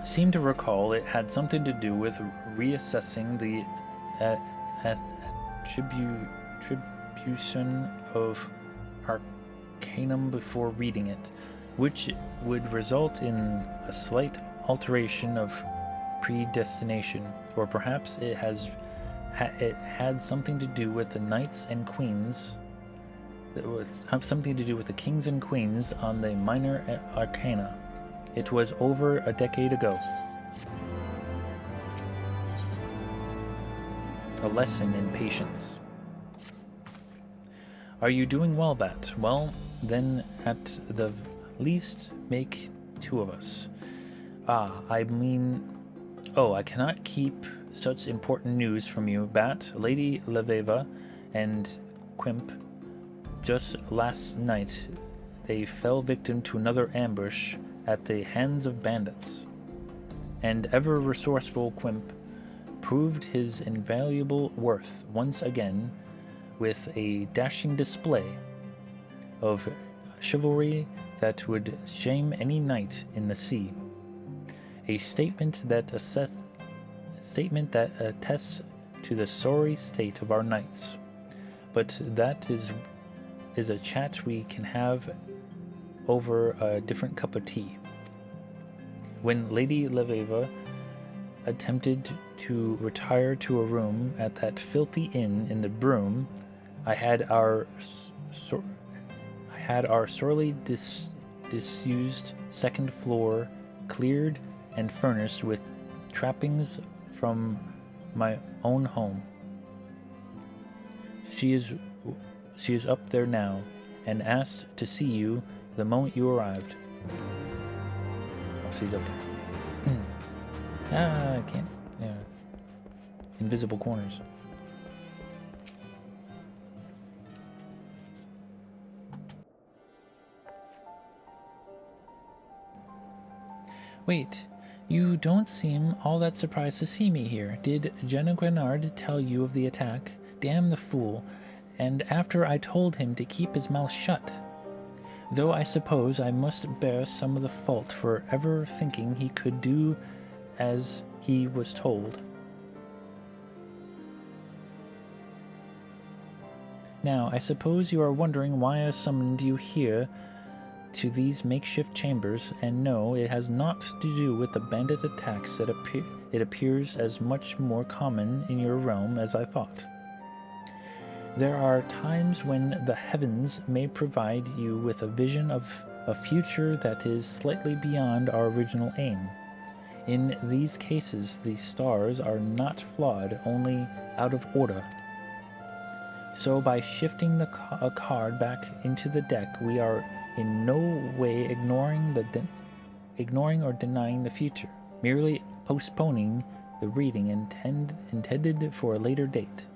A: seem to recall it had something to do with reassessing the attribution of arcanum before reading it, which would result in a slight alteration of predestination, or perhaps it had something to do with the knights and queens. That would have something to do with the kings and queens on the minor arcana. It was over a decade ago. A lesson in patience. Are you doing well, Bat? Well, then at the least make two of us. I cannot keep such important news from you, Bat. Lady Leveva and Quimp
D: just last night they fell victim to another ambush at the hands of bandits. And ever-resourceful Quimp proved his invaluable worth once again with a dashing display of chivalry that would shame any knight in the sea. A statement that attests to the sorry state of our knights. But that is a chat we can have over a different cup of tea. When Lady Leveva attempted to retire to a room at that filthy inn in the Broom, I had our sorely disused second floor cleared and furnished with trappings from my own home. She is up there now, and asked to see you the moment you arrived. Oh, she's up there. I can't. Yeah. Invisible corners. Wait, you don't seem all that surprised to see me here. Did Jenna tell you of the attack? Damn the fool. And after I told him to keep his mouth shut. Though I suppose I must bear some of the fault for ever thinking he could do as he was told. Now, I suppose you are wondering why I summoned you here to these makeshift chambers, and no, it has not to do with the bandit attacks that it appears as much more common in your realm as I thought. There are times when the heavens may provide you with a vision of a future that is slightly beyond our original aim. In these cases, the stars are not flawed, only out of order. So by shifting a card back into the deck, we are in no way ignoring or denying the future, merely postponing the reading intended for a later date,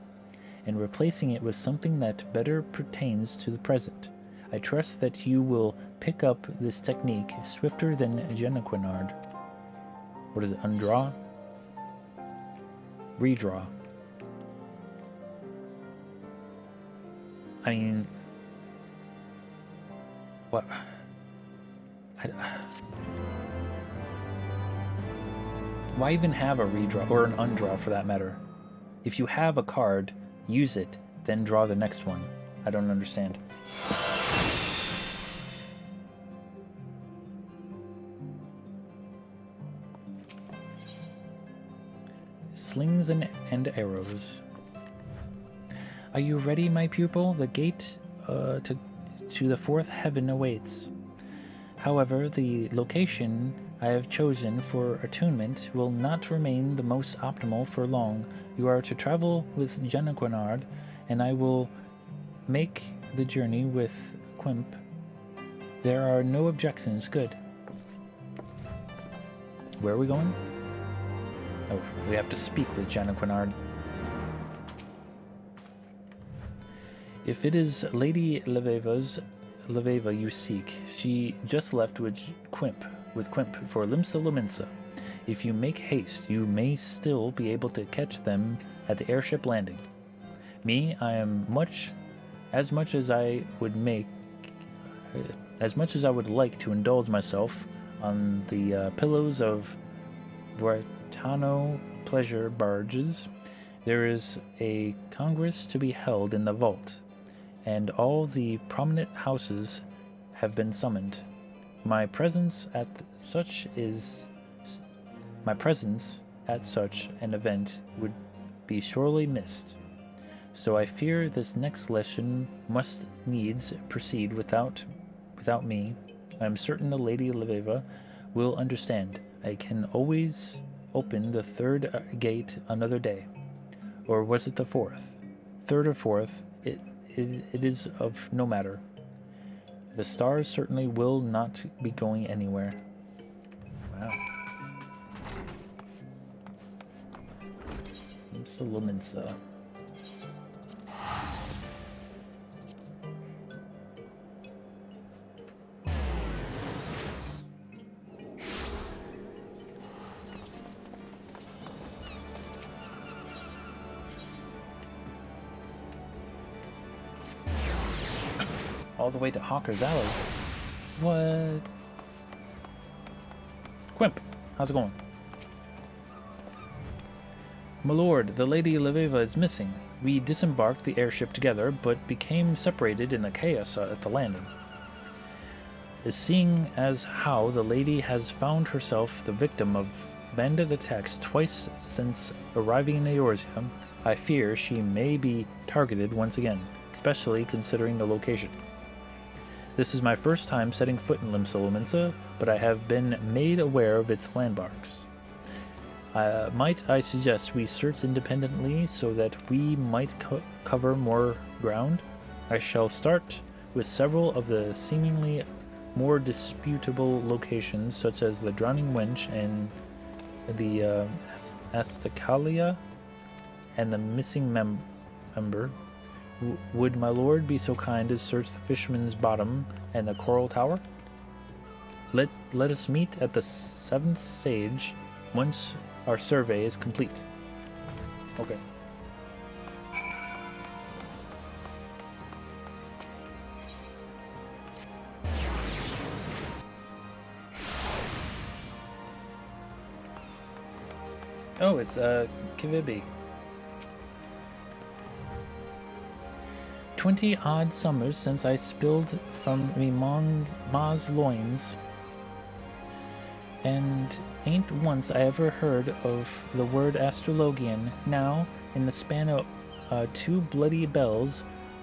D: and replacing it with something that better pertains to the present. I trust that you will pick up this technique swifter than Jennaquinard. What is it? Undraw? Redraw. I mean, what? Why even have a redraw, or an undraw for that matter? If you have a card, use it, then draw the next one. I don't understand. Slings and arrows. Are you ready, my pupil? The gate to the fourth heaven awaits. However, the location I have chosen for attunement will not remain the most optimal for long. You are to travel with Jennaquinard, and I will make the journey with Quimp. There are no objections. Good. Where are we going? Oh, we have to speak with Jennaquinard. If it is Lady Leveva you seek, she just left with Quimp for Limsa Lominsa. If you make haste, you may still be able to catch them at the airship landing. Me, I am as much as I would like to indulge myself on the pillows of Bretano pleasure barges. There is a congress to be held in the vault, and all the prominent houses have been summoned. My presence at such an event would be sorely missed. So I fear this next lesson must needs proceed without me. I am certain the Lady Leveva will understand. I can always open the third gate another day. Or was it the fourth? Third or fourth, it is of no matter. The stars certainly will not be going anywhere. Wow. Lominsa. all the way to Hawker's Alley. What? Quimp, how's it going? My lord, the Lady Leveva is missing. We disembarked the airship together, but became separated in the chaos at the landing. Seeing as how the lady has found herself the victim of bandit attacks twice since arriving in Eorzea, I fear she may be targeted once again, especially considering the location. This is my first time setting foot in Limsa, but I have been made aware of its landmarks. Might I suggest we search independently so that we might cover more ground? I shall start with several of the seemingly more disputable locations, such as the Drowning Wench and the Astacalia and the Missing Member. Would my lord be so kind as search the Fisherman's Bottom and the Coral Tower? Let us meet at the 7th stage once our survey is complete. Okay. Oh, it's Kivibi. 20 odd summers since I spilled from me ma's loins, and ain't once I ever heard of the word Astrologian. Now, in the span of 2 bloody bells,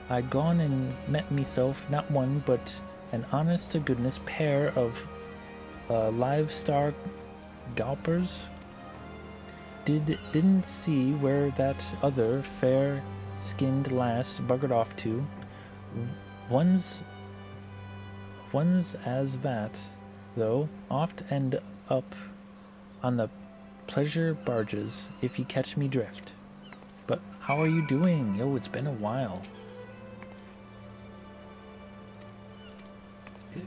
D: I gone and met meself not one but an honest to goodness pair of live-star gallpers. Didn't see where that other fair-skinned lass buggered off to. One's as that, though, oft end up on the pleasure barges, if you catch me drift. But how are you doing? Yo, it's been a while.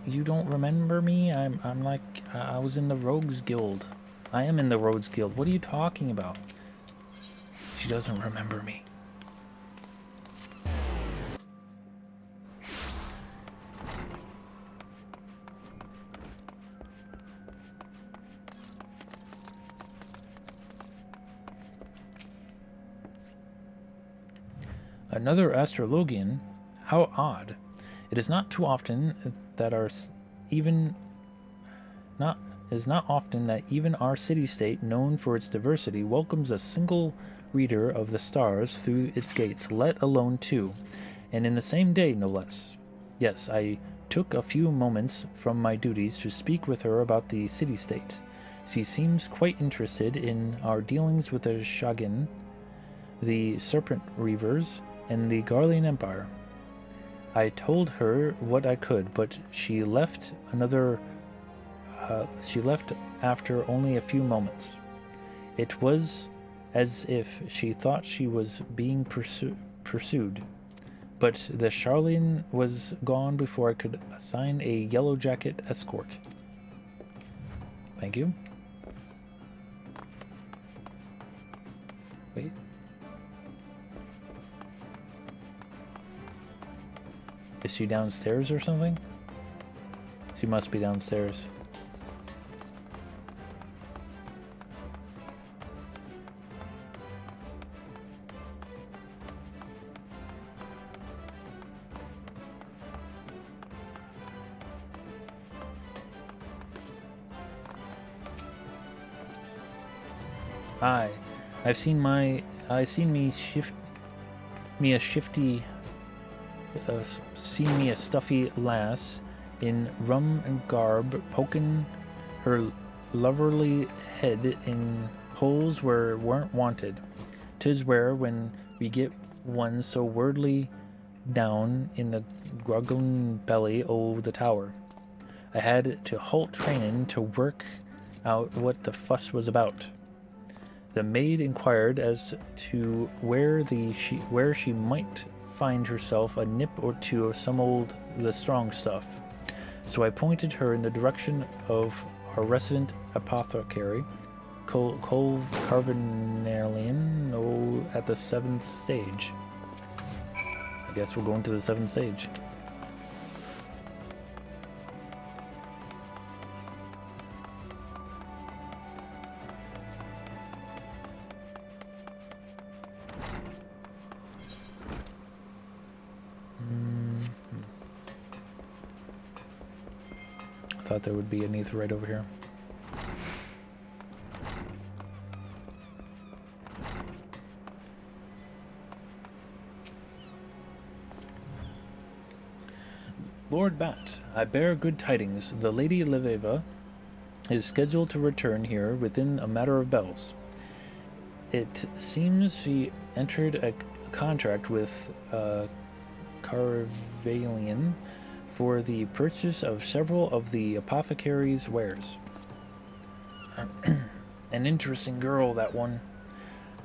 D: You don't remember me? I'm like, I was in the Rogues Guild. I am in the Rogues Guild. What are you talking about? She doesn't remember me. Another Astrologian? How odd. It is not too often that even our city-state, known for its diversity, welcomes a single reader of the stars through its gates, let alone 2, and in the same day, no less. Yes, I took a few moments from my duties to speak with her about the city-state. She seems quite interested in our dealings with the Shagin, the Serpent Reavers, and the Garlean Empire. I told her what I could, but she left after only a few moments. It was as if she thought she was being pursued. But the Charlene was gone before I could assign a yellow jacket escort. Thank you. Wait. Is she downstairs or something? She must be downstairs. Hi, seen me a stuffy lass in rum and garb, poking her loverly head in holes where weren't wanted. 'Tis where when we get one so wordly down in the gruggling belly o' the tower. I had to halt trainin' to work out what the fuss was about. The maid inquired as to where she might find herself a nip or two of some the strong stuff. So I pointed her in the direction of our resident apothecary, Cole Carvinalian, at the 7th stage. I guess we're going to the 7th stage. thought there would be a netherite over here. Lord Bat, I bear good tidings. The Lady Leveva is scheduled to return here within a matter of bells. It seems she entered a contract with Carvalian for the purchase of several of the apothecary's wares. An interesting girl, that one.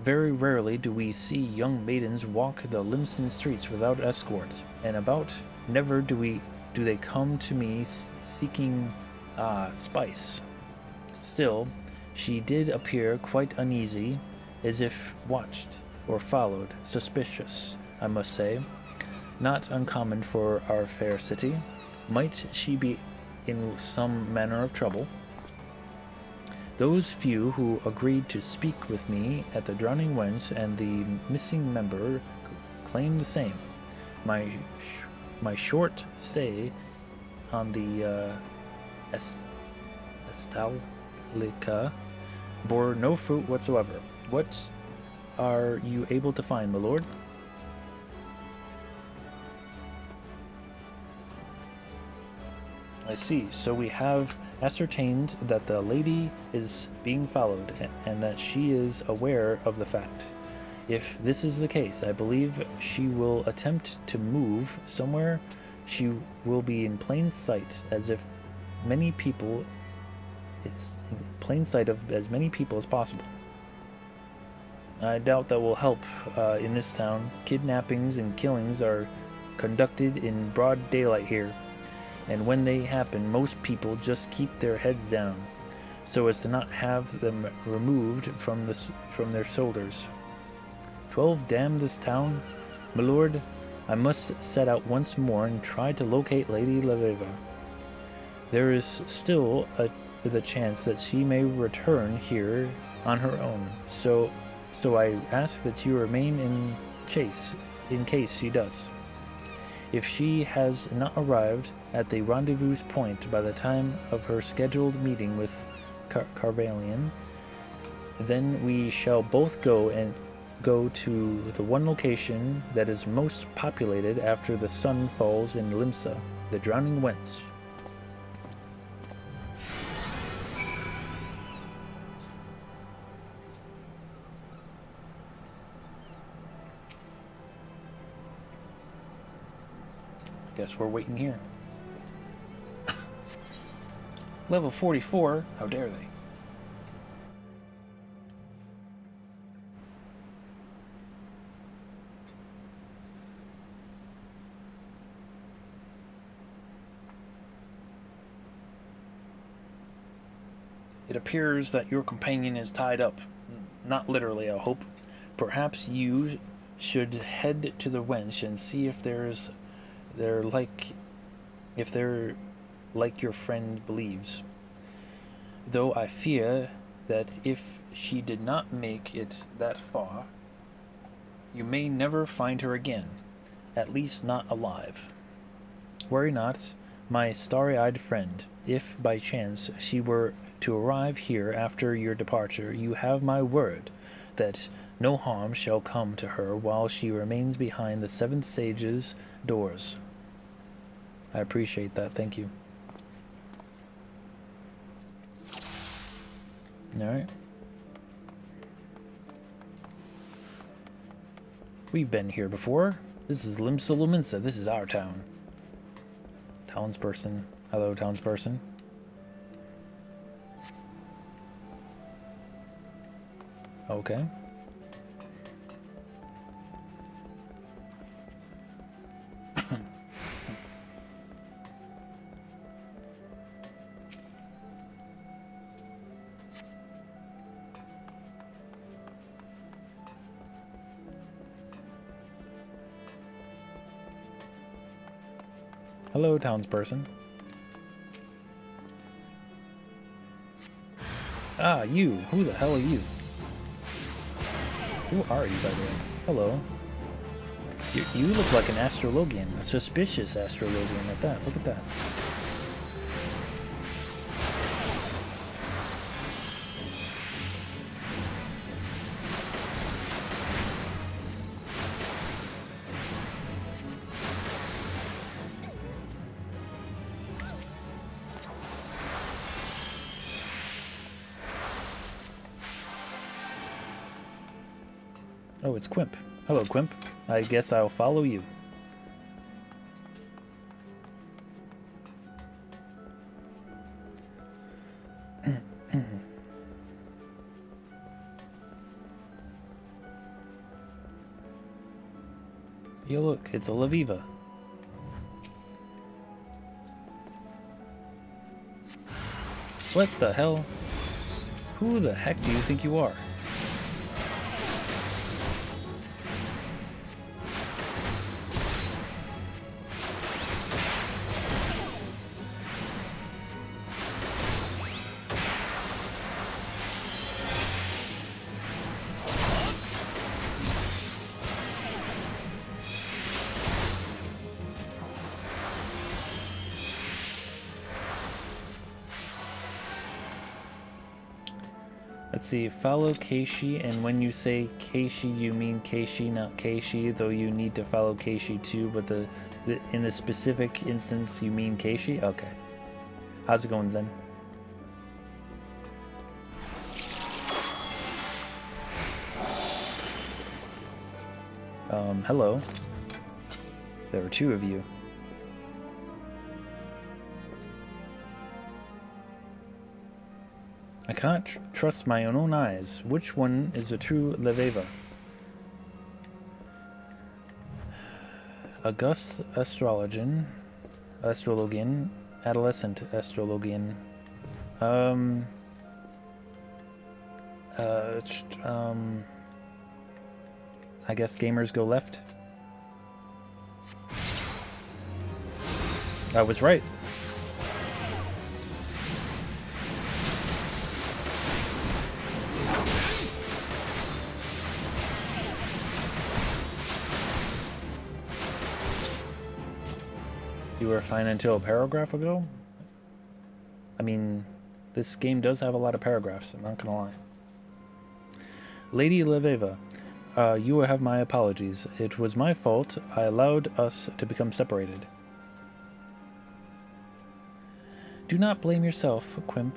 D: Very rarely do we see young maidens walk the Limson streets without escort, and about never do they come to me seeking spice. Still, she did appear quite uneasy, as if watched or followed, suspicious, I must say. Not uncommon for our fair city. Might she be in some manner of trouble? Those few who agreed to speak with me at the Drowning Wench and the missing member claim the same. My short stay on the Estalica bore no fruit whatsoever. What are you able to find, my lord? I see. So we have ascertained that the lady is being followed and that she is aware of the fact. If this is the case, I believe she will attempt to move somewhere. She will be in plain sight, as if many people is in plain sight of as many people as possible. I doubt that will help in this town. Kidnappings and killings are conducted in broad daylight here, and when they happen, most people just keep their heads down, so as to not have them removed from their shoulders. 12 damn this town, my lord. I must set out once more and try to locate Lady Leveva. There is still the chance that she may return here on her own, so I ask that you remain in case she does. If she has not arrived at the rendezvous point by the time of her scheduled meeting with Carvalian, then we shall both go to the one location that is most populated after the sun falls in Limsa, the Drowning Wench. Guess we're waiting here. Level 44? How dare they? It appears that your companion is tied up. Not literally, I hope. Perhaps you should head to the wench and see if they're like your friend believes. Though I fear that if she did not make it that far, you may never find her again, at least not alive. Worry not, my starry-eyed friend. If by chance she were to arrive here after your departure, you have my word that no harm shall come to her while she remains behind the Seventh Sage's doors. I appreciate that, thank you. Alright. We've been here before. This is Limsa Luminsa. This is our town. Townsperson. Hello, townsperson. Okay. Hello, townsperson. Ah, you. Who the hell are you? Who are you, by the way? Hello. You look like an Astrologian. A suspicious Astrologian at that. Look at that. Oh, it's Quimp. Hello, Quimp. I guess I'll follow you. Yo, look, it's a Laviva. What the hell? Who the heck do you think you are? Let's see, follow Keishi, and when you say Keishi, you mean Keishi, not Keishi, though you need to follow Keishi too, but in the specific instance, you mean Keishi? Okay. How's it going, Zen? Hello. There are two of you. I cannot trust my own eyes. Which one is a true Leveva? August Astrologian, Adolescent Astrologian. I guess gamers go left. I was right. You were fine until a paragraph ago? I mean, this game does have a lot of paragraphs, I'm not gonna lie. Lady Leveva, you have my apologies. It was my fault. I allowed us to become separated. Do not blame yourself, Quimp.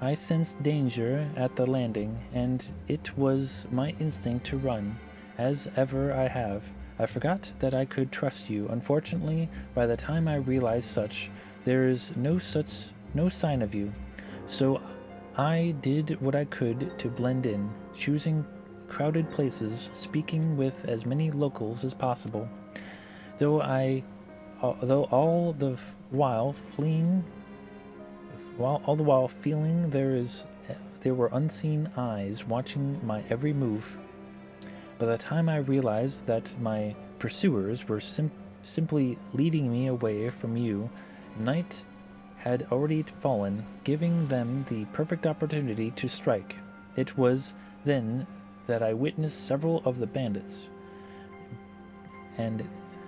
D: I sensed danger at the landing, and it was my instinct to run, as ever I have. I forgot that I could trust you. Unfortunately, by the time I realized such, there is no sign of you. So I did what I could to blend in, choosing crowded places, speaking with as many locals as possible. Though all the while feeling there were unseen eyes watching my every move. By the time I realized that my pursuers were simply leading me away from you, night had already fallen, giving them the perfect opportunity to strike. It was then that I witnessed several of the bandits, and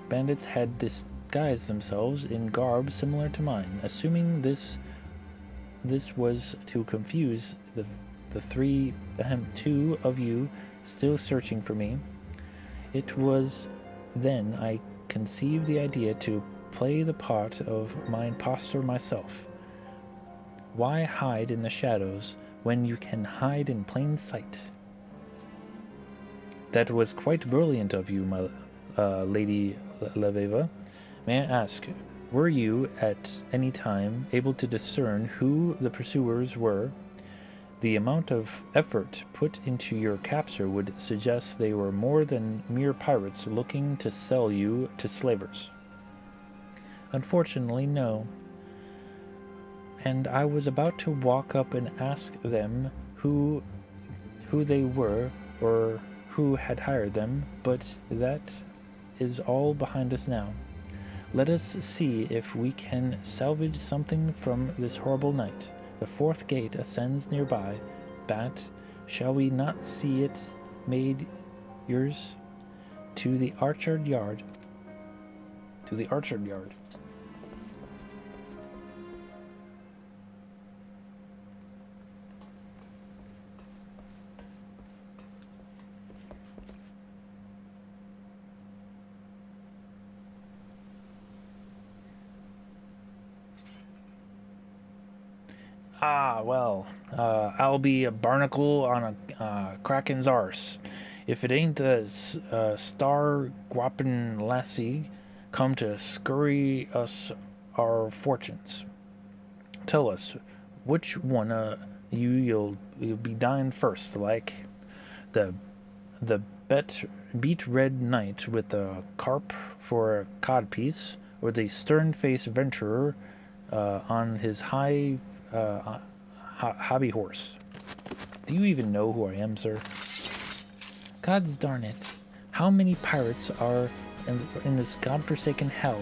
D: bandits had disguised themselves in garb similar to mine, assuming this was to confuse the two of you still searching for me. It was then I conceived the idea to play the part of my impostor myself. Why hide in the shadows when you can hide in plain sight? That was quite brilliant of you, my Lady Leveva. May I ask, were you at any time able to discern who the pursuers were? The amount of effort put into your capture would suggest they were more than mere pirates looking to sell you to slavers. Unfortunately, no. And I was about to walk up and ask them who they were or who had hired them, but that is all behind us now. Let us see if we can salvage something from this horrible night. The fourth gate ascends nearby. Bat, shall we not see it made yours? To the orchard yard. To the orchard yard. Ah, well, I'll be a barnacle on a kraken's arse. If it ain't the star guapin lassie come to scurry us our fortunes. Tell us, which one you'll be dying first, like the beat red knight with a carp for a codpiece, or the stern-faced venturer on his hobby horse? Do you even know who I am, sir? Gods darn it! How many pirates are in this godforsaken hell?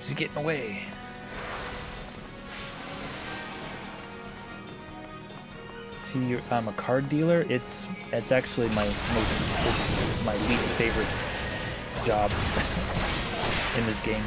D: He's getting away. See, I'm a card dealer. It's actually my least favorite job in this game.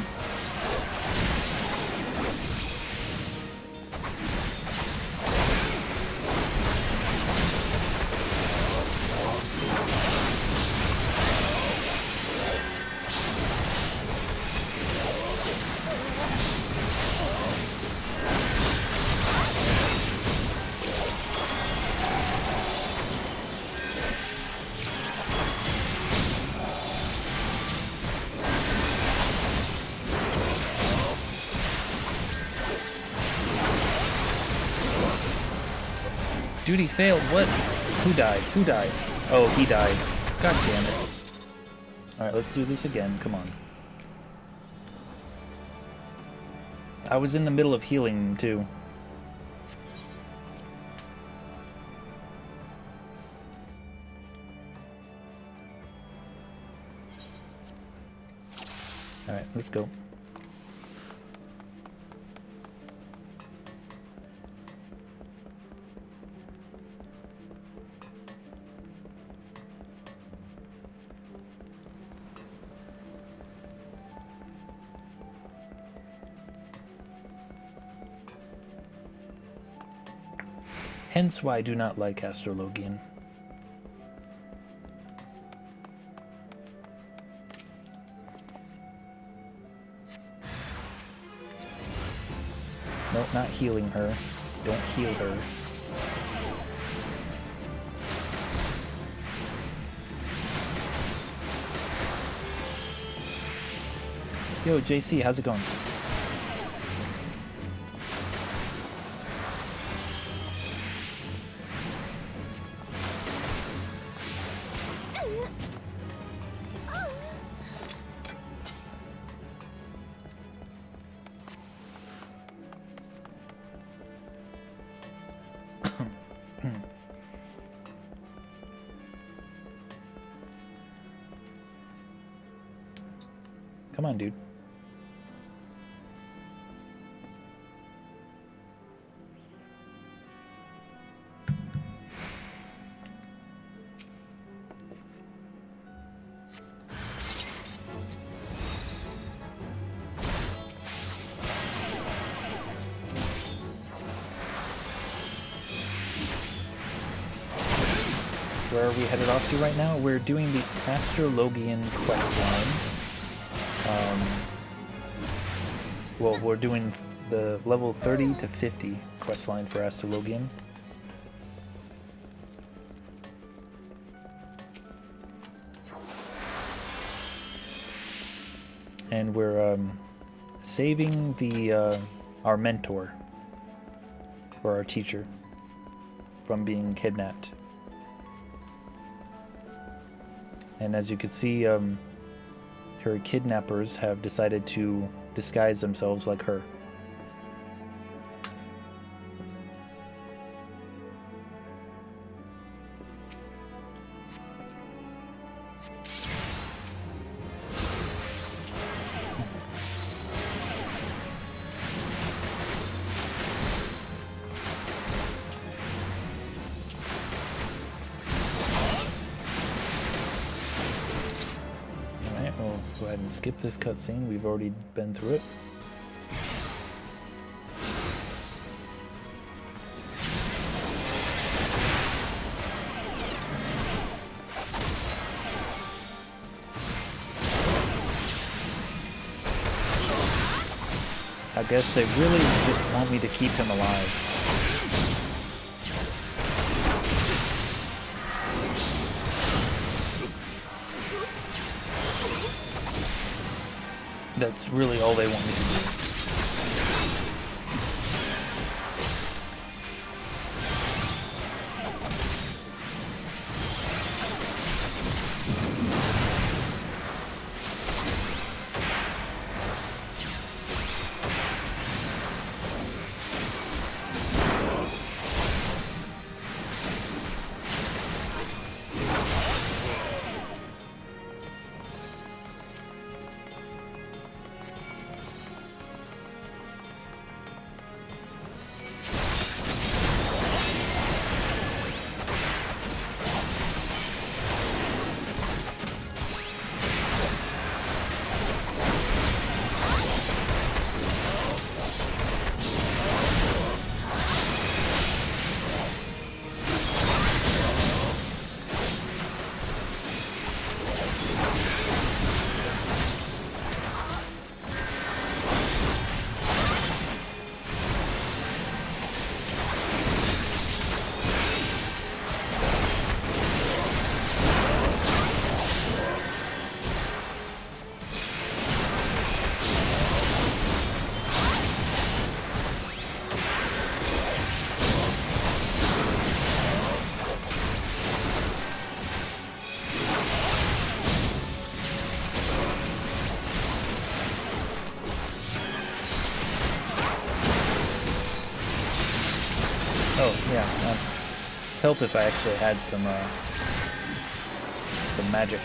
D: Duty failed. What? Who died? Who died? Oh, he died. God damn it. Alright, let's do this again. Come on. I was in the middle of healing, too. Alright, let's go. Hence why I do not like Astrologian. Nope, not healing her. Don't heal her. Yo, JC, how's it going? Come on, dude. Where are we headed off to right now? We're doing the Astrologian quest line. Well, we're doing the level 30 to 50 quest line for Astrologian. And we're saving the our mentor, or our teacher, from being kidnapped. And as you can see, her kidnappers have decided to disguise themselves like her. We'll go ahead and skip this cutscene. We've already been through it. I guess they really just want me to keep him alive. That's really all they want me to do. Oh, yeah. Help if I actually had some magic.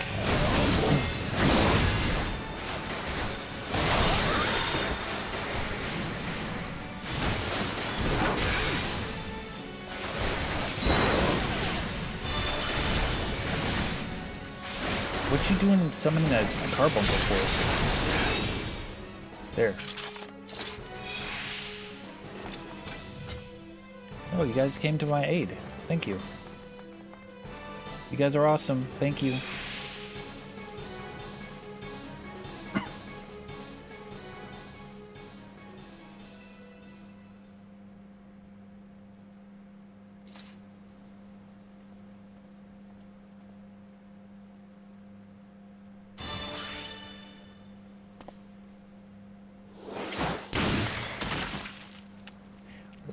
D: What you doing summoning a carbuncle for? There. Oh, you guys came to my aid. Thank you. You guys are awesome. Thank you.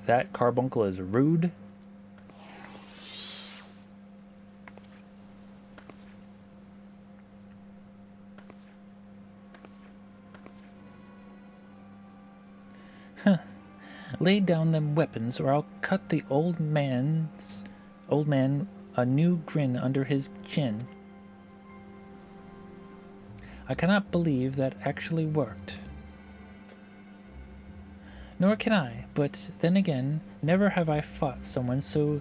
D: That carbuncle is rude. Huh. Lay down them weapons or I'll cut the old man a new grin under his chin. I cannot believe that actually worked. Nor can I, but then again, never have I fought someone so,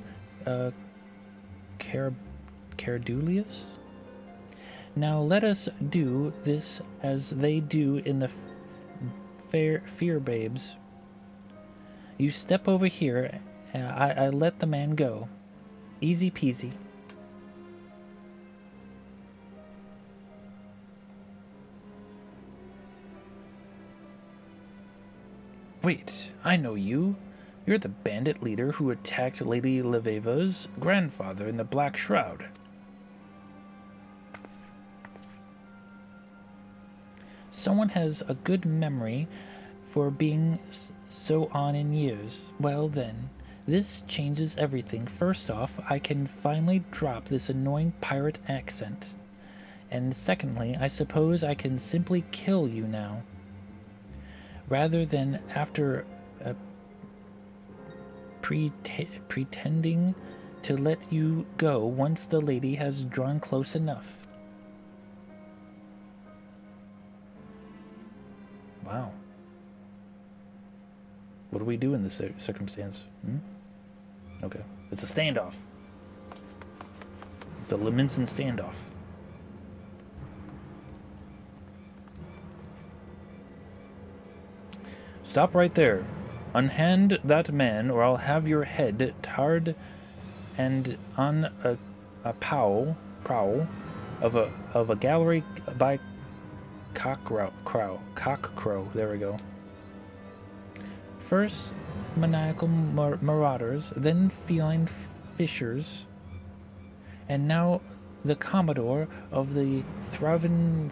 D: Caradulous? Now let us do this as they do in the Fear Babes. You step over here, I let the man go. Easy peasy. Wait, I know you. You're the bandit leader who attacked Lady Leveva's grandfather in the Black Shroud. Someone has a good memory for being so on in years. Well then, this changes everything. First off, I can finally drop this annoying pirate accent. And secondly, I suppose I can simply kill you now, rather than after pretending to let you go once the lady has drawn close enough. Wow. What do we do in this circumstance? Okay. It's a standoff. It's a Leminson standoff. Stop right there. Unhand that man, or I'll have your head tarred and on a prow of a gallery by cockcrow. There we go. First maniacal marauders, then feline fishers, and now the commodore of the Thravan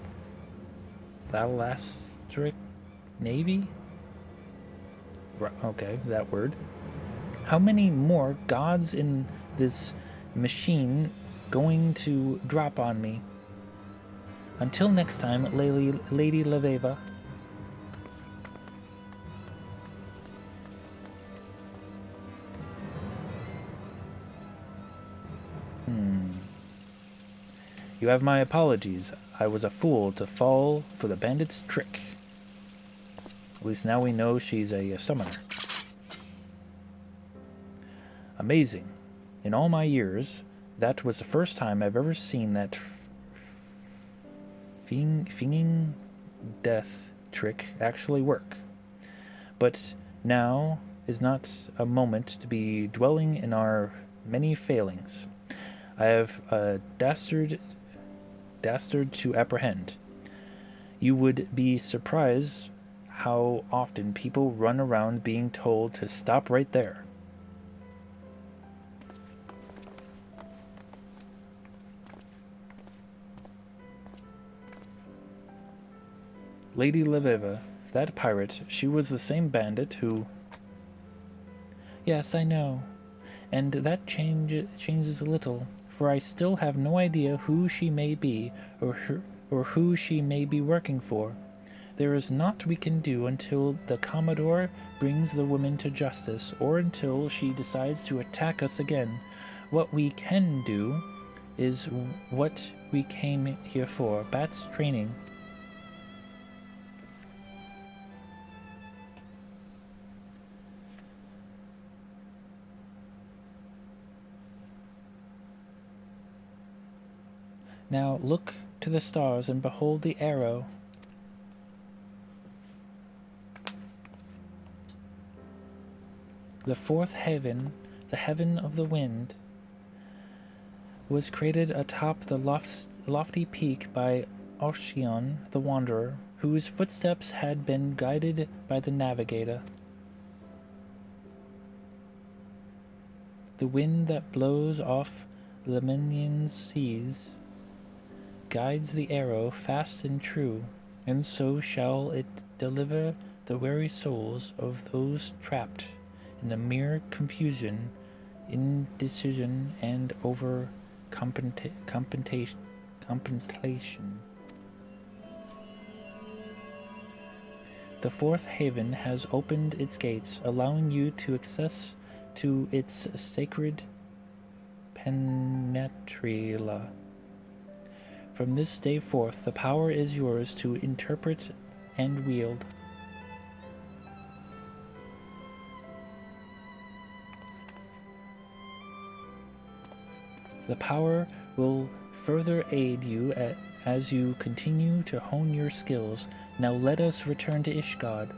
D: Thalastric Navy? Okay, that word. How many more gods in this machine going to drop on me? Until next time, Lady Leveva. You have my apologies. I was a fool to fall for the bandit's trick. At least now we know she's a summoner. Amazing. In all my years, that was the first time I've ever seen that finging death trick actually work. But now is not a moment to be dwelling in our many failings. I have a dastard to apprehend. You would be surprised how often people run around being told to stop right there. Lady Leveva, that pirate, she was the same bandit who... Yes, I know. And that changes a little, for I still have no idea who she may be, or who she may be working for. There is naught we can do until the Commodore brings the woman to justice, or until she decides to attack us again. What we can do is what we came here for, Bat's training. Now look to the stars and behold the arrow. The fourth heaven, the heaven of the wind, was created atop the lofty peak by Ocean the Wanderer, whose footsteps had been guided by the navigator. The wind that blows off Leminion's seas guides the arrow fast and true, and so shall it deliver the weary souls of those trapped in the mere confusion, indecision, and over contemplation. The fourth haven has opened its gates, allowing you to access to its sacred penetrila. From this day forth, the power is yours to interpret and wield. The power will further aid you as you continue to hone your skills. Now let us return to Ishgard.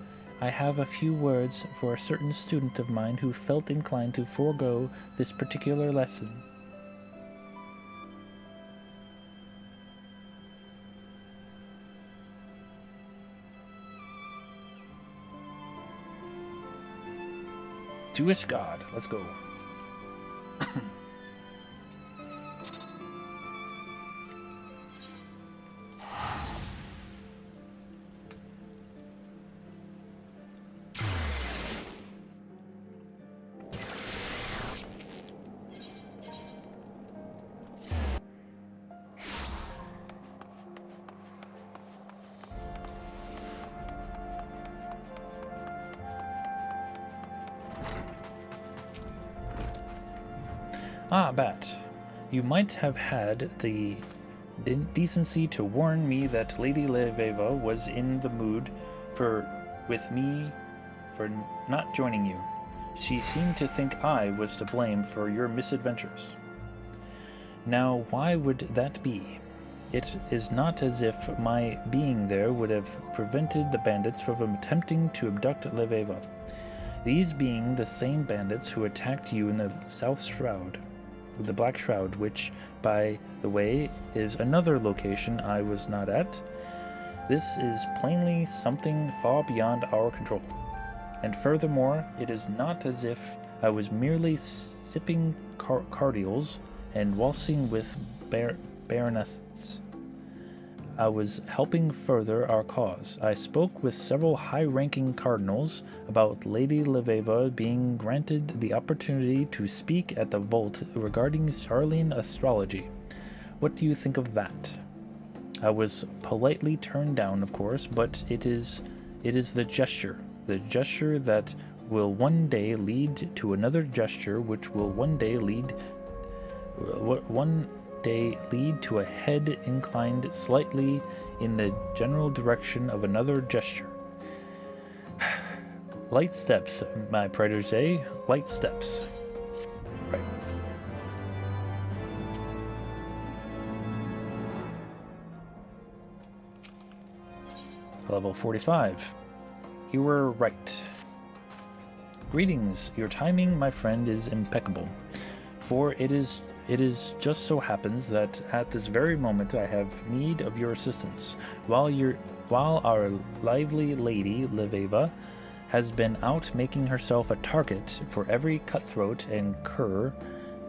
D: I have a few words for a certain student of mine who felt inclined to forego this particular lesson. To Ishgard. Let's go. Ah, Bat. You might have had the decency to warn me that Lady Leveva was in the mood with me for not joining you. She seemed to think I was to blame for your misadventures. Now, why would that be? It is not as if my being there would have prevented the bandits from attempting to abduct Leveva. These being the same bandits who attacked you in the South Shroud, the Black Shroud, which, by the way, is another location I was not at. This is plainly something far beyond our control. And furthermore, it is not as if I was merely sipping cardials and waltzing with baronesses. I was helping further our cause. I spoke with several high-ranking cardinals about Lady Leveva being granted the opportunity to speak at the Vault regarding Charlian astrology. What do you think of that? I was politely turned down, of course, but it is the gesture that will one day lead to another gesture, which will one day lead to a head inclined slightly in the general direction of another gesture. Light steps, my protege, light steps. Right. Level 45. You were right. Greetings. Your timing, my friend, is impeccable. For it just so happens that at this very moment I have need of your assistance. While our lively lady Leveva has been out making herself a target for every cutthroat and cur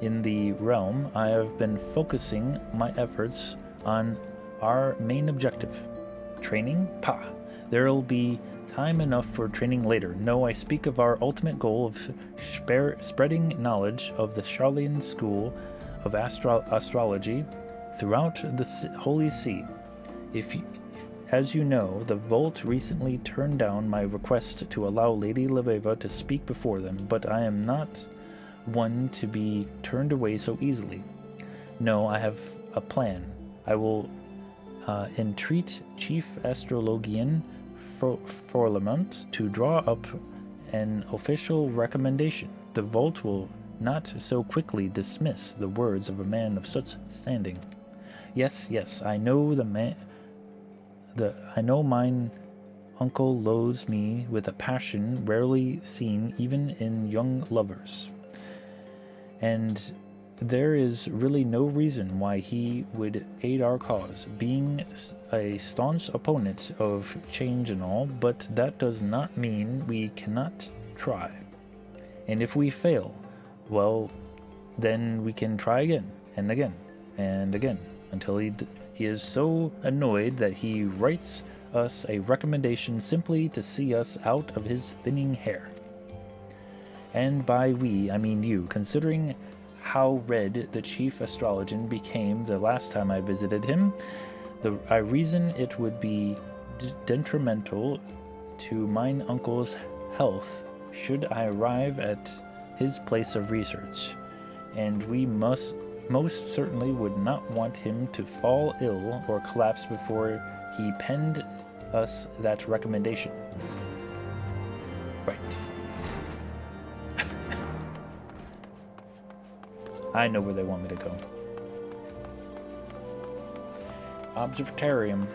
D: in the realm, I have been focusing my efforts on our main objective. Training? Pah! There'll be time enough for training later. No, I speak of our ultimate goal of spreading knowledge of the Charlian school of astrology throughout the Holy See. As you know, the Vault recently turned down my request to allow Lady Leveva to speak before them, but I am not one to be turned away so easily. No, I have a plan. I will entreat Chief Astrologian Forlamont to draw up an official recommendation. The Vault will not so quickly dismiss the words of a man of such standing. Yes, I know I know mine uncle loathes me with a passion rarely seen even in young lovers. And there is really no reason why he would aid our cause, being a staunch opponent of change and all, but that does not mean we cannot try. And if we fail, well, then we can try again, and again, and again, until he is so annoyed that he writes us a recommendation simply to see us out of his thinning hair. And by we, I mean you, considering how red the Chief Astrologian became the last time I visited him, I reason it would be detrimental to mine uncle's health should I arrive at his place of research, and we most certainly would not want him to fall ill or collapse before he penned us that recommendation. Right. I know where they want me to go. Observatarium.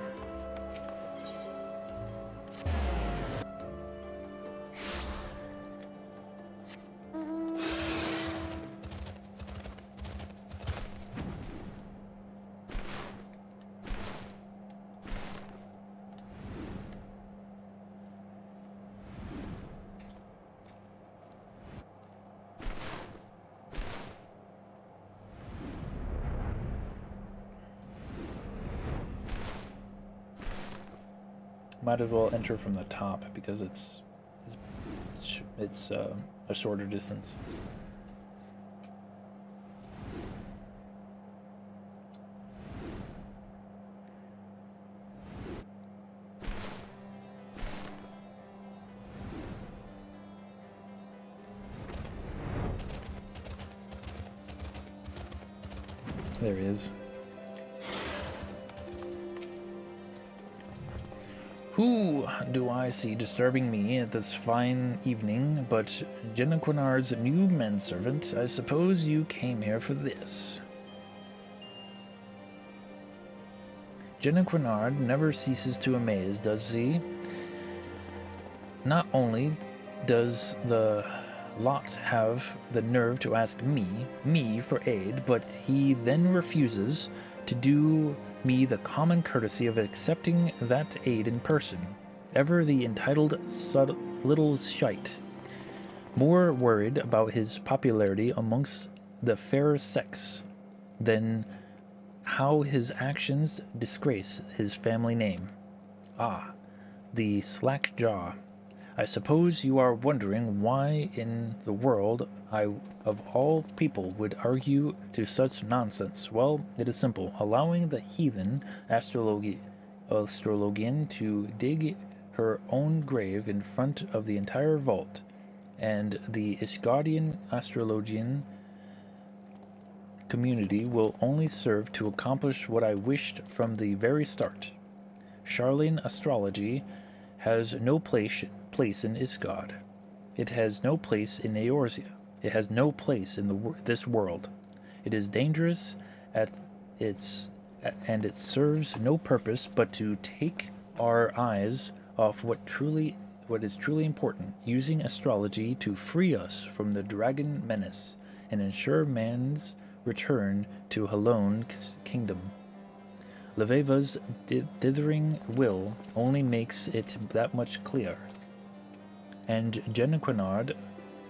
D: Might as well enter from the top because it's a shorter distance.
A: There he is. Who do I see disturbing me at this fine evening but Jenna new manservant? I suppose you came here for this. Jenna never ceases to amaze, does he? Not only does the lot have the nerve to ask me for aid, but he then refuses to do me the common courtesy of accepting that aid in person. Ever the entitled little shite. More worried about his popularity amongst the fair sex than how his actions disgrace his family name. Ah, the slack jaw. I suppose you are wondering why in the world I, of all people, would argue to such nonsense. Well, it is simple. Allowing the heathen Astrologian to dig her own grave in front of the entire vault, and the XIV Astrologian community will only serve to accomplish what I wished from the very start. Charlene astrology has no place in Isgard. It has no place in Eorzea. It has no place in this world. It is dangerous and it serves no purpose but to take our eyes off what is truly important, using astrology to free us from the dragon menace and ensure man's return to Halone's kingdom. Leveva's dithering will only makes it that much clearer. And Jenna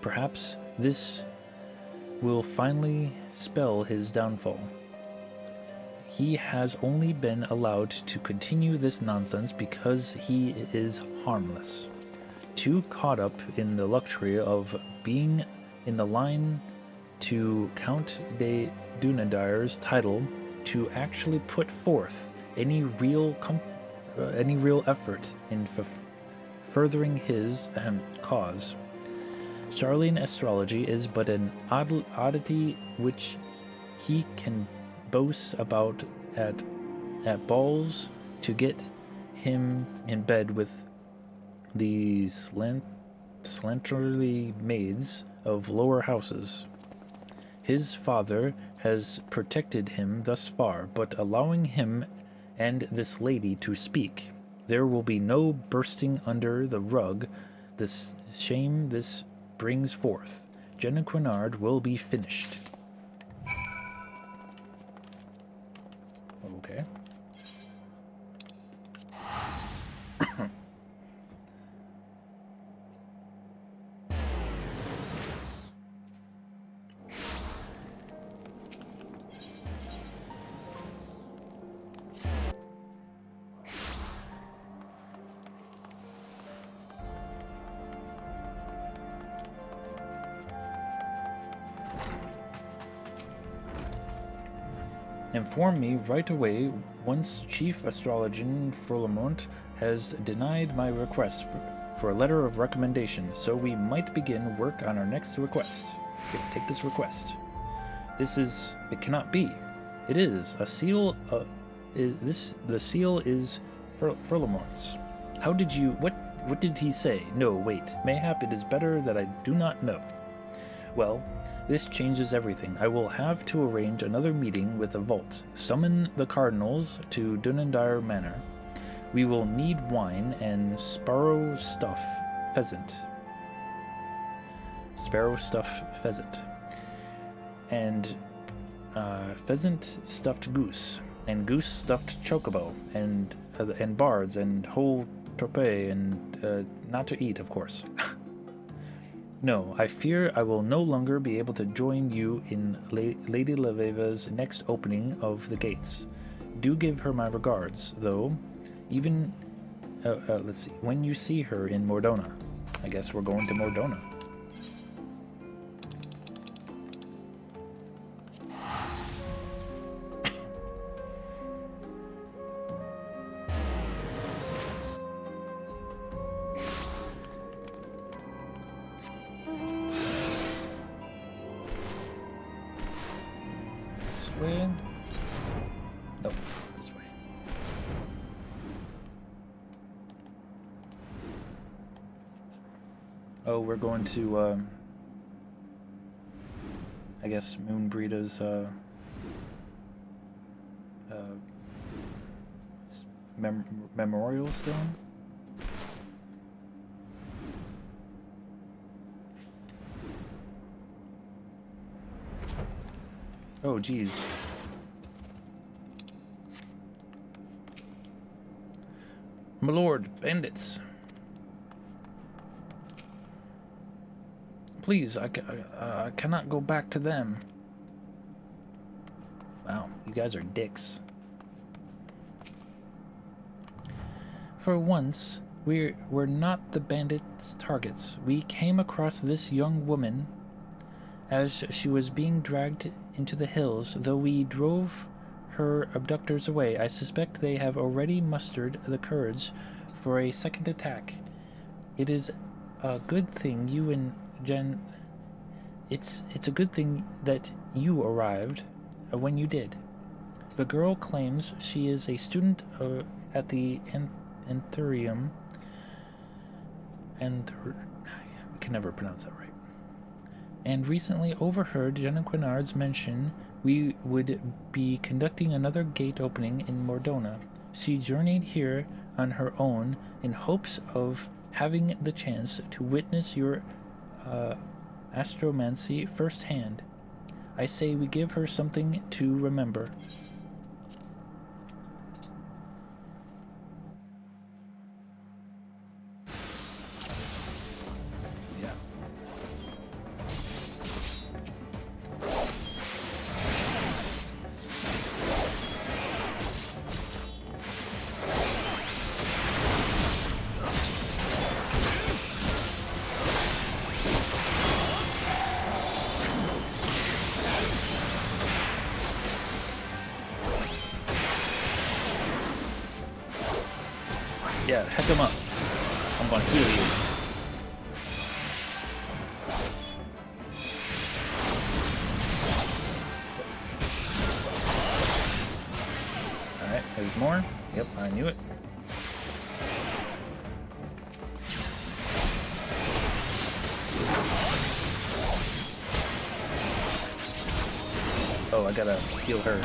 A: perhaps this will finally spell his downfall. He has only been allowed to continue this nonsense because he is harmless. Too caught up in the luxury of being in the line to Count de Dunadire's title to actually put forth any real effort in furthering his cause. Charlene astrology is but an oddity which he can boast about at balls to get him in bed with the slanterly maids of lower houses. His father has protected him thus far, but allowing him and this lady to speak, there will be no bursting under the rug this shame this brings forth. Jenna will be finished. Okay. Inform me right away once Chief Astrologian Frolamont has denied my request for a letter of recommendation, so we might begin work on our next request. Here, take this request. It cannot be. It is a seal. The seal is Frolamort's. How did you? What did he say? No, wait. Mayhap it is better that I do not know. Well, this changes everything. I will have to arrange another meeting with the vault. Summon the cardinals to Dunandire Manor. We will need wine and sparrow stuffed pheasant. And pheasant stuffed goose. And goose stuffed chocobo. And bards and whole torpe and not to eat, of course. No, I fear I will no longer be able to join you in Lady Leveva's next opening of the gates. Do give her my regards, though. Even, let's see, when you see her in Mordona. I guess we're going to Mordona.
D: Oh, we're going to, I guess, Moonbreeda's, memorial stone? Oh, geez. My lord, bandits. Please, I cannot go back to them. Wow, you guys are dicks. For once, we're not the bandits' targets. We came across this young woman as she was being dragged into the hills. Though we drove her abductors away, I suspect they have already mustered the courage for a second attack. It is a good thing you and Jen... It's a good thing that you arrived when you did. The girl claims she is a student at the Anthurium, and I can never pronounce that right, and recently overheard Jenna Quinard's mention we would be conducting another gate opening in Mordona. She journeyed here on her own in hopes of having the chance to witness your astromancy firsthand. I say we give her something to remember. Yeah. Yeah, heck him up. I'm gonna heal you. Alright, there's more. Yep, I knew it. Oh, I gotta heal her.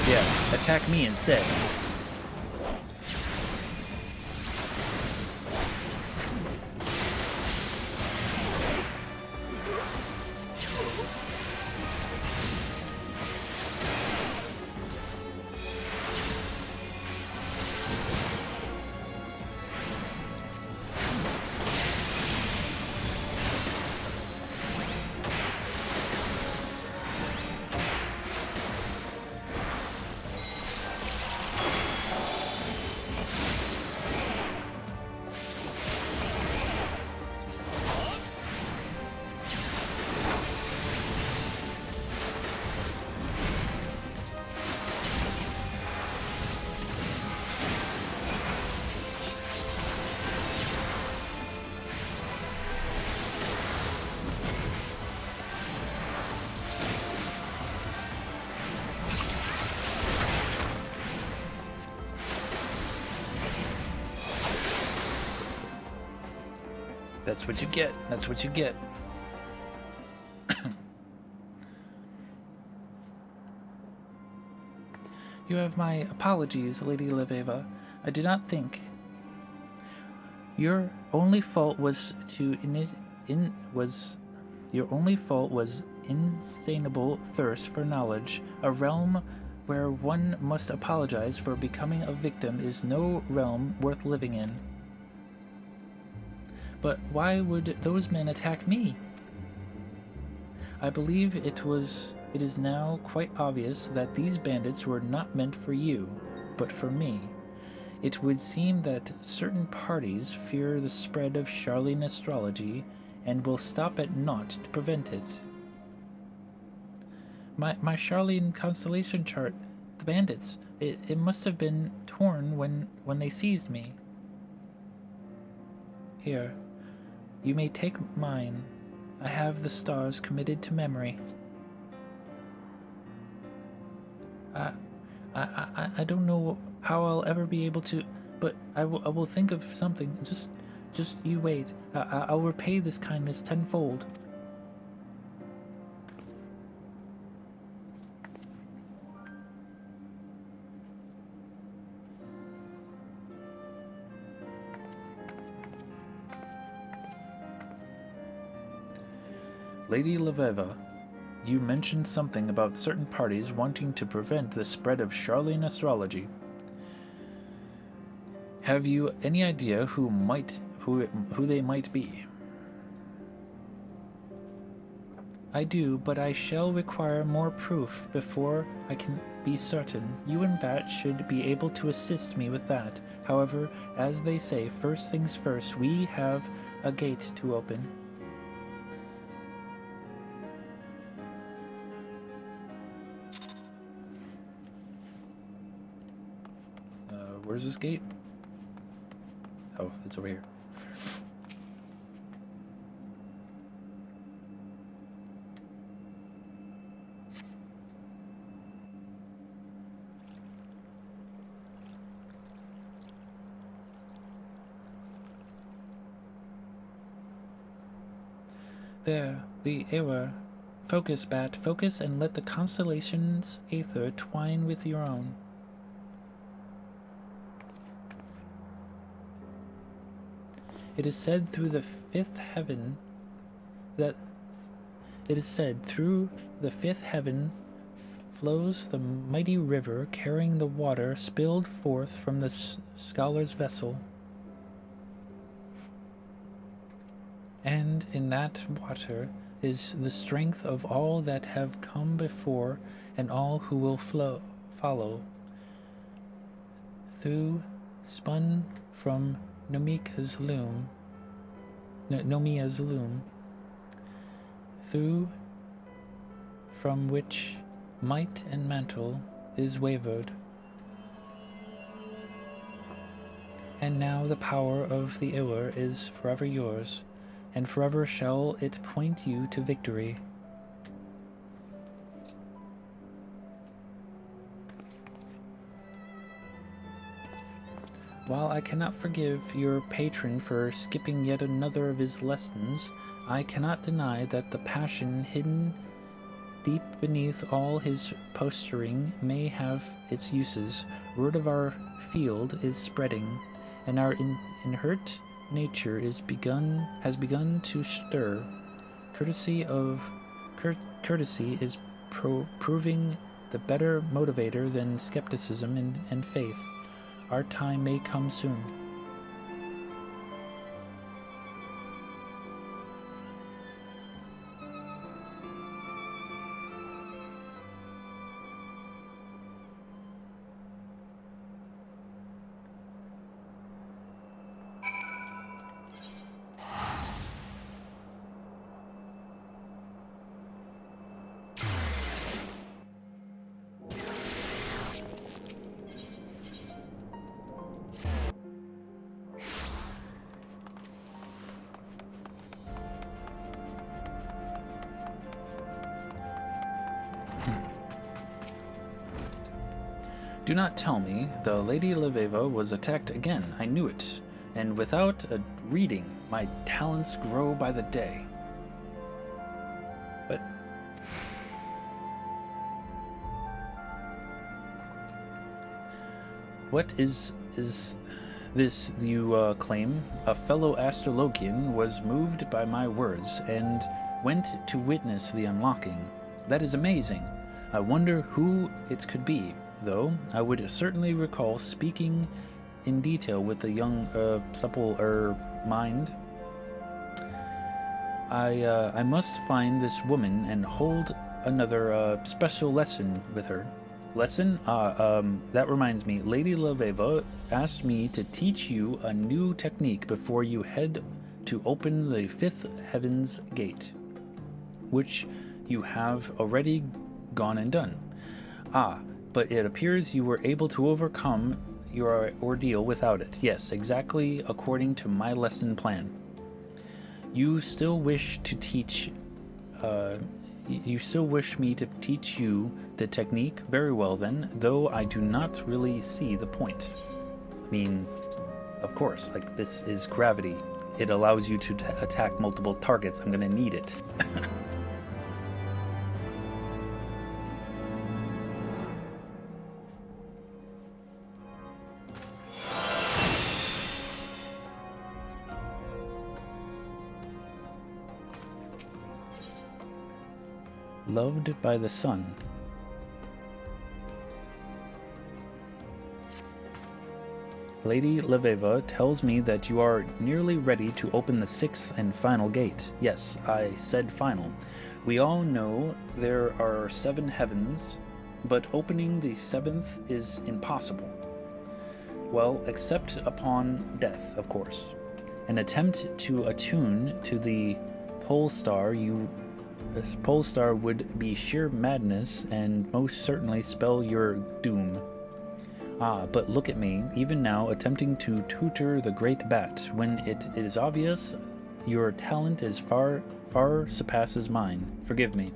D: Yeah, attack me instead. That's what you get. That's what you get. You have my apologies, Lady Leveva. I did not think. Your only fault was your only fault was insatiable thirst for knowledge. A realm where one must apologize for becoming a victim is no realm worth living in. But why would those men attack me? I believe it is now quite obvious that these bandits were not meant for you, but for me. It would seem that certain parties fear the spread of Charlene astrology and will stop at naught to prevent it. My Charlene constellation chart, the bandits, it must have been torn when they seized me. Here, you may take mine. I have the stars committed to memory. I don't know how I'll ever be able to, but I will think of something. Just you wait. I'll repay this kindness tenfold.
A: Lady Leveva, you mentioned something about certain parties wanting to prevent the spread of Charlene astrology. Have you any idea who they might be?
D: I do, but I shall require more proof before I can be certain. You and Bat should be able to assist me with that. However, as they say, first things first, we have a gate to open.
A: Where's this gate? Oh, it's over here.
D: There, the Ewa. Focus, Bat, focus, and let the constellation's aether twine with your own. It is said through the fifth heaven flows the mighty river carrying the water spilled forth from the scholar's vessel. And in that water is the strength of all that have come before and all who will follow. Through spun from Nomia's loom, through from which might and mantle is wavered. And now the power of the Iwer is forever yours, and forever shall it point you to victory. While I cannot forgive your patron for skipping yet another of his lessons, I cannot deny that the passion hidden deep beneath all his posturing may have its uses. Word of our field is spreading, and our inert nature has begun to stir. Courtesy is proving the better motivator than skepticism and faith. Our time may come soon.
A: Do not tell me the Lady Leveva was attacked again. I knew it. And without a reading, my talents grow by the day. But what is this you claim? A fellow Astrologian was moved by my words and went to witness the unlocking. That is amazing. I wonder who it could be. Though I would certainly recall speaking in detail with the young, supple mind. I must find this woman and hold another special lesson with her. Lesson? That reminds me. Lady Leveva asked me to teach you a new technique before you head to open the fifth heaven's gate, which you have already gone and done. But it appears you were able to overcome your ordeal without it. Yes, exactly according to my lesson plan.
D: You still wish to teach, you still wish me to teach you the technique? Very well then, though I do not really see the point. I mean, of course, like, this is gravity. It allows you to attack multiple targets. I'm gonna need it. Loved by the sun. Lady Leveva tells me that you are nearly ready to open the 6th and final gate. Yes, I said final. We all know there are 7 heavens, but opening the 7th is impossible. Well, except upon death, of course. An attempt to attune to the pole star would be sheer madness and most certainly spell your doom. Ah, but look at me, even now attempting to tutor the great bat, when it is obvious your talent is far surpasses mine. Forgive me.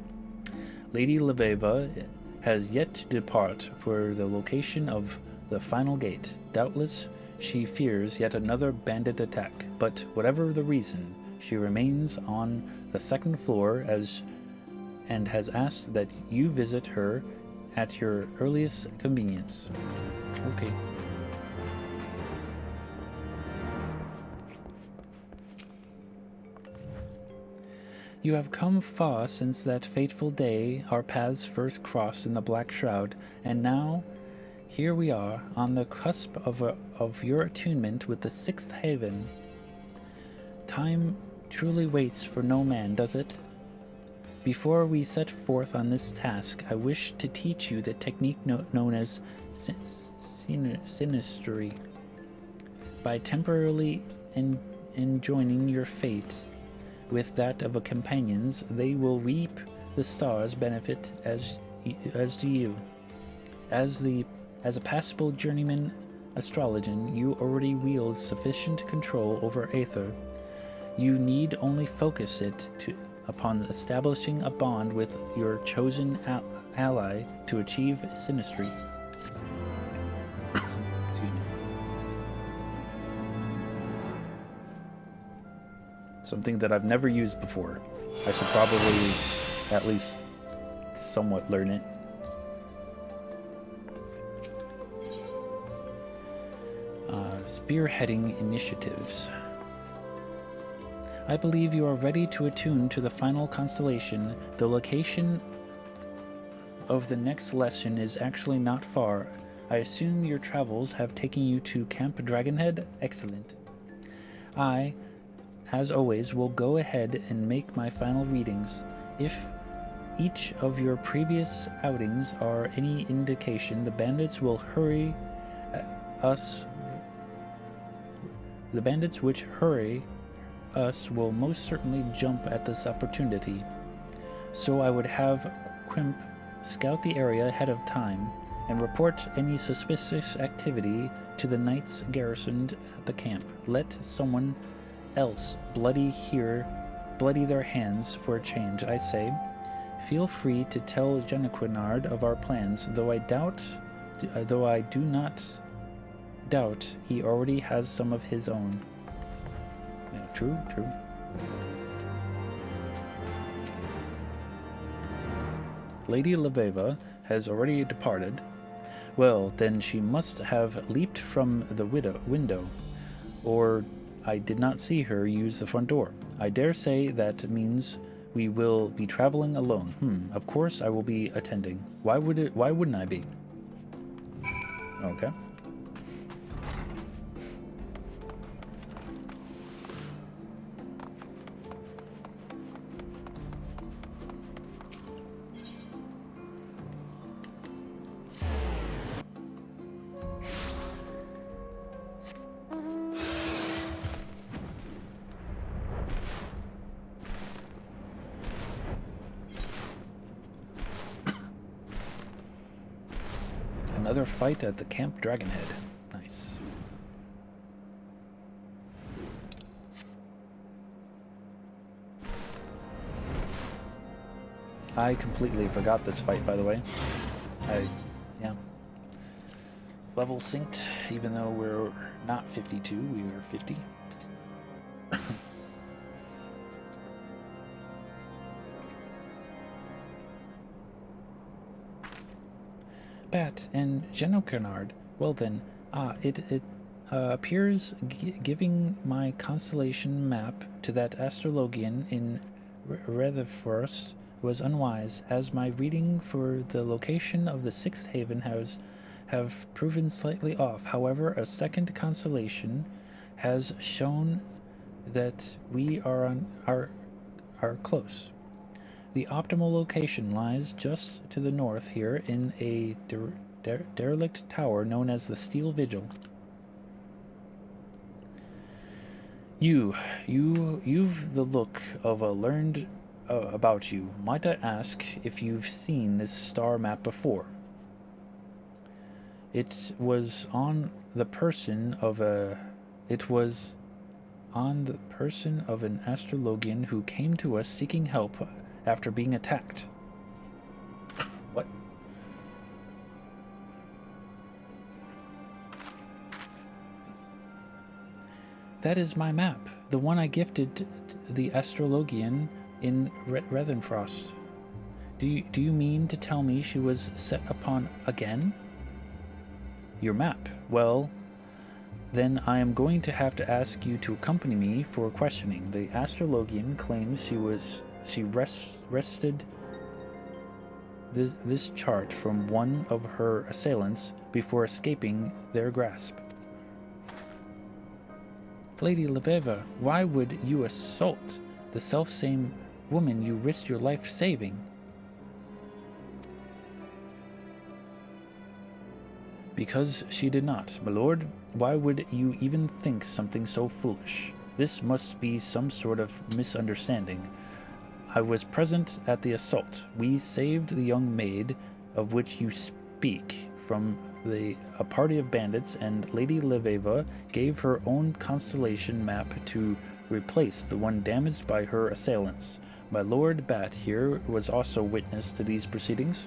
D: Lady Leveva has yet to depart for the location of the final gate. Doubtless she fears yet another bandit attack, but whatever the reason, she remains on the 2nd floor and has asked that you visit her at your earliest convenience. Okay. You have come far since that fateful day our paths first crossed in the Black Shroud, and now here we are on the cusp of your attunement with the 6th haven. Time truly waits for no man, does it? Before we set forth on this task, I wish to teach you the technique known as synastry. By temporarily enjoining your fate with that of a companion's, they will reap the star's benefit as do you. As a passable journeyman astrologian, you already wield sufficient control over Aether. You need only focus it upon establishing a bond with your chosen ally to achieve synastry. Excuse me. Something that I've never used before. I should probably at least somewhat learn it. Spearheading initiatives. I believe you are ready to attune to the final constellation. The location of the next lesson is actually not far. I assume your travels have taken you to Camp Dragonhead? Excellent. I, as always, will go ahead and make my final readings. If each of your previous outings are any indication, the bandits which hurry us will most certainly jump at this opportunity. So I would have Quimp scout the area ahead of time and report any suspicious activity to the knights garrisoned at the camp. Let someone else bloody their hands for a change, I say. Feel free to tell Jenaquinard of our plans, though I do not doubt he already has some of his own. Yeah, true. Lady Leveva has already departed. Well, then she must have leaped from the window, or I did not see her use the front door. I dare say that means we will be traveling alone. Of course I will be attending. Why wouldn't I be? Okay. Another fight at the Camp Dragonhead. Nice.
A: I completely forgot this fight, by the way. Yeah. Level synced, even though we're not 52, we were 50. Bat and Genokernard. Well then, it appears giving my constellation map to that Astrologian in Rutherford was unwise, as my reading for the location of the sixth haven have proven slightly off. However, a second constellation has shown that we are close. The optimal location lies just to the north here in a derelict tower known as the Steel Vigil. You've the look of a learned about you. Might I ask if you've seen this star map before? It was on the person of an Astrologian who came to us seeking help after being attacked. What? That is my map, the one I gifted the Astrologian in Rethenfrost. Do you mean to tell me she was set upon again? Your map? Well, then I am going to have to ask you to accompany me for questioning. The Astrologian claims she wrested this chart from one of her assailants before escaping their grasp. Lady Leveva, why would you assault the self-same woman you risked your life saving? Because she did not, my lord. Why would you even think something so foolish? This must be some sort of misunderstanding. I was present at the assault. We saved the young maid of which you speak from a party of bandits, and Lady Leveva gave her own constellation map to replace the one damaged by her assailants. My Lord Bat here was also witness to these proceedings.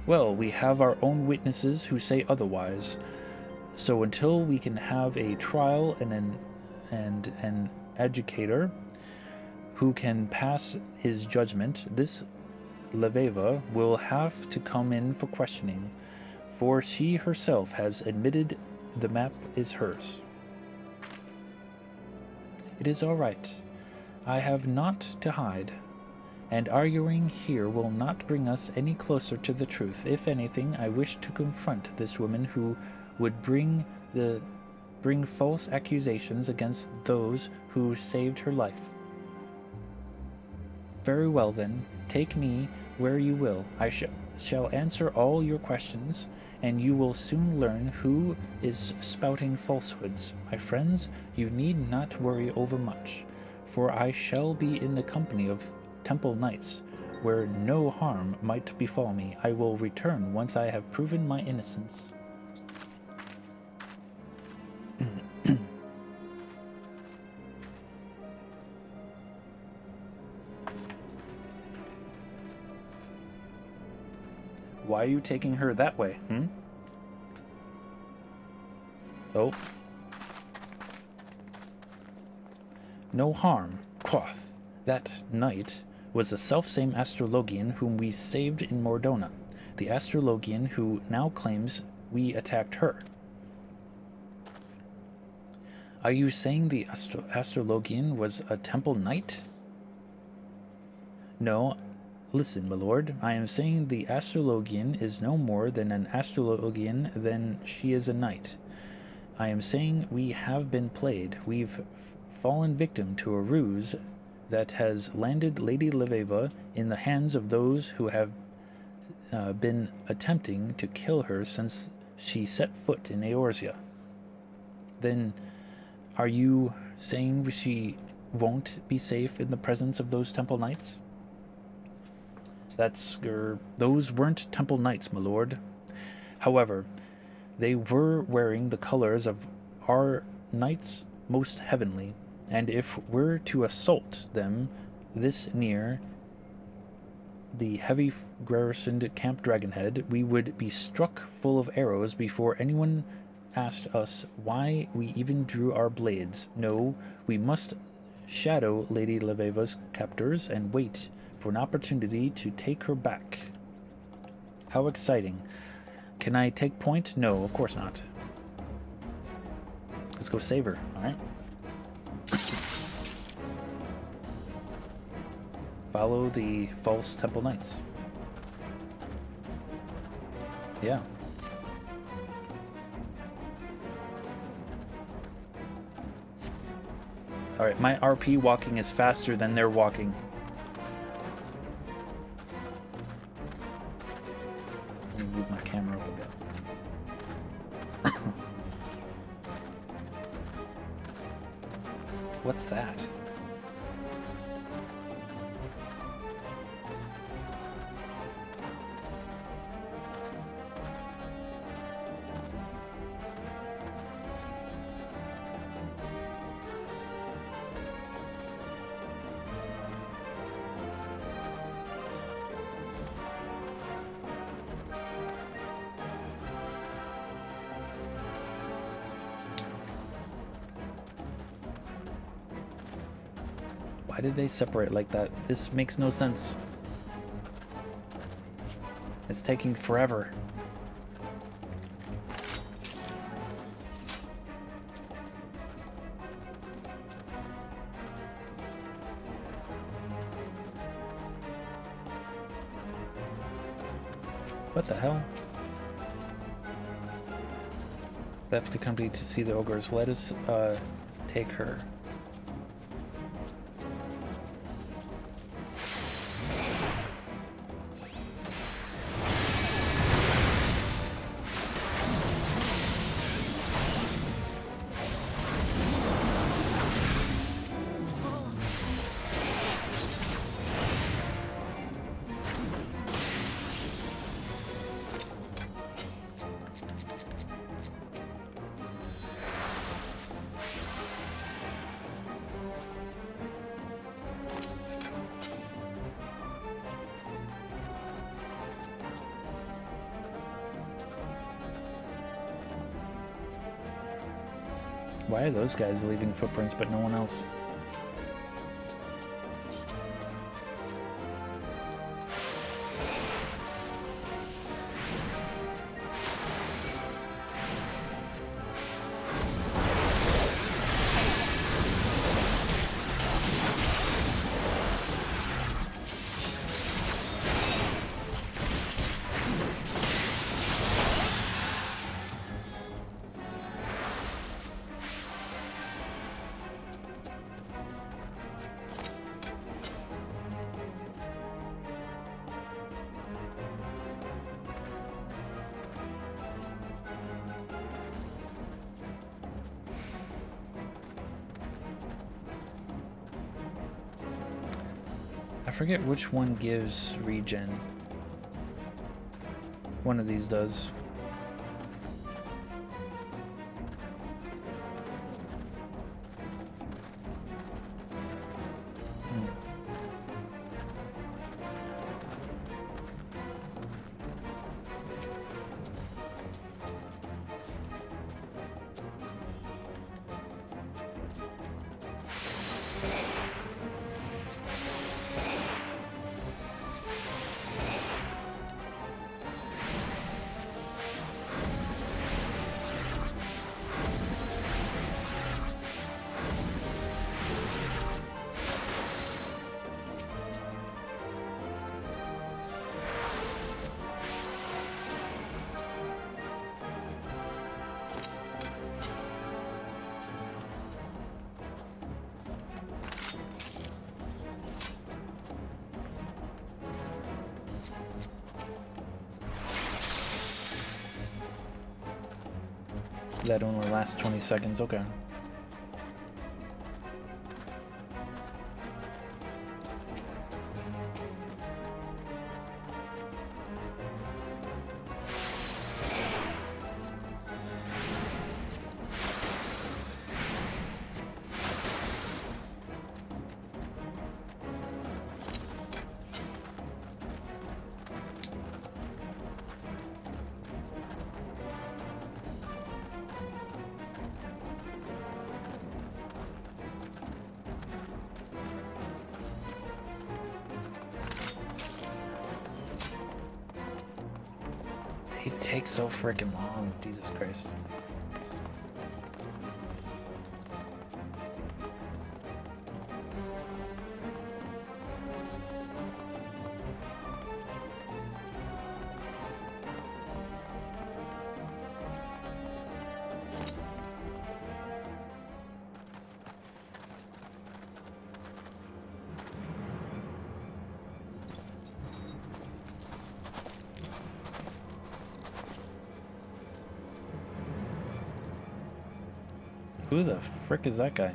A: Well, we have our own witnesses who say otherwise. So until we can have a trial and an educator who can pass his judgment, this Leveva will have to come in for questioning, for she herself has admitted the map is hers. It is all right. I have naught to hide, and arguing here will not bring us any closer to the truth. If anything, I wish to confront this woman who would bring false accusations against those who saved her life. Very well then, take me where you will. I shall answer all your questions, and you will soon learn who is spouting falsehoods. My friends, you need not worry overmuch, for I shall be in the company of Temple Knights, where no harm might befall me. I will return once I have proven my innocence. Why are you taking her that way, Oh. No harm, quoth. That knight was the selfsame Astrologian whom we saved in Mordona, the Astrologian who now claims we attacked her. Are you saying the Astrologian was a temple knight? No. Listen, my lord, I am saying the Astrologian is no more than an Astrologian than she is a knight. I am saying we have been played. We've fallen victim to a ruse that has landed Lady Leveva in the hands of those who have been attempting to kill her since she set foot in Eorzea. Then, are you saying she won't be safe in the presence of those temple knights? Those weren't temple knights, my lord. However, they were wearing the colors of our knights most heavenly, and if we're to assault them this near the heavy garrisoned Camp Dragonhead, we would be struck full of arrows before anyone asked us why we even drew our blades. No, we must shadow Lady Leveva's captors and wait for an opportunity to take her back. How exciting. Can I take point? No, of course not. Let's go save her, alright? Follow the false temple knights. Yeah. Alright, my RP walking is faster than their walking. Let me move my camera a little bit. What's that? Why did they separate like that? This makes no sense. It's taking forever. What the hell? Left the company to see the ogres. Let us take her. Why are those guys leaving footprints but no one else? I forget which one gives regen. One of these does. That only lasts 20 seconds, okay.
D: He takes so freaking long. Jesus Christ. Who the frick is that guy?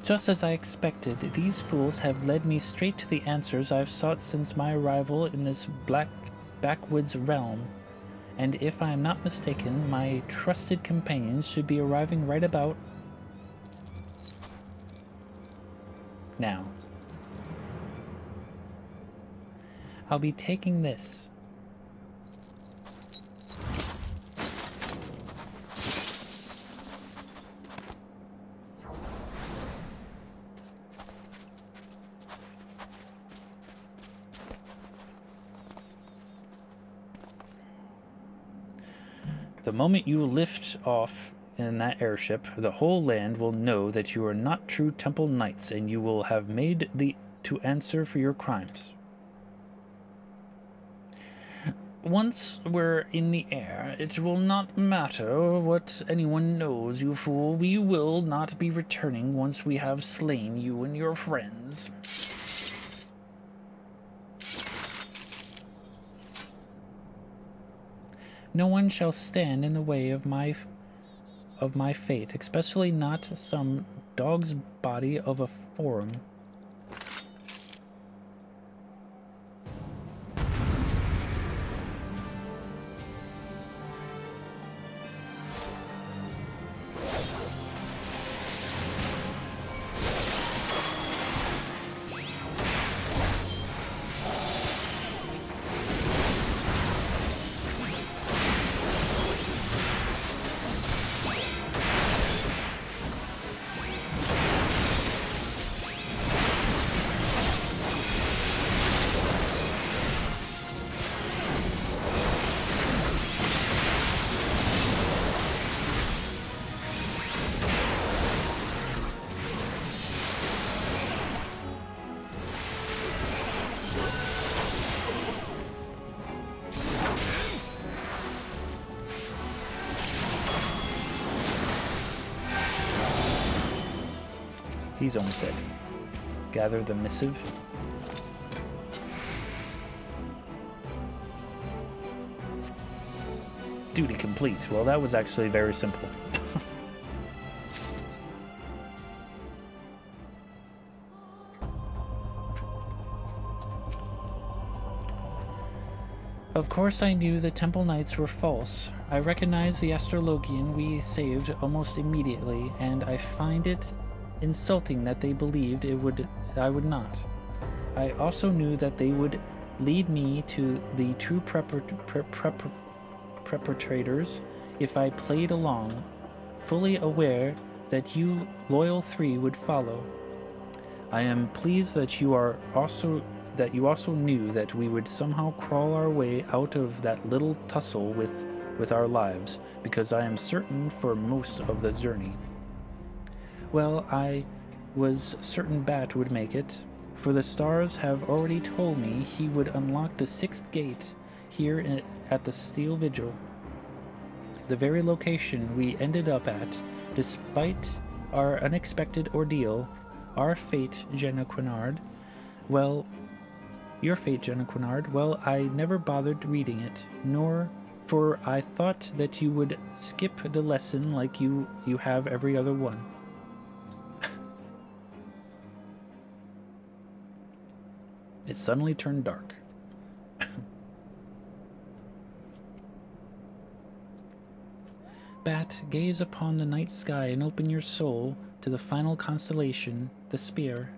D: Just as I expected, these fools have led me straight to the answers I've sought since my arrival in this backwoods realm. And if I am not mistaken, my trusted companions should be arriving right about now. I'll be taking this. The moment you lift off in that airship, the whole land will know that you are not true Temple Knights, and you will have made to answer for your crimes. Once we're in the air, it will not matter what anyone knows, you fool. We will not be returning once we have slain you and your friends. No one shall stand in the way of my fate, especially not some dog's body of a forum. He's almost dead. Gather the missive. Duty complete. Well, that was actually very simple. Of course I knew the Temple Knights were false. I recognized the Astrologian we saved almost immediately, and I find it insulting that they believed I would not. I also knew that they would lead me to the true perpetrators if I played along, fully aware that you loyal three would follow. I am pleased that you also knew that we would somehow crawl our way out of that little tussle with our lives, because I am certain for most of the journey. Well, I was certain Bat would make it, for the stars have already told me he would unlock the 6th gate here at the Steel Vigil. The very location we ended up at, despite our unexpected ordeal, our fate, Jenna Quinard. Well, your fate, Jenna Quinard. Well, I never bothered reading it, for I thought that you would skip the lesson like you have every other one. It suddenly turned dark. Bat, gaze upon the night sky and open your soul to the final constellation, the spear.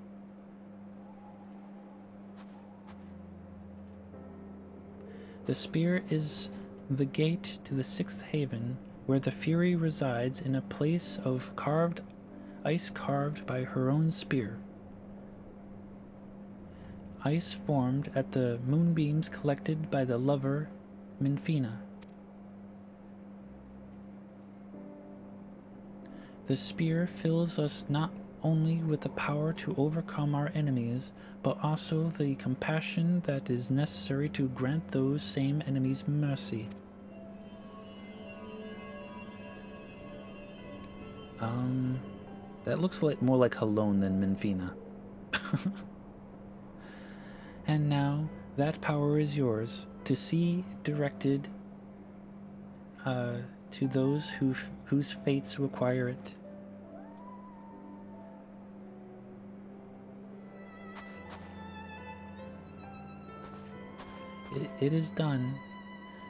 D: The spear is the gate to the 6th haven, where the Fury resides in a place of ice carved by her own spear. ice formed at the moonbeams collected by the lover Minfina. The spear fills us not only with the power to overcome our enemies, but also the compassion that is necessary to grant those same enemies mercy. That looks like more like Halone than Minfina. And now that power is yours to see directed to those whose fates require it. It is done.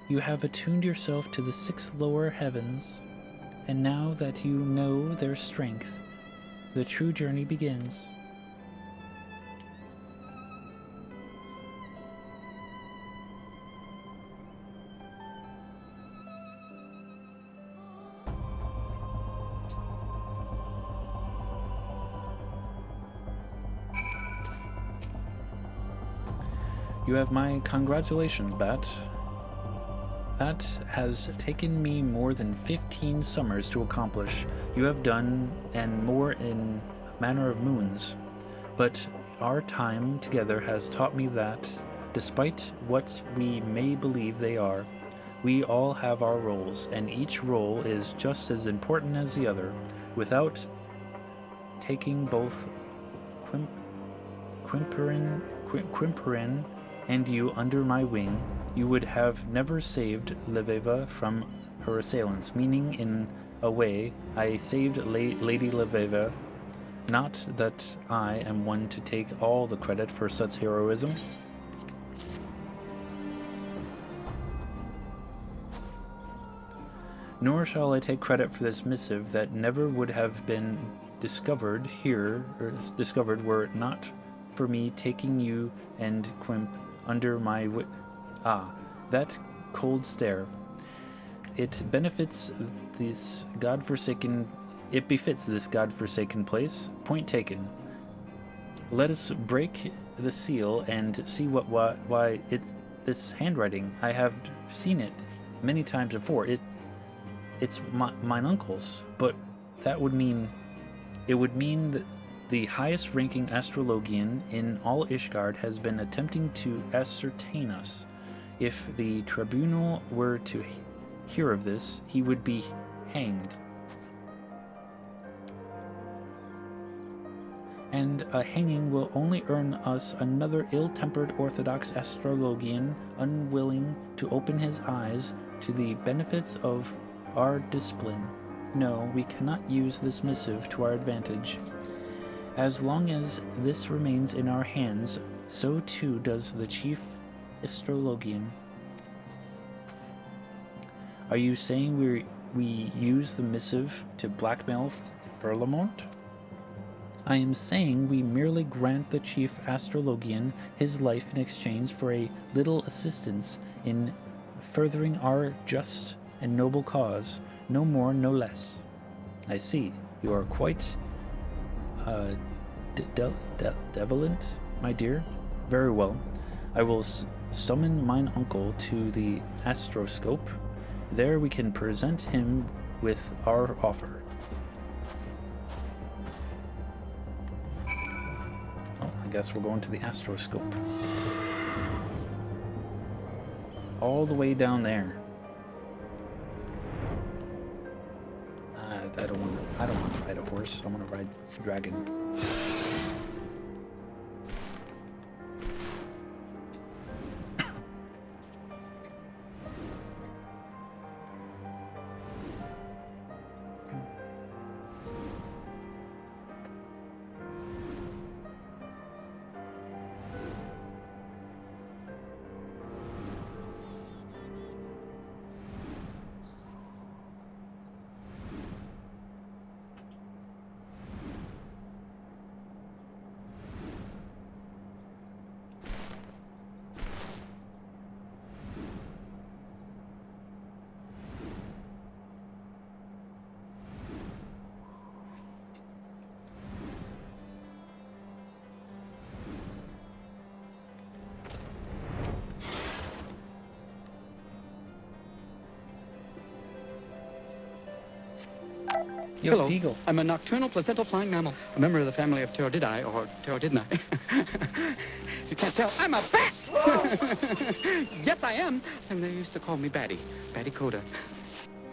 D: You have attuned yourself to the 6 lower heavens, and now that you know their strength, the true journey begins. You have my congratulations, Bat. That has taken me more than 15 summers to accomplish. You have done, and more in a manner of moons. But our time together has taught me that, despite what we may believe they are, we all have our roles, and each role is just as important as the other. Without taking both Quimperin and you under my wing, you would have never saved Leveva from her assailants, meaning, in a way, I saved Lady Leveva. Not that I am one to take all the credit for such heroism. Nor shall I take credit for this missive that never would have been discovered were it not for me taking you and Quimp under my that cold stare. It befits this godforsaken place. Point taken. Let us break the seal and see why it's this handwriting. I have seen it many times before. It's mine uncle's, but that would mean that the highest ranking Astrologian in all Ishgard has been attempting to ascertain us. If the tribunal were to hear of this, he would be hanged. And a hanging will only earn us another ill-tempered Orthodox Astrologian unwilling to open his eyes to the benefits of our discipline. No, we cannot use this missive to our advantage. As long as this remains in our hands, so too does the chief Astrologian. Are you saying we use the missive to blackmail Ferlamont? I am saying we merely grant the chief Astrologian his life in exchange for a little assistance in furthering our just and noble cause, no more, no less. I see. You are quite devilant, my dear. Very well. I will summon mine uncle to the astroscope. There we can present him with our offer. Oh, I guess we're going to the astroscope. All the way down there. I don't want to ride a horse. I want to ride a dragon.
A: Yo,
E: Hello.
A: Deagle.
E: I'm a nocturnal placental flying mammal, a member of the family of Pteroididae, or Pterodidnae. You can't tell, I'm a bat! Yes, I am. And they used to call me Batty. Batty Coda.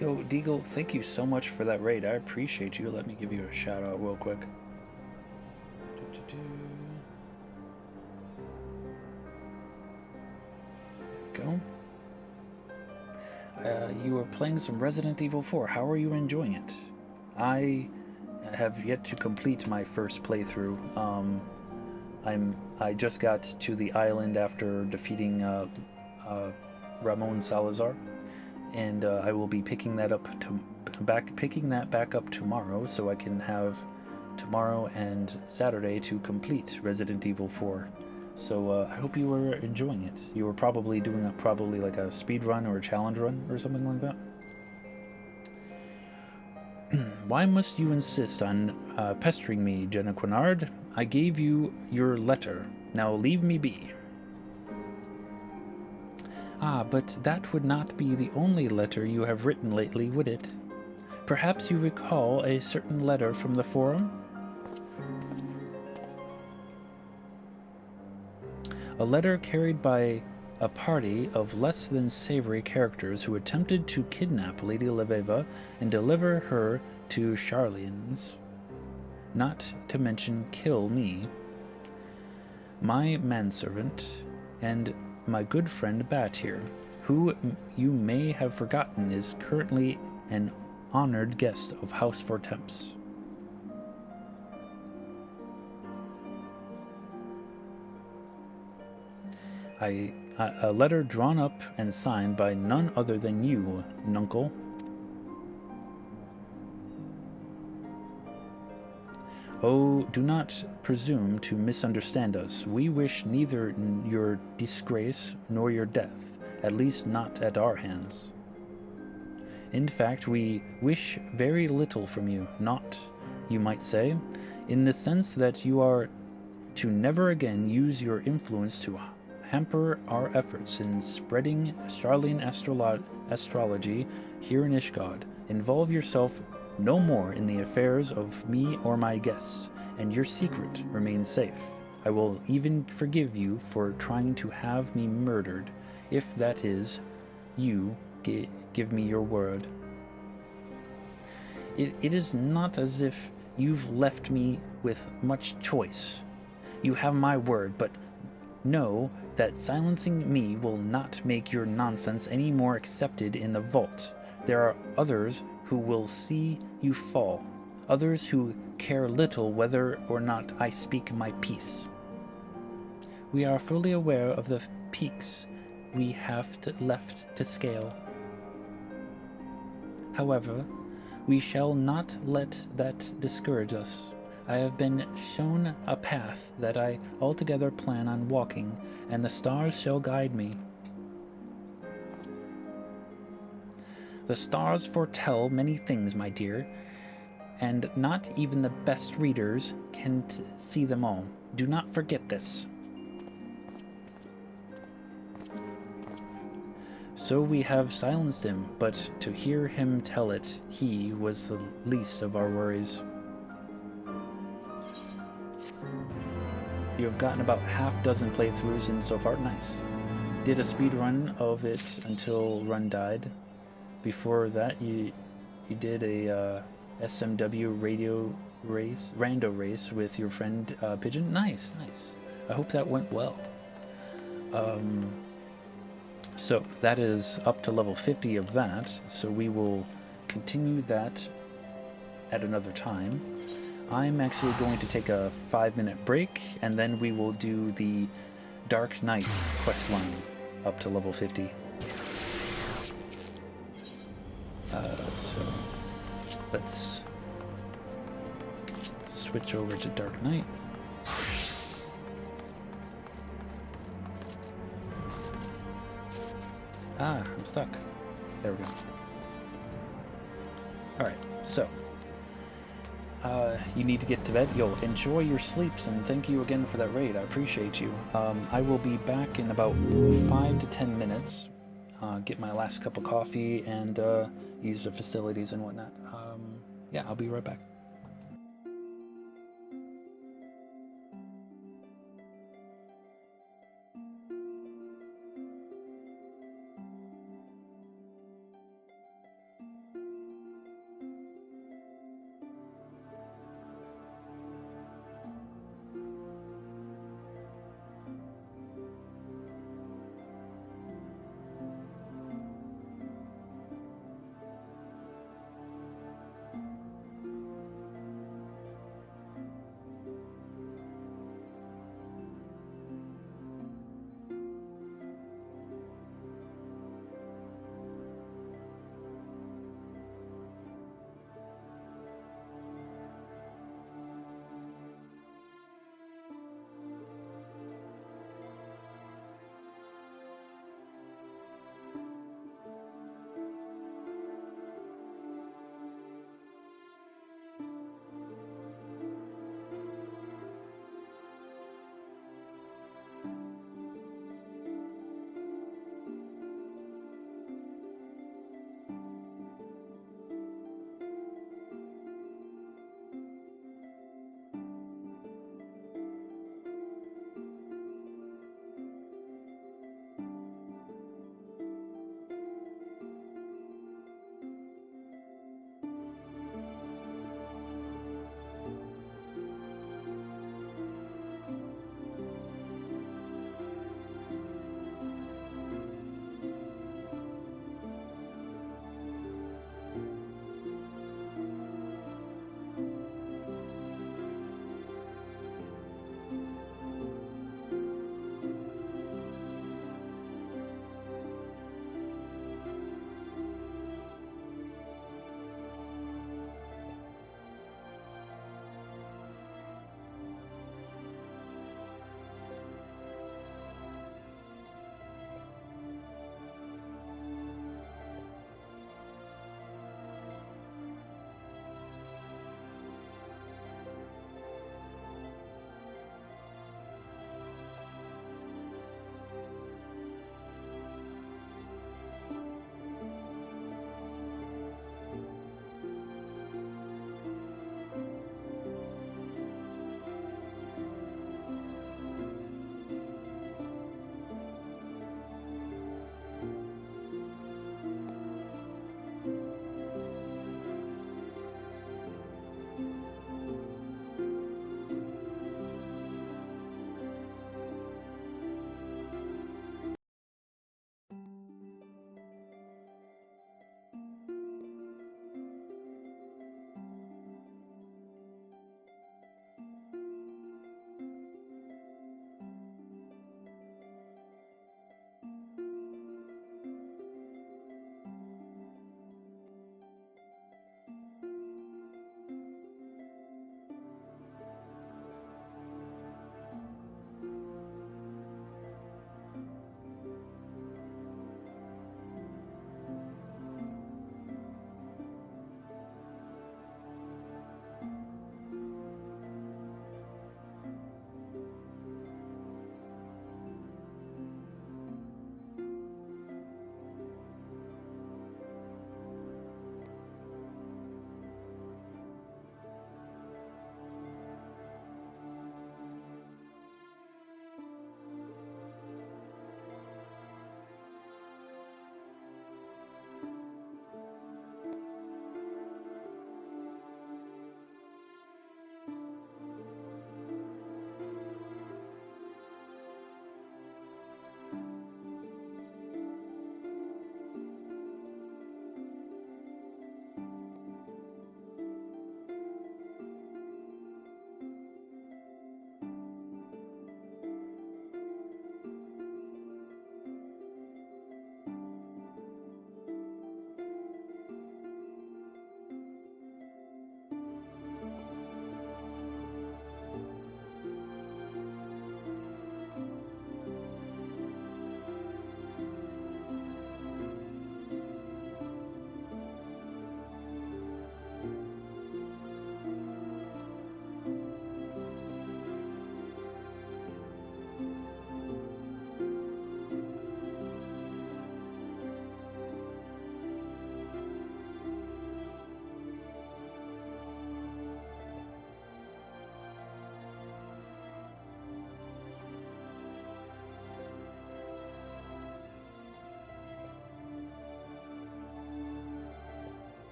A: Yo, Deagle, thank you so much for that raid. I appreciate you. Let me give you a shout out real quick. There we go. You were playing some Resident Evil 4. How are you enjoying it? I have yet to complete my first playthrough. I just got to the island after defeating Ramon Salazar, and I will be picking that back up tomorrow, so I can have tomorrow and Saturday to complete Resident Evil 4. So I hope you were enjoying it. You were probably doing like a speed run or a challenge run or something like that. Why must you insist on pestering me, Jenna Quinard? I gave you your letter. Now leave me be. Ah, but that would not be the only letter you have written lately, would it? Perhaps you recall a certain letter from the forum? A letter carried by a party of less than savory characters who attempted to kidnap Lady Leveva and deliver her to Charlians, not to mention kill me, my manservant, and my good friend Bat here, who you may have forgotten is currently an honored guest of House Vortemps. A letter drawn up and signed by none other than you, Nuncle. Oh, do not presume to misunderstand us. We wish neither your disgrace nor your death, at least not at our hands. In fact, we wish very little from you, not, you might say, in the sense that you are to never again use your influence to hamper our efforts in spreading Charlian astrology here in Ishgard. Involve yourself no more in the affairs of me or my guests, and your secret remains safe. I will even forgive you for trying to have me murdered, if that is, you give me your word. It is not as if you've left me with much choice. You have my word, but know that silencing me will not make your nonsense any more accepted in the vault. There are others who will see you fall, others who care little whether or not I speak my piece. We are fully aware of the peaks we have left to scale. However, we shall not let that discourage us. I have been shown a path that I altogether plan on walking, and the stars shall guide me. The stars foretell many things, my dear, and not even the best readers can see them all. Do not forget this. So we have silenced him, but to hear him tell it, he was the least of our worries. You have gotten about half-dozen playthroughs in so far. Nice. Did a speed run of it until Run died. Before that, you did a SMW rando race with your friend Pigeon. Nice. I hope that went well. So that is up to level 50 of that. So we will continue that at another time. I'm actually going to take a 5-minute break, and then we will do the Dark Knight questline up to level 50. So let's switch over to Dark Knight. Ah, I'm stuck. There we go. Alright, so you need to get to bed. Yo, enjoy your sleeps, and thank you again for that raid. I appreciate you. I will be back in about 5 to 10 minutes. Get my last cup of coffee and use the facilities and whatnot.
D: Yeah, I'll be right back.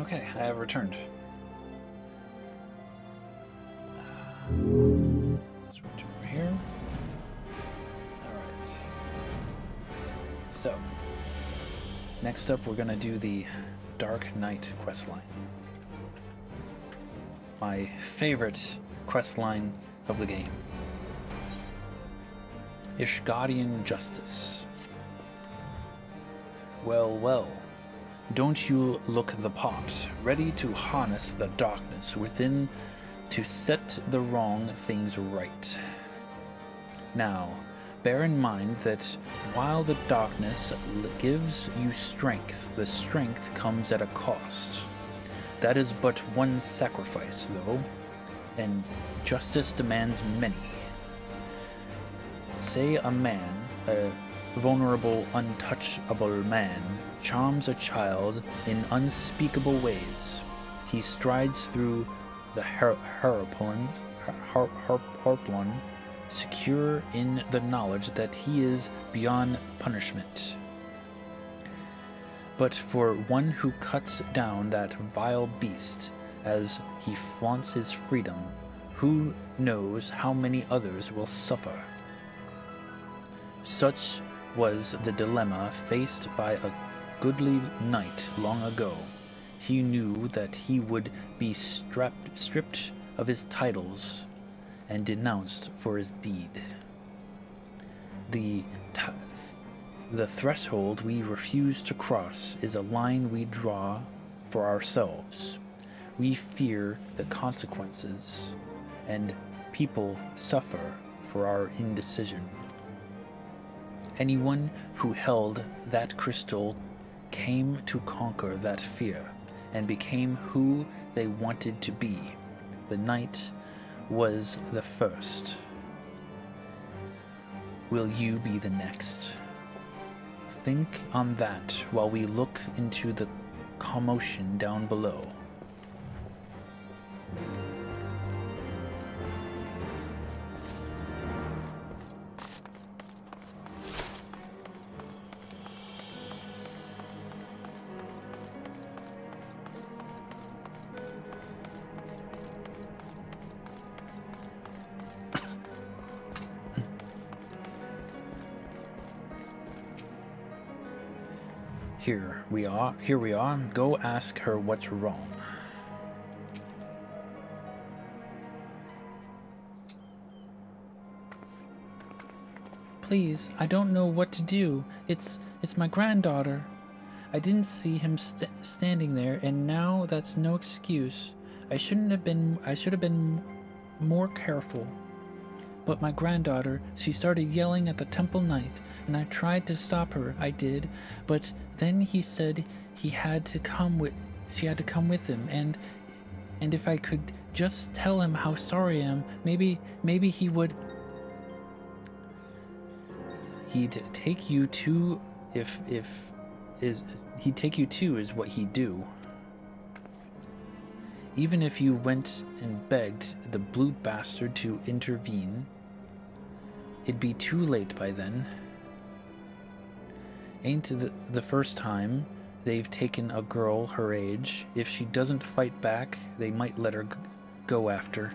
A: Okay, I have returned. Switch over here. Alright. So, next up we're going to do the Dark Knight questline. My favorite questline of the game. Ishgadian Justice. Well, well. Don't you look the part, ready to harness the darkness within to set the wrong things right. Now, bear in mind that while the darkness gives you strength, the strength comes at a cost. That is but one sacrifice, though, and justice demands many. Say a man, a vulnerable, untouchable man, charms a child in unspeakable ways. He strides through the harpoon, secure in the knowledge that he is beyond punishment. But for one who cuts down that vile beast as he flaunts his freedom, who knows how many others will suffer? Such was the dilemma faced by a goodly knight long ago. He knew that he would be stripped of his titles and denounced for his deed. The threshold we refuse to cross is a line we draw for ourselves. We fear the consequences, and people suffer for our indecision. Anyone who held that crystal came to conquer that fear and became who they wanted to be. The knight was the first. Will you be the next? Think on that while we look into the commotion down below. Here we are. Go ask her what's wrong.
D: Please, I don't know what to do. It's my granddaughter. I didn't see him standing there, and now that's no excuse. I should have been more careful. But my granddaughter, she started yelling at the temple knight, and I tried to stop her. I did, but then he said she had to come with him, and if I could just tell him how sorry I am, maybe he would. He'd take you to he'd take you to is what he'd do. Even if you went and begged the blue bastard to intervene, it'd be too late by then. Ain't the first time they've taken a girl her age. If she doesn't fight back, they might let her go after.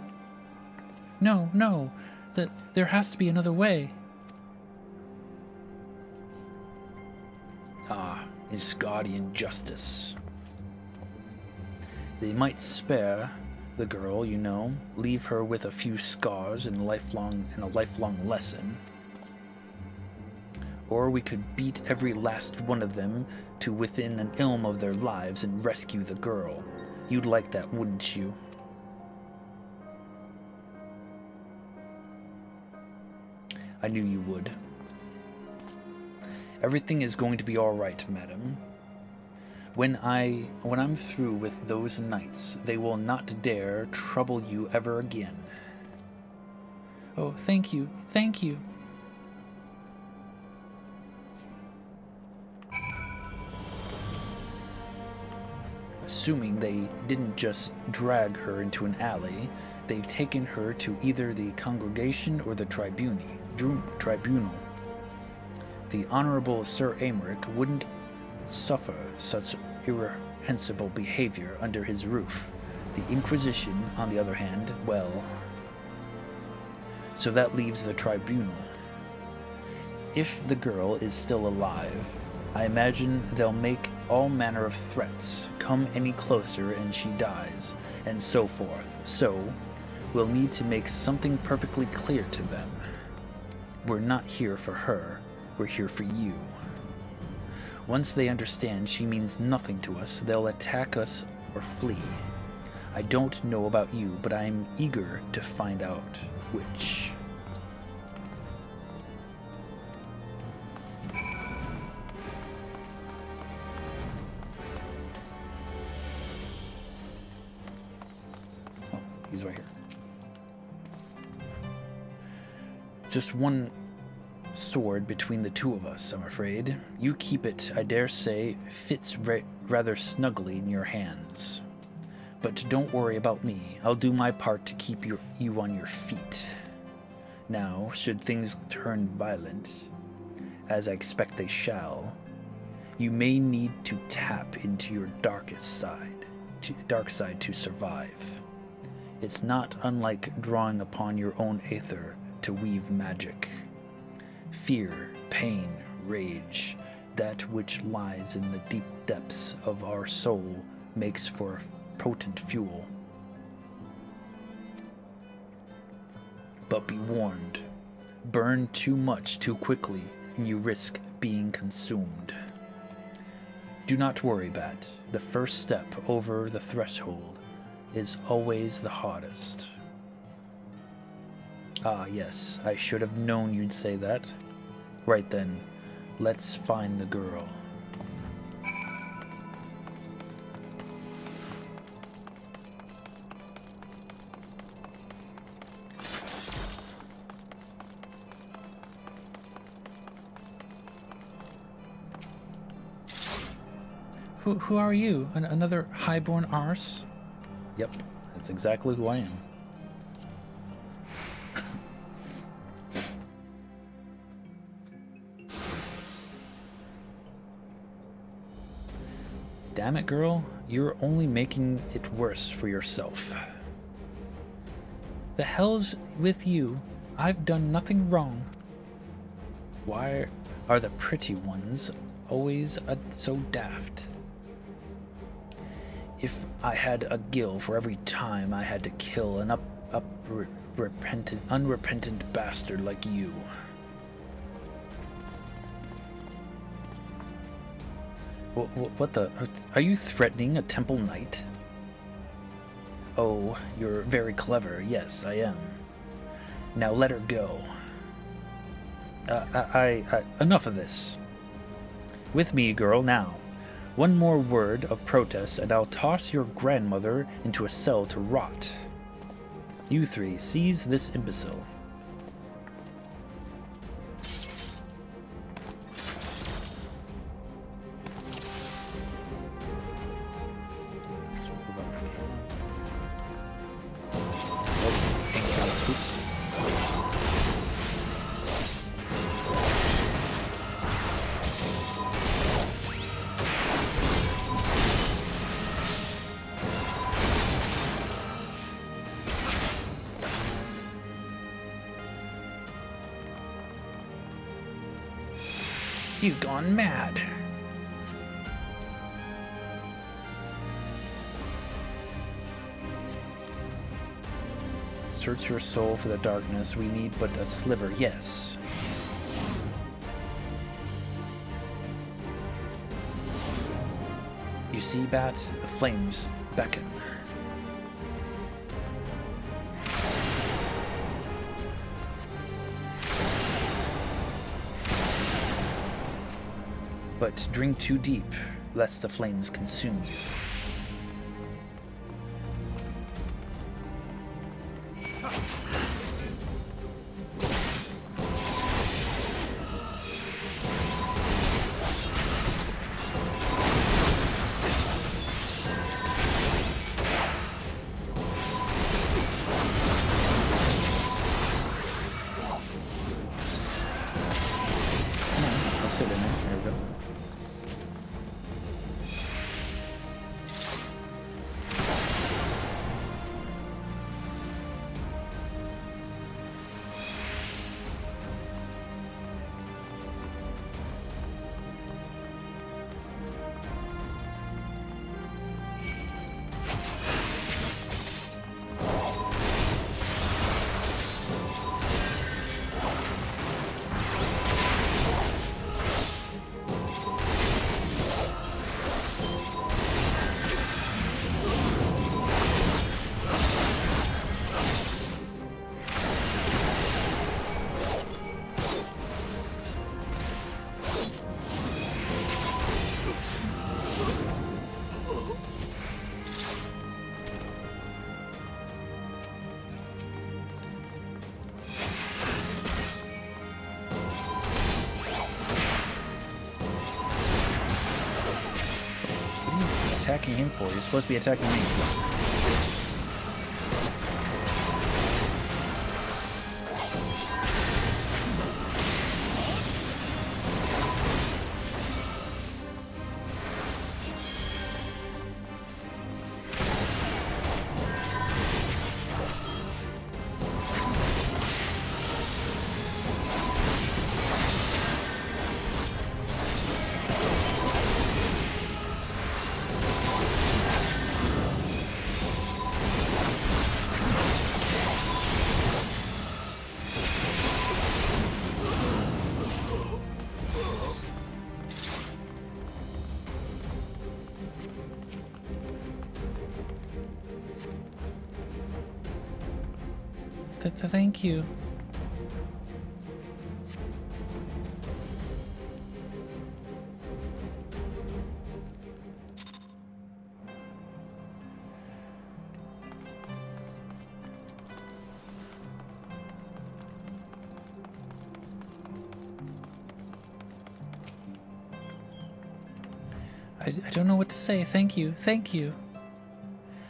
D: No, there has to be another way.
A: Ah, Ishgadian justice. They might spare the girl, you know, leave her with a few scars and a lifelong lesson. Or we could beat every last one of them to within an ilm of their lives and rescue the girl. You'd like that, wouldn't you? I knew you would. Everything is going to be all right, madam. When I'm through with those knights, they will not dare trouble you ever again.
D: Oh, thank you.
A: Assuming they didn't just drag her into an alley, they've taken her to either the congregation or the tribunal. The Honorable Sir Aymeric wouldn't suffer such irreprehensible behavior under his roof. The Inquisition, on the other hand, well... So that leaves the tribunal. If the girl is still alive, I imagine they'll make all manner of threats, come any closer and she dies, and so forth. So, we'll need to make something perfectly clear to them. We're not here for her, we're here for you. Once they understand she means nothing to us, they'll attack us or flee. I don't know about you, but I'm eager to find out which. Oh, he's right here. Just one sword between the two of us, I'm afraid. You keep it, I dare say, fits rather snugly in your hands. But don't worry about me. I'll do my part to keep you on your feet. Now, should things turn violent, as I expect they shall, you may need to tap into your dark side to survive. It's not unlike drawing upon your own aether to weave magic. Fear, pain, rage, that which lies in the deep depths of our soul makes for potent fuel. But be warned, burn too much too quickly and you risk being consumed. Do not worry, Bat. The first step over the threshold is always the hardest. Ah, yes, I should have known you'd say that. Right then, let's find the girl.
D: Who are you? Another highborn arse?
A: Yep, that's exactly who I am. Damn it, girl. You're only making it worse for yourself.
D: The hell's with you? I've done nothing wrong.
A: Why are the pretty ones always so daft? If I had a gill for every time I had to kill an unrepentant bastard like you. What the? Are you threatening a temple knight? Oh, you're very clever. Yes, I am. Now let her go. Enough of this. With me, girl, now. One more word of protest and I'll toss your grandmother into a cell to rot. You three, seize this imbecile. He's gone mad. Search your soul for the darkness. We need but a sliver. Yes. You see, Bat? The flames beckon. But drink too deep, lest the flames consume you. Come on, I'll sit in there. There we go. What are you attacking him for? You're supposed to be attacking me.
D: Thank you. I don't know what to say. Thank you. Thank you.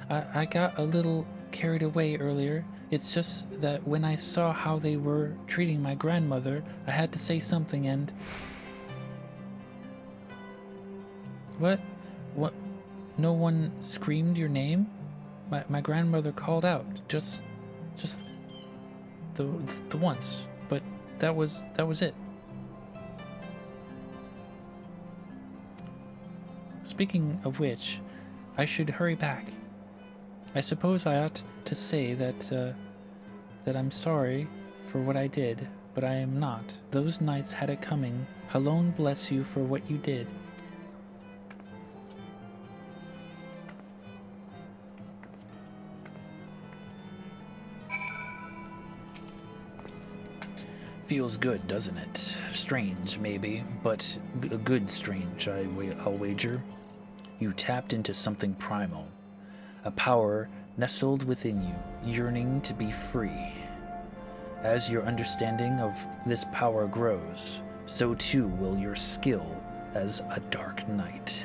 D: I got a little carried away earlier. It's just that when I saw how they were treating my grandmother, I had to say something and... What? No one screamed your name? My grandmother called out. Just the once. But that was it. Speaking of which, I should hurry back. I suppose I ought to say that I'm sorry for what I did, but I am not. Those knights had it coming. Halone bless you for what you did.
A: Feels good, doesn't it? Strange, maybe, but a good strange, I'll wager. You tapped into something primal. A power nestled within you, yearning to be free. As your understanding of this power grows, so too will your skill as a dark knight.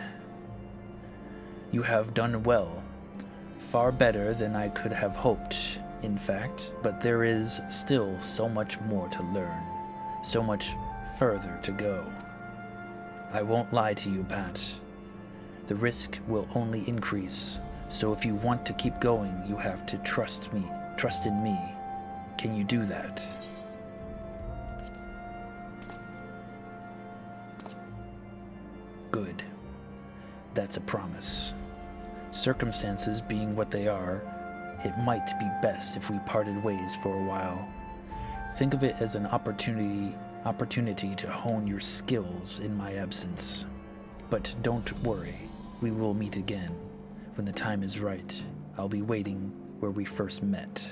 A: You have done well, far better than I could have hoped, in fact, but there is still so much more to learn, so much further to go. I won't lie to you, Bat. The risk will only increase. So if you want to keep going, you have to trust me. Trust in me. Can you do that? Good. That's a promise. Circumstances being what they are, it might be best if we parted ways for a while. Think of it as an opportunity to hone your skills in my absence. But don't worry, we will meet again. When the time is right, I'll be waiting where we first met.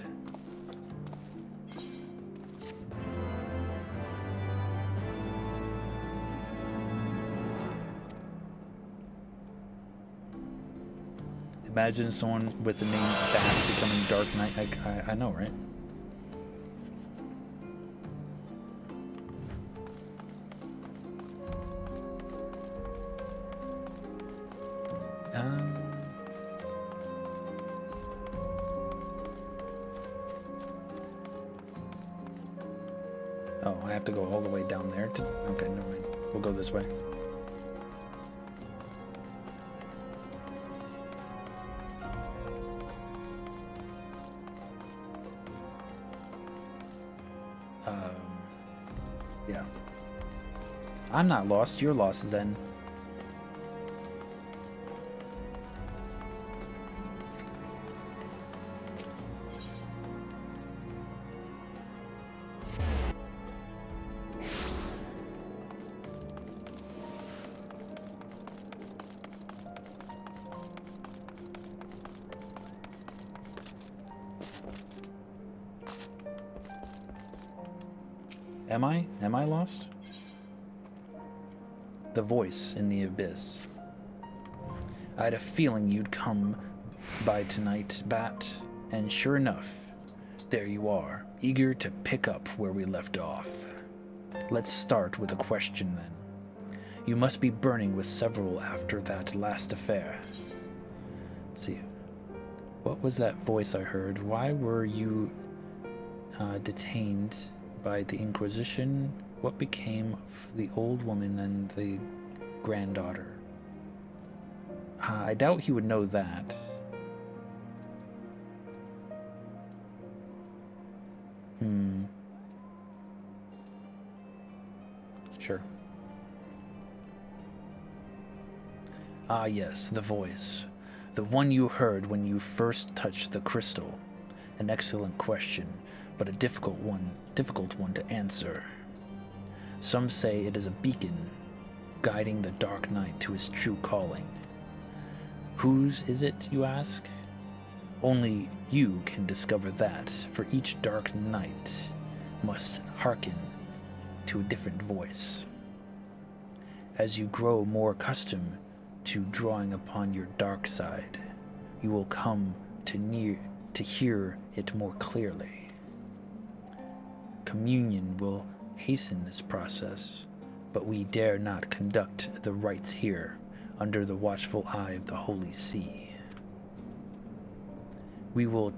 A: Imagine someone with the name Bat becoming Dark Knight. I know, right? Oh, I have to go all the way down there to... Okay, never mind. We'll go this way. Yeah. I'm not lost. You're lost, Zen. Am I lost? The voice in the abyss. I had a feeling you'd come by tonight, Bat, and sure enough, there you are, eager to pick up where we left off. Let's start with a question then. You must be burning with several after that last affair. Let's see. What was that voice I heard? Why were you detained by the Inquisition? What became of the old woman and the granddaughter? I doubt he would know that. Sure. Ah, yes, the voice. The one you heard when you first touched the crystal. An excellent question, but a difficult one to answer. Some say it is a beacon, guiding the Dark Knight to his true calling. Whose is it, you ask? Only you can discover that, for each Dark Knight must hearken to a different voice. As you grow more accustomed to drawing upon your dark side, you will come to hear it more clearly. Communion will hasten this process, but we dare not conduct the rites here under the watchful eye of the Holy See. We will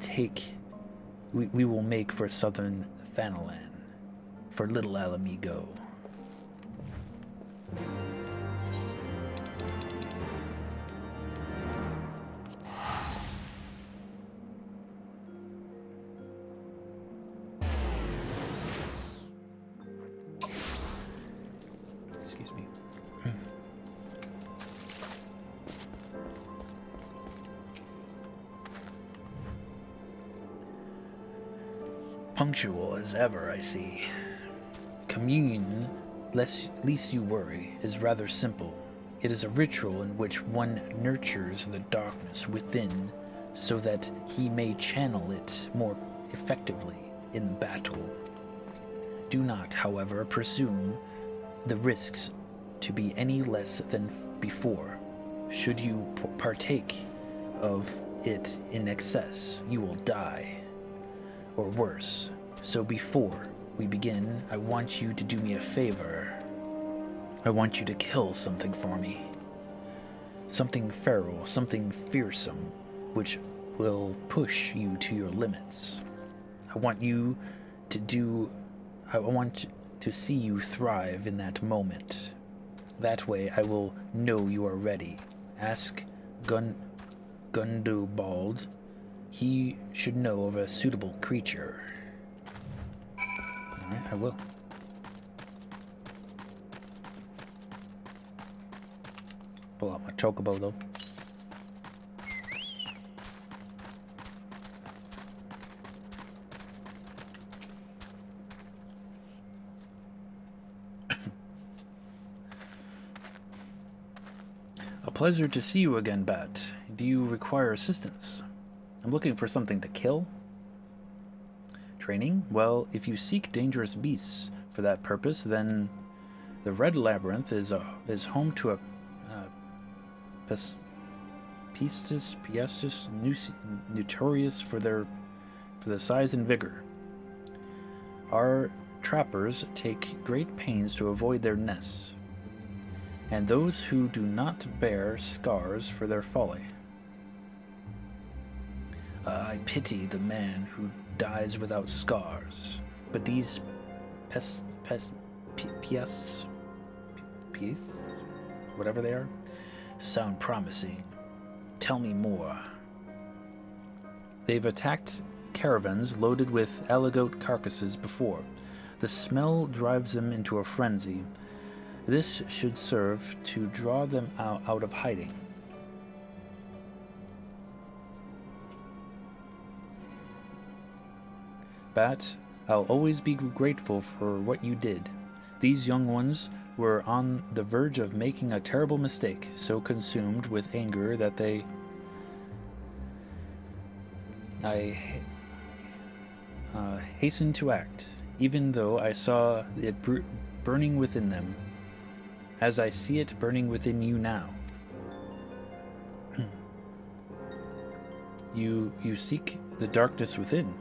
A: make for southern Thanalan, for little Alamigo. Excuse me. Punctual as ever, I see. Communion, least you worry, is rather simple. It is a ritual in which one nurtures the darkness within so that he may channel it more effectively in battle. Do not, however, presume the risks to be any less than before. Should you partake of it in excess, you will die, or worse. So before we begin, I want you to do me a favor. I want you to kill something for me. Something feral, something fearsome, which will push you to your limits. I want to see you thrive in that moment. That way I will know you are ready. Ask Gundobald. He should know of a suitable creature. Alright, I will. Pull out my chocobo though. A pleasure to see you again, Bat. Do you require assistance? I'm looking for something to kill. Training? Well, if you seek dangerous beasts for that purpose, then the Red Labyrinth is home to a Pistis notorious for the size and vigor. Our trappers take great pains to avoid their nests, and those who do not bear scars for their folly. I pity the man who dies without scars, but these whatever they are, sound promising. Tell me more. They've attacked caravans loaded with aligoat carcasses before. The smell drives them into a frenzy. This should serve to draw them out of hiding. Bat, I'll always be grateful for what you did. These young ones were on the verge of making a terrible mistake, so consumed with anger that I hastened to act, even though I saw it burning within them, as I see it burning within you now. You seek the darkness within.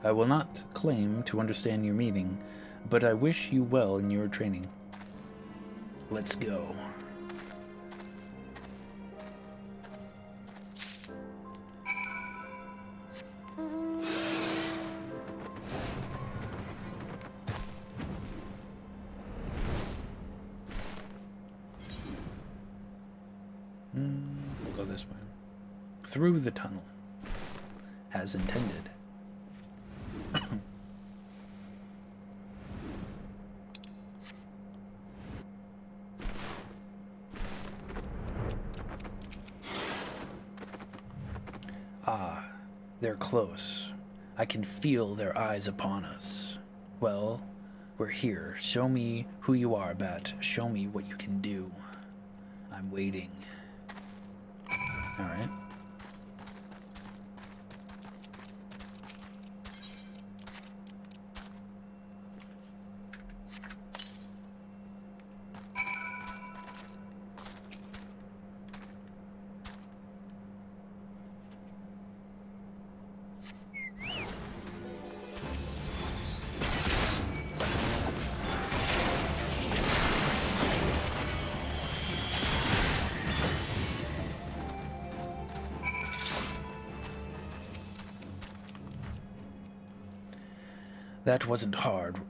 A: I will not claim to understand your meaning, but I wish you well in your training. Let's go. We'll go this way. Through the tunnel. As intended. Ah, they're close. I can feel their eyes upon us. Well, we're here. Show me who you are, Bat. Show me what you can do. I'm waiting. Alright. That wasn't hard,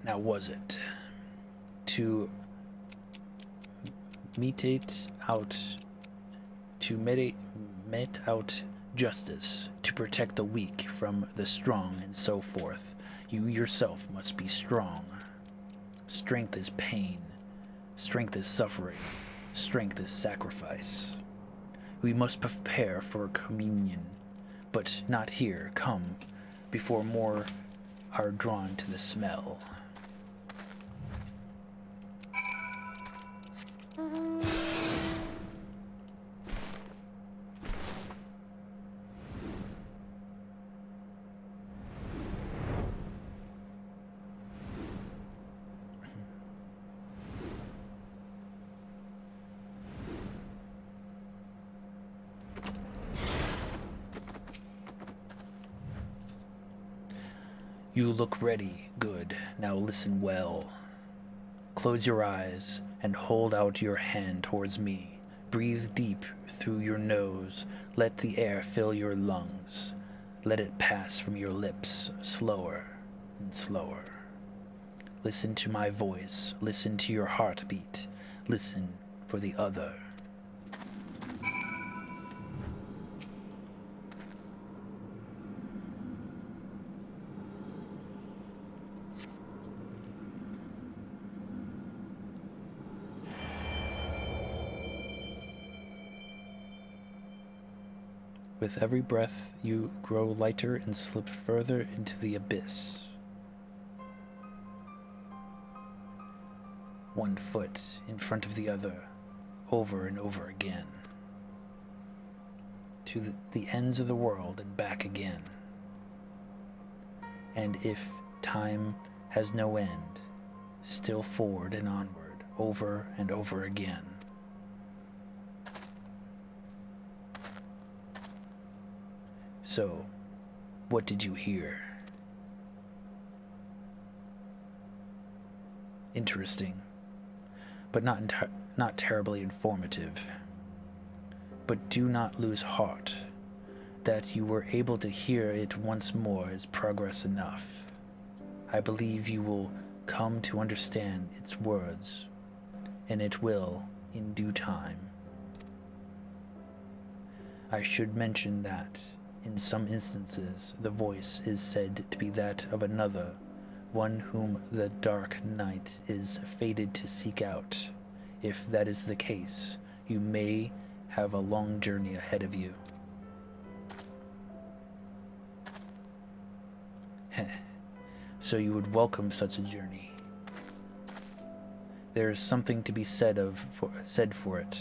A: now was it? To mete out justice, to protect the weak from the strong, and so forth. You yourself must be strong. Strength is pain. Strength is suffering. Strength is sacrifice. We must prepare for communion, but not here. Come, before more are drawn to the smell. You look ready. Good. Now listen well. Close your eyes and hold out your hand towards me. Breathe deep through your nose. Let the air fill your lungs. Let it pass from your lips slower and slower. Listen to my voice. Listen to your heartbeat. Listen for the other. With every breath, you grow lighter and slip further into the abyss. One foot in front of the other, over and over again. To the ends of the world and back again. And if time has no end, still forward and onward, over and over again. So, what did you hear? Interesting, but not terribly informative. But do not lose heart. That you were able to hear it once more is progress enough. I believe you will come to understand its words, and it will in due time. I should mention that in some instances, the voice is said to be that of another, one whom the dark night is fated to seek out. If that is the case, you may have a long journey ahead of you. So you would welcome such a journey. There is something to be said for it,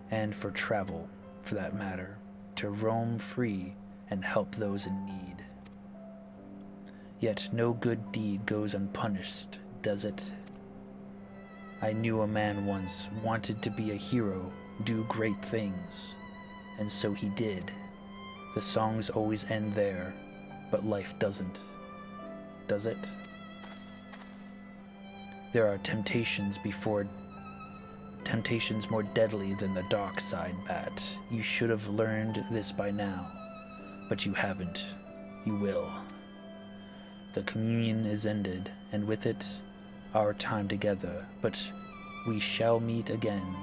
A: and for travel, for that matter. To roam free and help those in need. Yet no good deed goes unpunished, does it? I knew a man once wanted to be a hero, do great things, and so he did. The songs always end there, but life doesn't. Does it? There are temptations more deadly than the dark side, Bat. You should have learned this by now, but you haven't. You will. The communion is ended, and with it, our time together, but we shall meet again,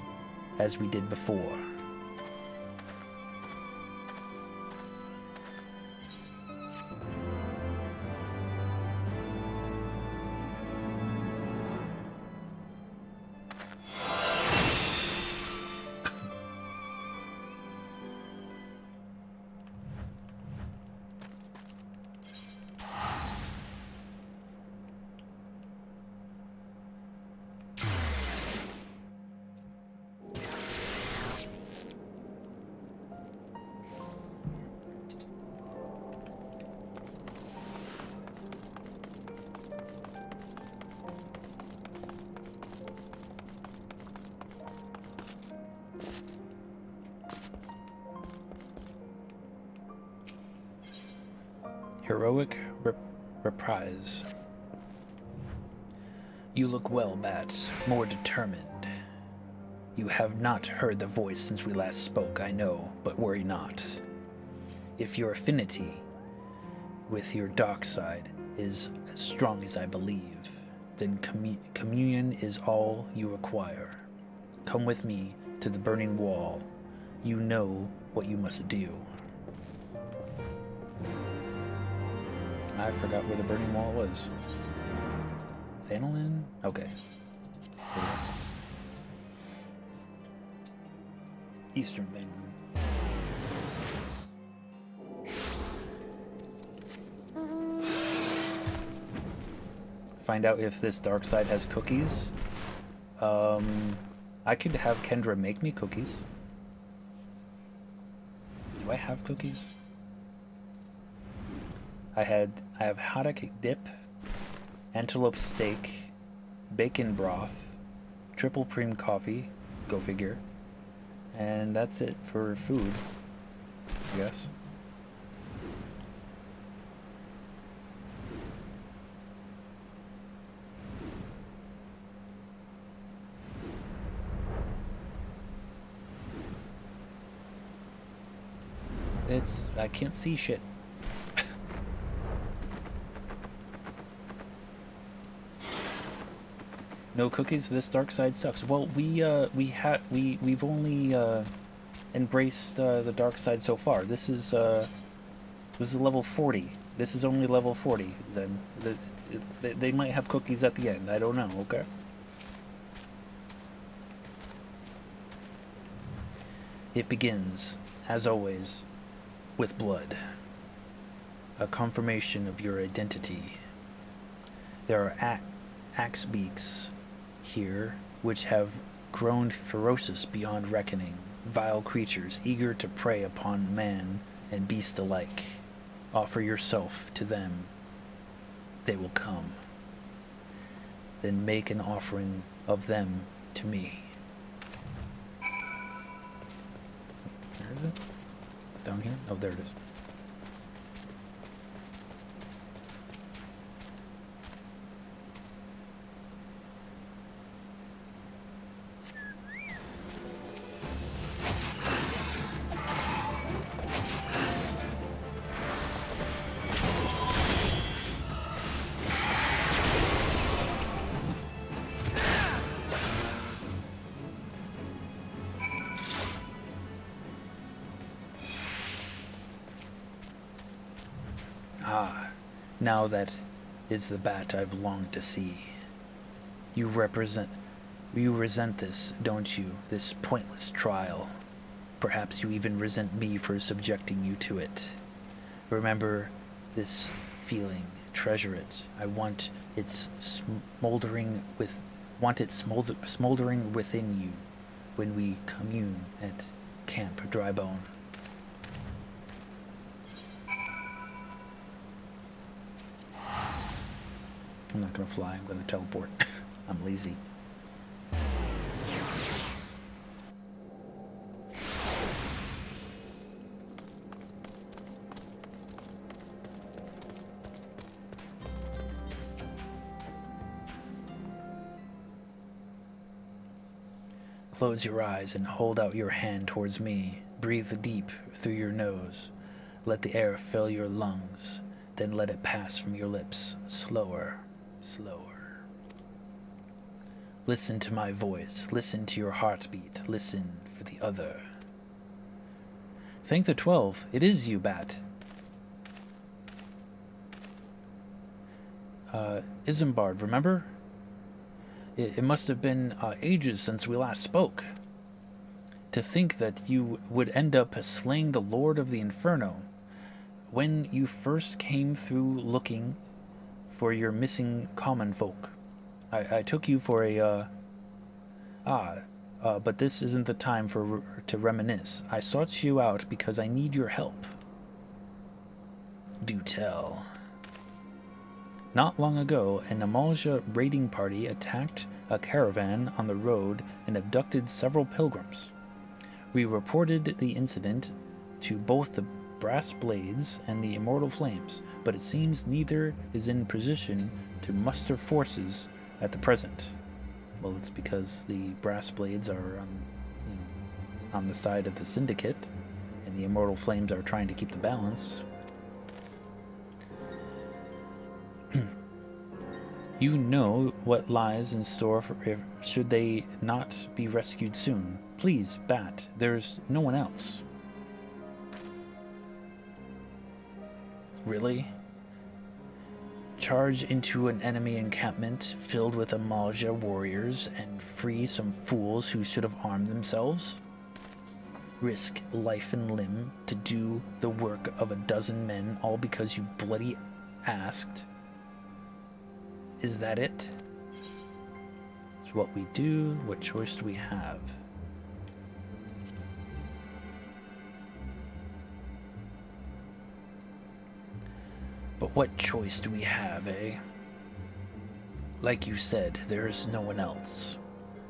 A: as we did before. Heroic reprise. You look well, Bat, more determined. You have not heard the voice since we last spoke, I know, but worry not. If your affinity with your dark side is as strong as I believe, then communion is all you require. Come with me to the burning wall. You know what you must do. I forgot where the burning wall was. Thanolin? Okay. Eastern Thanolin. Find out if this dark side has cookies. I could have Kendra make me cookies. Do I have cookies? I have haddock dip, antelope steak, bacon broth, triple cream coffee, go figure, and that's it for food, I guess. I can't see shit. No cookies. This dark side sucks. Well, we've only embraced the dark side so far. This is level 40. This is only level 40. Then they might have cookies at the end. I don't know. Okay. It begins, as always, with blood. A confirmation of your identity. There are axe beaks here which have grown ferocious beyond reckoning, vile creatures eager to prey upon man and beast alike. Offer yourself to them. They will come. Then make an offering of them to me. Where is it? Down here? Oh, there it is. Now that is the Bat I've longed to see. You resent this, don't you? This pointless trial. Perhaps you even resent me for subjecting you to it. Remember this feeling. Treasure it. I want it smoldering within you when we commune at Camp Drybone. I'm not gonna fly, I'm gonna teleport. I'm lazy. Close your eyes and hold out your hand towards me. Breathe deep through your nose. Let the air fill your lungs. Then let it pass from your lips. Slower, slower. Listen to my voice. Listen to your heartbeat. Listen for the other. Thank the 12. It is you, Bat. Isambard, remember? It must have been ages since we last spoke. To think that you would end up slaying the Lord of the Inferno. When you first came through looking for your missing common folk, I took you for a, but this isn't the time to reminisce. I sought you out because I need your help. Do tell. Not long ago, an Amalja raiding party attacked a caravan on the road and abducted several pilgrims. We reported the incident to both the Brass Blades and the Immortal Flames, but it seems neither is in position to muster forces at the present. Well, it's because the Brass Blades are on the side of the Syndicate, and the Immortal Flames are trying to keep the balance. You know what lies in store should they not be rescued soon. Please, Bat, there's no one else. Really? Charge into an enemy encampment filled with Amalja warriors and free some fools who should have armed themselves? Risk life and limb to do the work of a dozen men all because you bloody asked? Is that it? It's what we do. What choice do we have? But what choice do we have, eh? Like you said, there's no one else.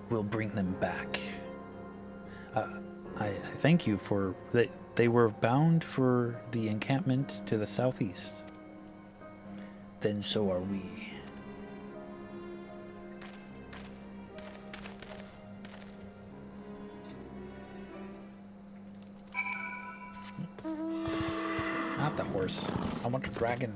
A: We'll bring them back. I thank you for... They were bound for the encampment to the southeast. Then so are we. Not the horse. I want the dragon.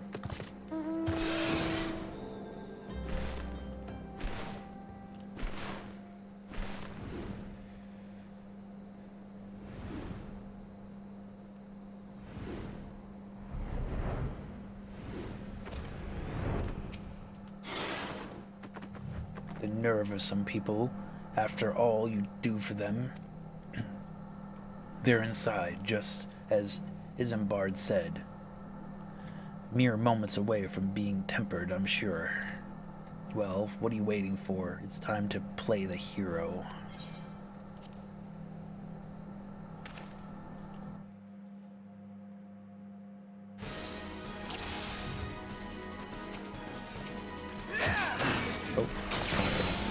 A: The nerve of some people, after all you do for them. They're inside, just as Isambard said. Mere moments away from being tempered, I'm sure. Well, what are you waiting for? It's time to play the hero. Oh, confidence.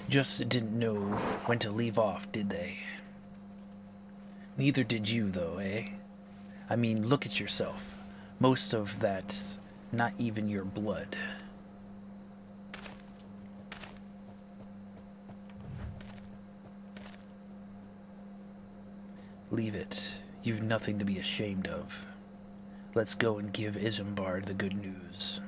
A: just didn't know when to leave off, did they? Neither did you, though, eh? I mean, look at yourself. Most of that's not even your blood. Leave it. You've nothing to be ashamed of. Let's go and give Isambard the good news.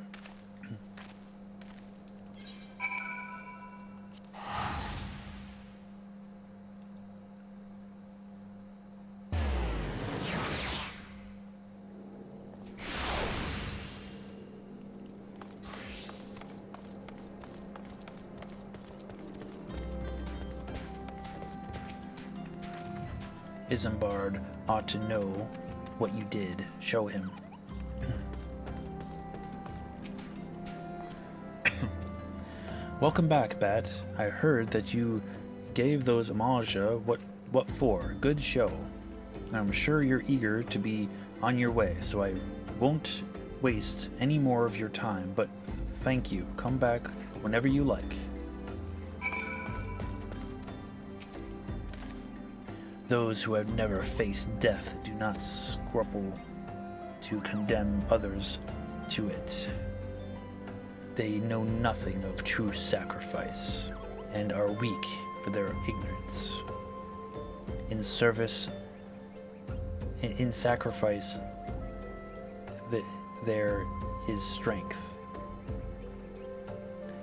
A: Isambard ought to know what you did. Show him. Welcome back, Bat. I heard that you gave those Amaja what for. Good show. I'm sure you're eager to be on your way, so I won't waste any more of your time, but thank you. Come back whenever you like. Those who have never faced death do not scruple to condemn others to it. They know nothing of true sacrifice, and are weak for their ignorance. In sacrifice, there is strength.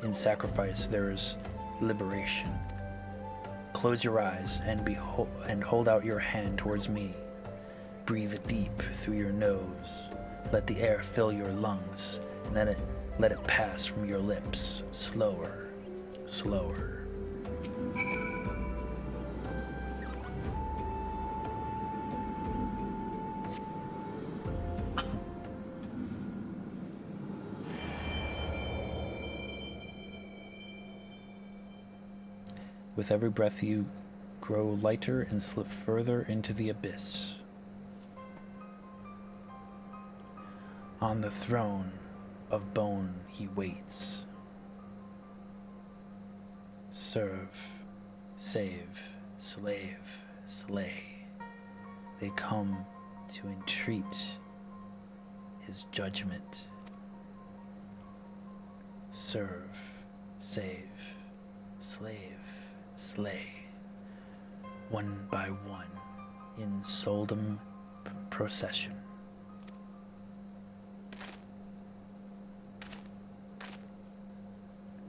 A: In sacrifice, there is liberation. Close your eyes and hold out your hand towards me. Breathe deep through your nose. Let the air fill your lungs, and let it pass from your lips. Slower, slower. With every breath you grow lighter and slip further into the abyss. On the throne of bone he waits. Serve, save, slave, slay. They come to entreat his judgment. Serve, save, slave, slay, one by one, in solemn procession.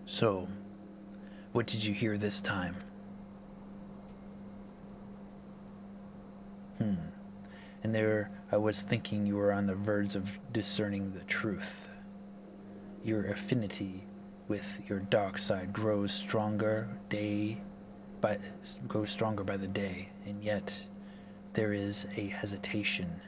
A: So, what did you hear this time? And there I was thinking you were on the verge of discerning the truth. Your affinity with your dark side grows stronger by the day, and yet there is a hesitation.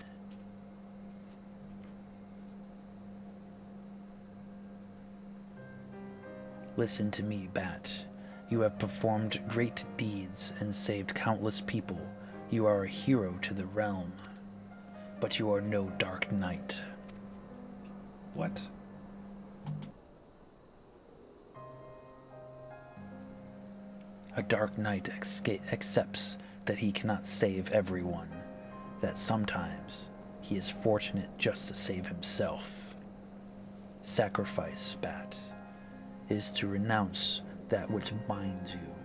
A: Listen to me, Bat. You have performed great deeds and saved countless people. You are a hero to the realm, but you are no Dark Knight. What? A Dark Knight accepts that he cannot save everyone, that sometimes he is fortunate just to save himself. Sacrifice, Bat, is to renounce that which binds you,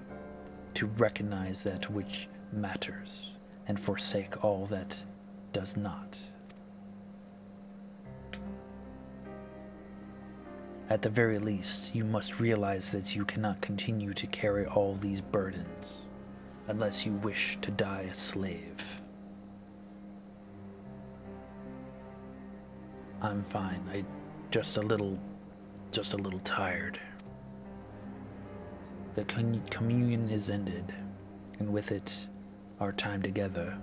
A: to recognize that which matters, and forsake all that does not. At the very least, you must realize that you cannot continue to carry all these burdens unless you wish to die a slave. I'm fine. Just a little tired. The communion is ended, and with it, our time together,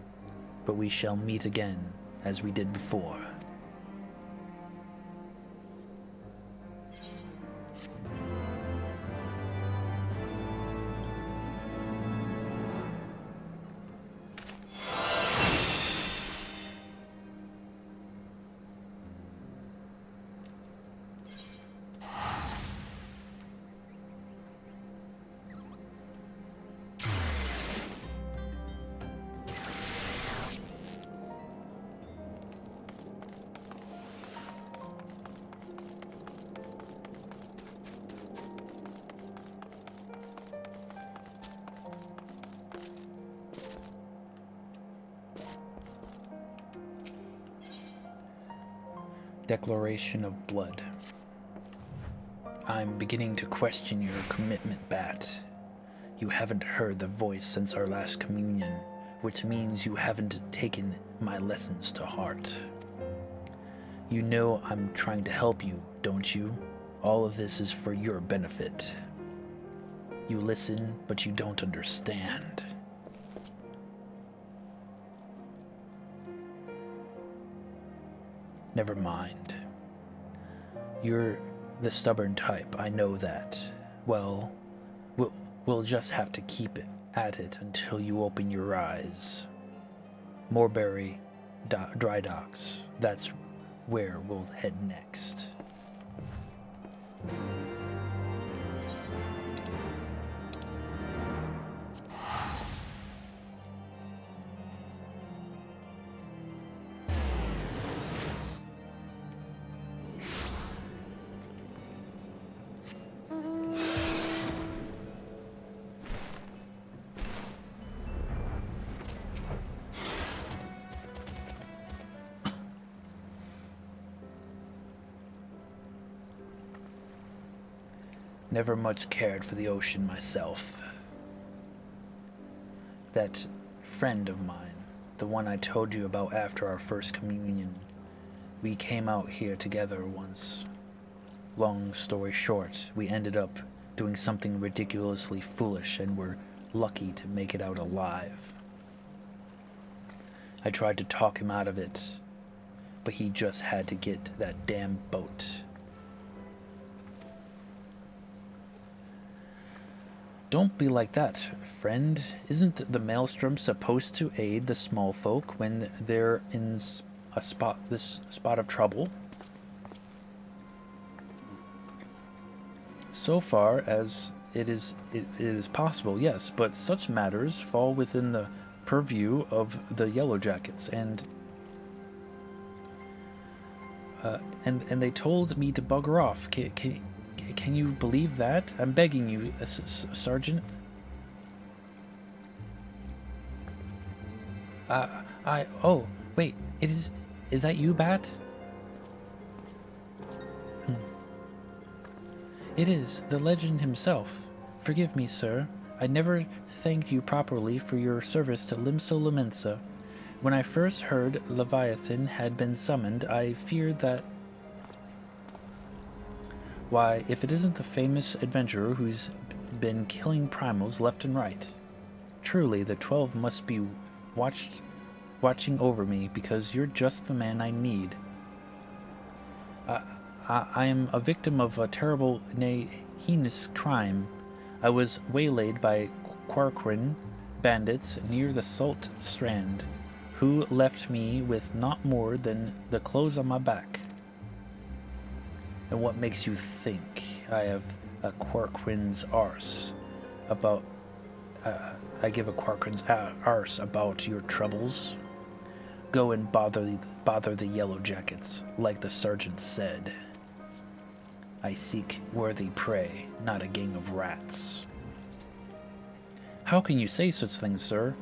A: but we shall meet again as we did before. Declaration of blood. I'm beginning to question your commitment, Bat. You haven't heard the voice since our last communion, which means you haven't taken my lessons to heart. You know I'm trying to help you, don't you? All of this is for your benefit. You listen, but you don't understand. Never mind. You're the stubborn type, I know that. Well, we'll just have to keep it at it until you open your eyes. Moorbury Dry Docks. That's where we'll head next. Never much cared for the ocean myself. That friend of mine, the one I told you about after our first communion, we came out here together once. Long story short, we ended up doing something ridiculously foolish and were lucky to make it out alive. I tried to talk him out of it, but he just had to get that damn boat. Don't be like that, friend. Isn't the maelstrom supposed to aid the small folk when they're in this spot of trouble? So far as it is possible, yes, but such matters fall within the purview of the Yellow Jackets, and they told me to bugger off. Can you believe that? I'm begging you, Sergeant. Oh, wait, is that you, Bat? It is, the legend himself. Forgive me, sir. I never thanked you properly for your service to Limsa Lumensa. When I first heard Leviathan had been summoned, I feared that... Why, if it isn't the famous adventurer who's been killing primals left and right. Truly, the 12 must be watching over me, because you're just the man I need. I am a victim of a terrible, nay, heinous crime. I was waylaid by Quarquin bandits near the Salt Strand, who left me with not more than the clothes on my back. And what makes you think I have a Quarquin's arse about... I give a Quarquin's arse about your troubles? Go and bother the Yellow Jackets, like the sergeant said. I seek worthy prey, not a gang of rats. How can you say such things, sir?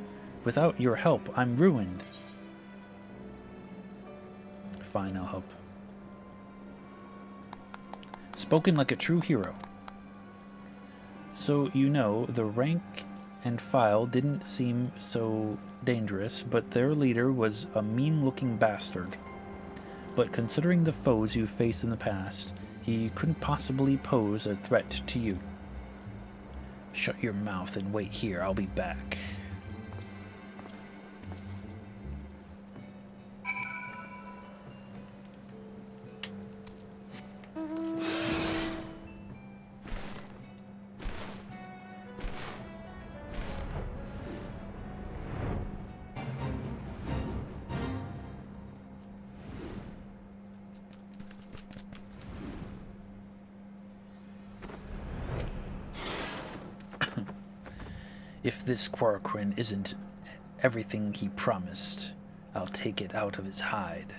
A: Without your help, I'm ruined. Fine, I'll help. Spoken like a true hero. So, you know, the rank and file didn't seem so dangerous, but their leader was a mean-looking bastard. But considering the foes you faced in the past, he couldn't possibly pose a threat to you. Shut your mouth and wait here, I'll be back. If this Quarquin isn't everything he promised, I'll take it out of his hide.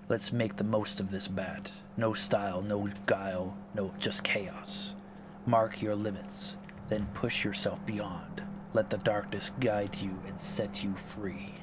A: Let's make the most of this, Bat. No style, no guile, no, just chaos. Mark your limits, then push yourself beyond. Let the darkness guide you and set you free.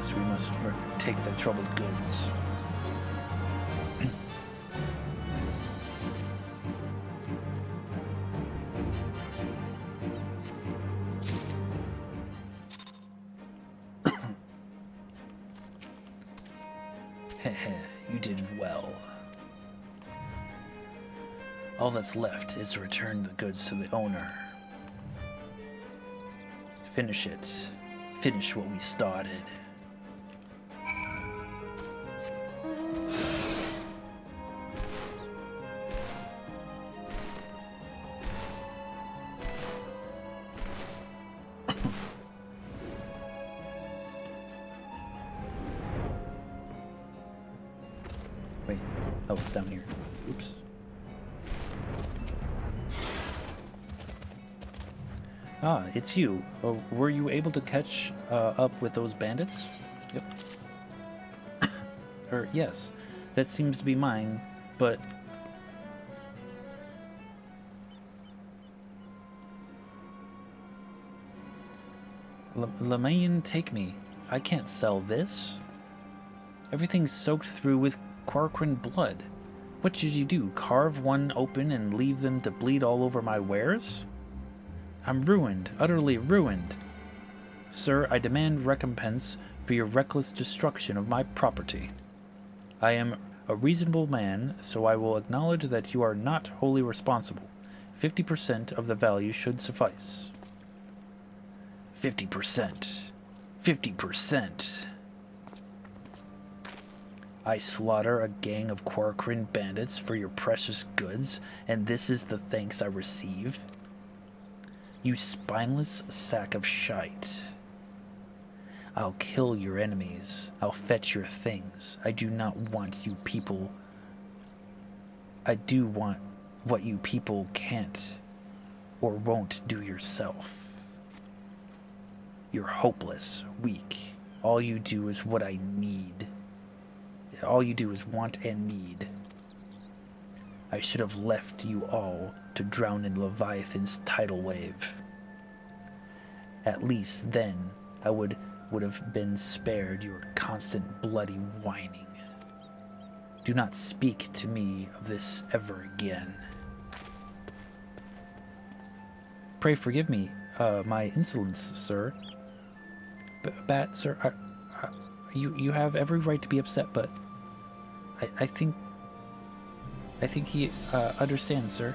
A: Yes, we must take the troubled goods. You did well. All that's left is to return the goods to the owner. Finish it. Finish what we started. Wait. Oh, it's down here. Oops. Ah, it's you. Were you able to catch up with those bandits? Yep. Yes. That seems to be mine, but... Lamayan, take me. I can't sell this. Everything's soaked through with Quarkrin blood. What should you do? Carve one open and leave them to bleed all over my wares? I'm ruined, utterly ruined. Sir, I demand recompense for your reckless destruction of my property. I am a reasonable man, so I will acknowledge that you are not wholly responsible. 50% of the value should suffice. 50%. 50%. I slaughter a gang of Quarkrin bandits for your precious goods, and this is the thanks I receive? You spineless sack of shite. I'll kill your enemies. I'll fetch your things. I do not want you people... I do want what you people can't or won't do yourself. You're hopeless, weak. All you do is what I need. All you do is want and need. I should have left you all to drown in Leviathan's tidal wave. At least then I would have been spared your constant bloody whining. Do not speak to me of this ever again. Pray forgive me, my insolence, sir. Bat, sir, you have every right to be upset, but I think he understands, sir.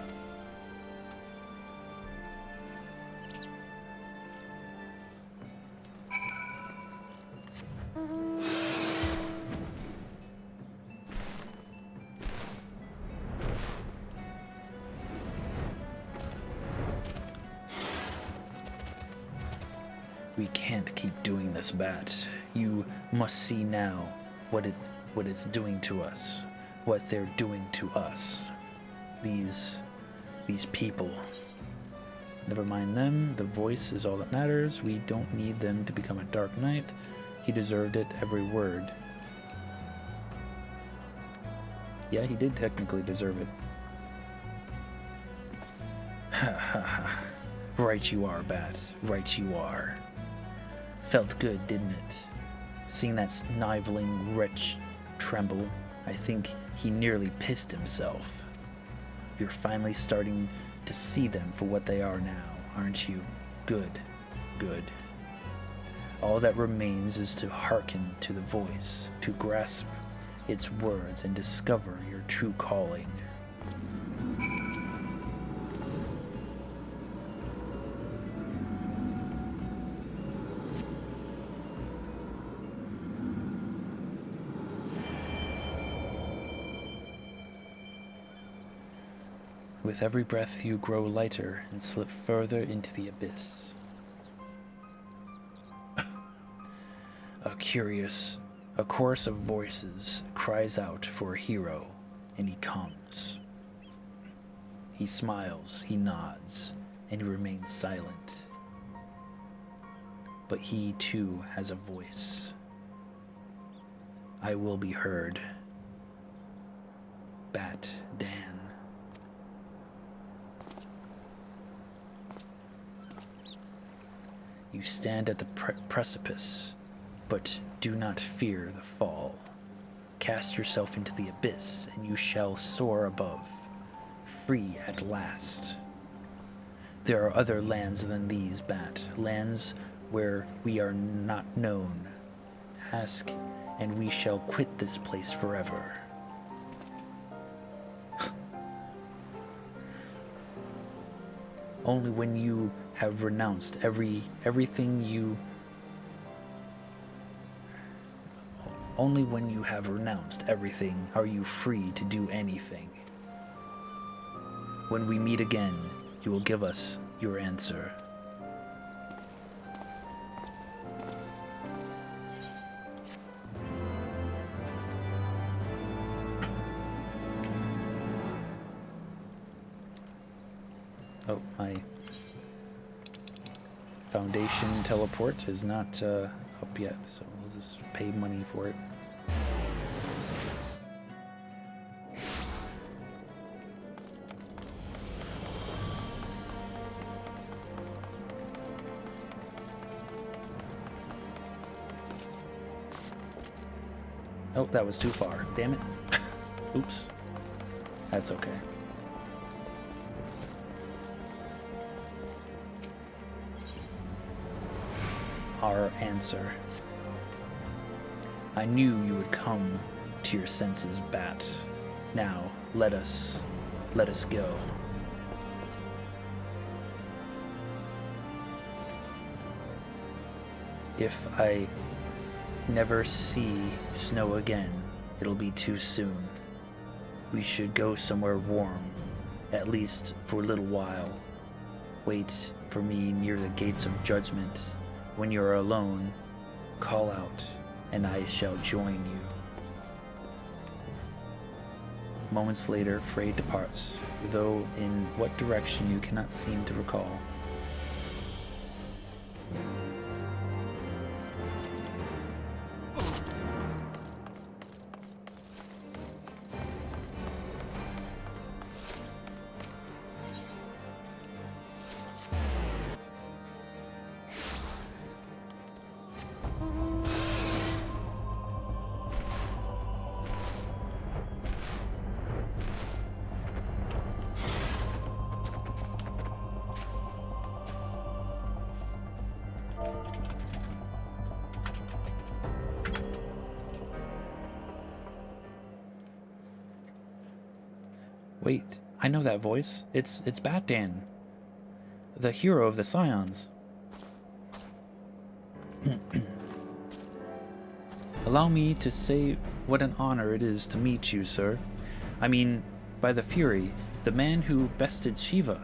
A: We can't keep doing this, Bat. You must see now what it's doing to us. What they're doing to us. These people. Never mind them. The voice is all that matters. We don't need them to become a Dark Knight. He deserved it, every word. Yeah, he did technically deserve it. Ha ha ha. Right you are, Bat. Right you are. Felt good, didn't it? Seeing that sniveling wretch tremble, I think he nearly pissed himself. You're finally starting to see them for what they are now, aren't you? Good, good. All that remains is to hearken to the voice, to grasp its words and discover your true calling. With every breath you grow lighter and slip further into the abyss. A chorus of voices cries out for a hero, and he comes. He smiles, he nods, and he remains silent. But he too has a voice. I will be heard. BatDan. You stand at the precipice, but do not fear the fall. Cast yourself into the abyss, and you shall soar above, free at last. There are other lands than these, Bat, lands where we are not known. Ask, and we shall quit this place forever. Only when you have renounced everything you... Only when you have renounced everything are you free to do anything. When we meet again, you will give us your answer. Oh, my foundation teleport is not up yet, so we'll just pay money for it. Oh, that was too far. Damn it. Oops. That's okay. Our answer. I knew you would come to your senses, Bat. Now, let us go. If I never see snow again, it'll be too soon. We should go somewhere warm, at least for a little while. Wait for me near the gates of judgment. When you're alone, call out, and I shall join you. Moments later, Frey departs, though in what direction you cannot seem to recall. Wait, I know that voice. It's BatDan, the hero of the Scions. Allow me to say what an honor it is to meet you, sir. I mean, by the Fury, the man who bested Shiva.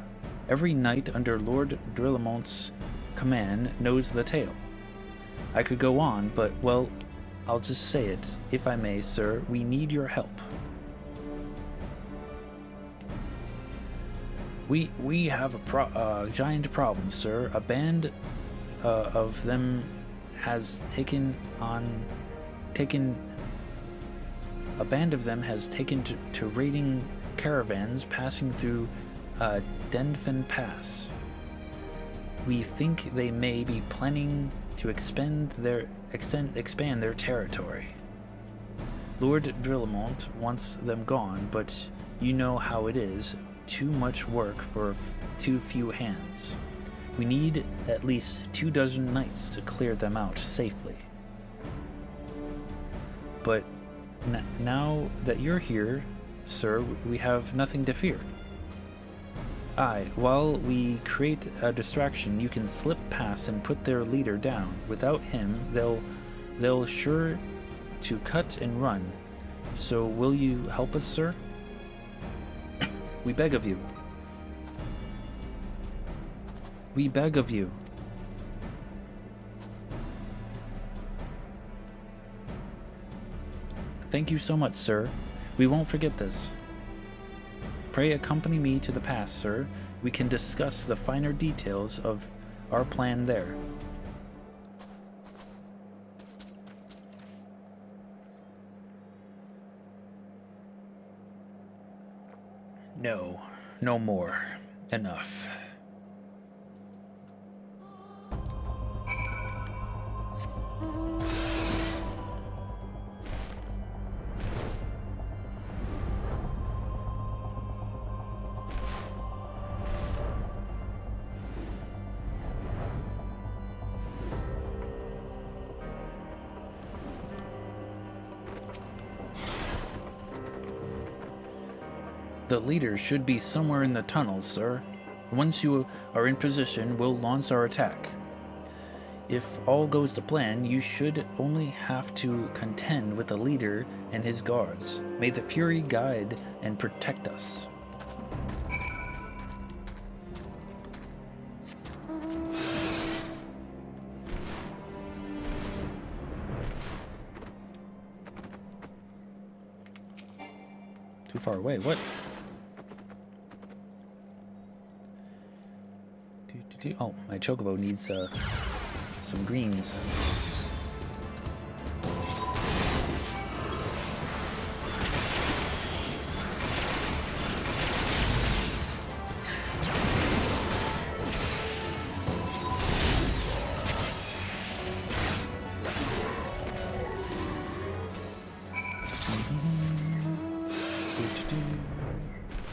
A: Every knight under Lord Drillamont's command knows the tale. I could go on, but, well, I'll just say it. If I may, sir, we need your help. We have a giant problem, sir. A band of them has taken to raiding caravans passing through Denfin Pass. We think they may be planning to expand their territory. Lord Drillamont wants them gone, but you know how it is. Too much work for too few hands. We need at least 24 knights to clear them out safely. But now that you're here, sir, we have nothing to fear. Aye, while we create a distraction, you can slip past and put their leader down. Without him, they'll sure to cut and run. So will you help us, sir? We beg of you. We beg of you. Thank you so much, sir. We won't forget this. Pray accompany me to the pass, sir. We can discuss the finer details of our plan there. No, no more. Enough. The leader should be somewhere in the tunnels, sir. Once you are in position, we'll launch our attack. If all goes to plan, you should only have to contend with the leader and his guards. May the Fury guide and protect us. Too far away, what? Oh, my chocobo needs some greens.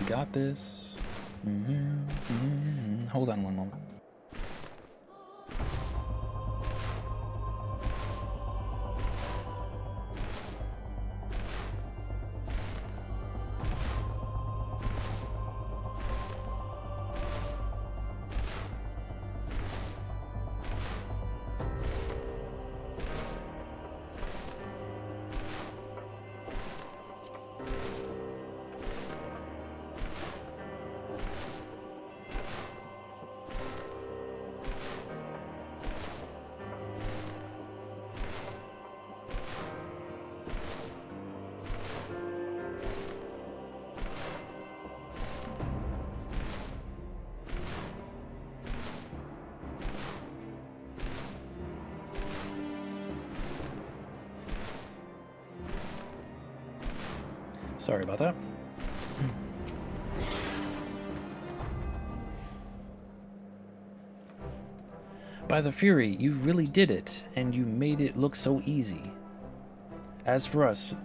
A: We got this. Hold on one moment. Sorry about that. By the Fury, you really did it, and you made it look so easy. As for us,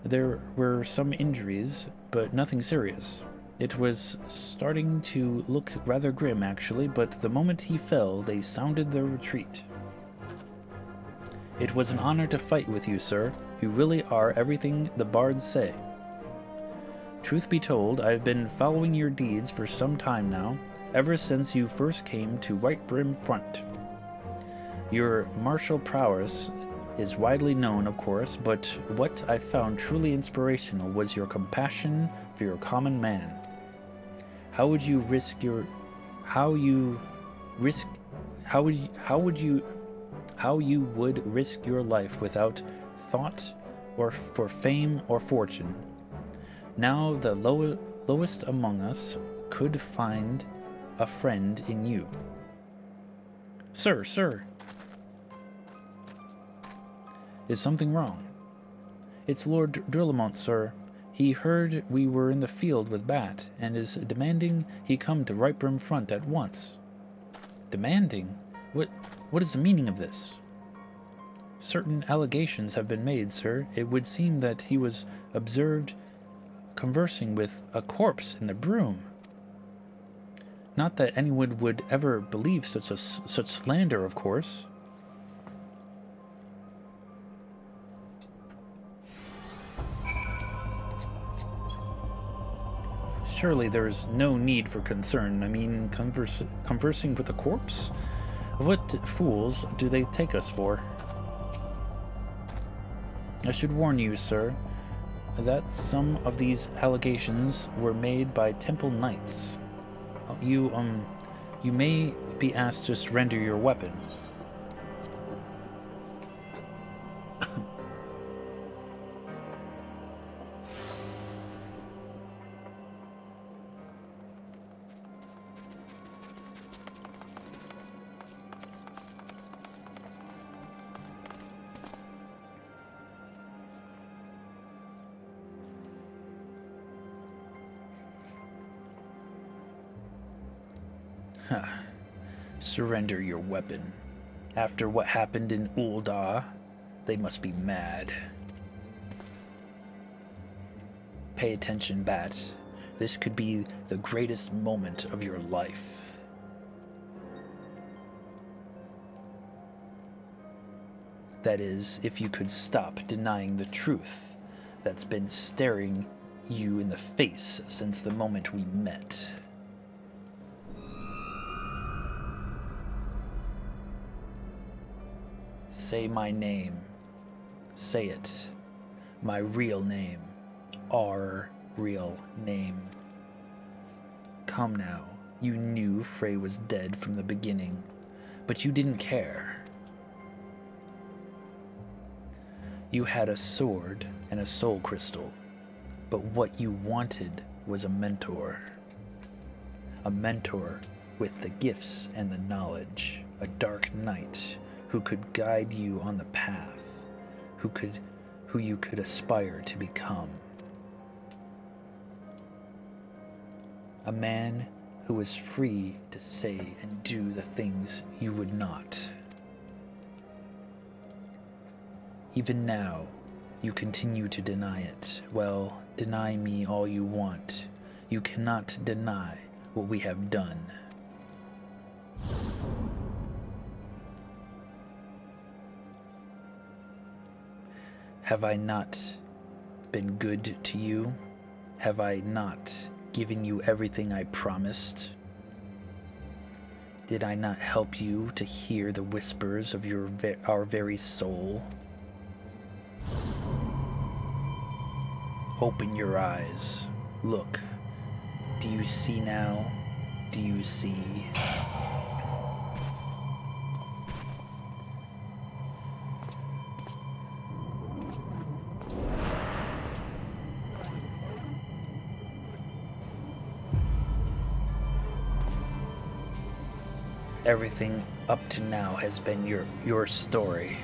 A: there were some injuries, but nothing serious. It was starting to look rather grim, actually, but the moment he fell, they sounded their retreat. It was an honor to fight with you, sir. You really are everything the bards say. Truth be told, I've been following your deeds for some time now, ever since you first came to White Brim Front. Your martial prowess is widely known, of course, but what I found truly inspirational was your compassion for your common man. How would you risk your how you would risk your life without thought or for fame or fortune. Now the lowest among us could find a friend in you. Sir. Is something wrong? It's Lord Durlamont, sir. He heard we were in the field with Bat, and is demanding he come to White Brim Front at once. Demanding? What is the meaning of this? Certain allegations have been made, sir. It would seem that he was observed conversing with a corpse in the broom. Not that anyone would ever believe such slander, of course. Surely there is no need for concern. I mean, conversing with a corpse? What fools do they take us for? I should warn you, sir, that some of these allegations were made by temple knights. You may be asked to surrender your weapon. Surrender your weapon. After what happened in Ul'dah, they must be mad. Pay attention, Bat. This could be the greatest moment of your life. That is, if you could stop denying the truth that's been staring you in the face since the moment we met. Say my name. Say it. My real name. Our real name. Come now. You knew Frey was dead from the beginning, but you didn't care. You had a sword and a soul crystal, but what you wanted was a mentor. A mentor with the gifts and the knowledge, a dark knight who could guide you on the path, who you could aspire to become. A man who was free to say and do the things you would not. Even now, you continue to deny it. Well, deny me all you want. You cannot deny what we have done. Have I not been good to you? Have I not given you everything I promised? Did I not help you to hear the whispers of our very soul? Open your eyes. Look. Do you see now? Do you see? Everything up to now has been your story.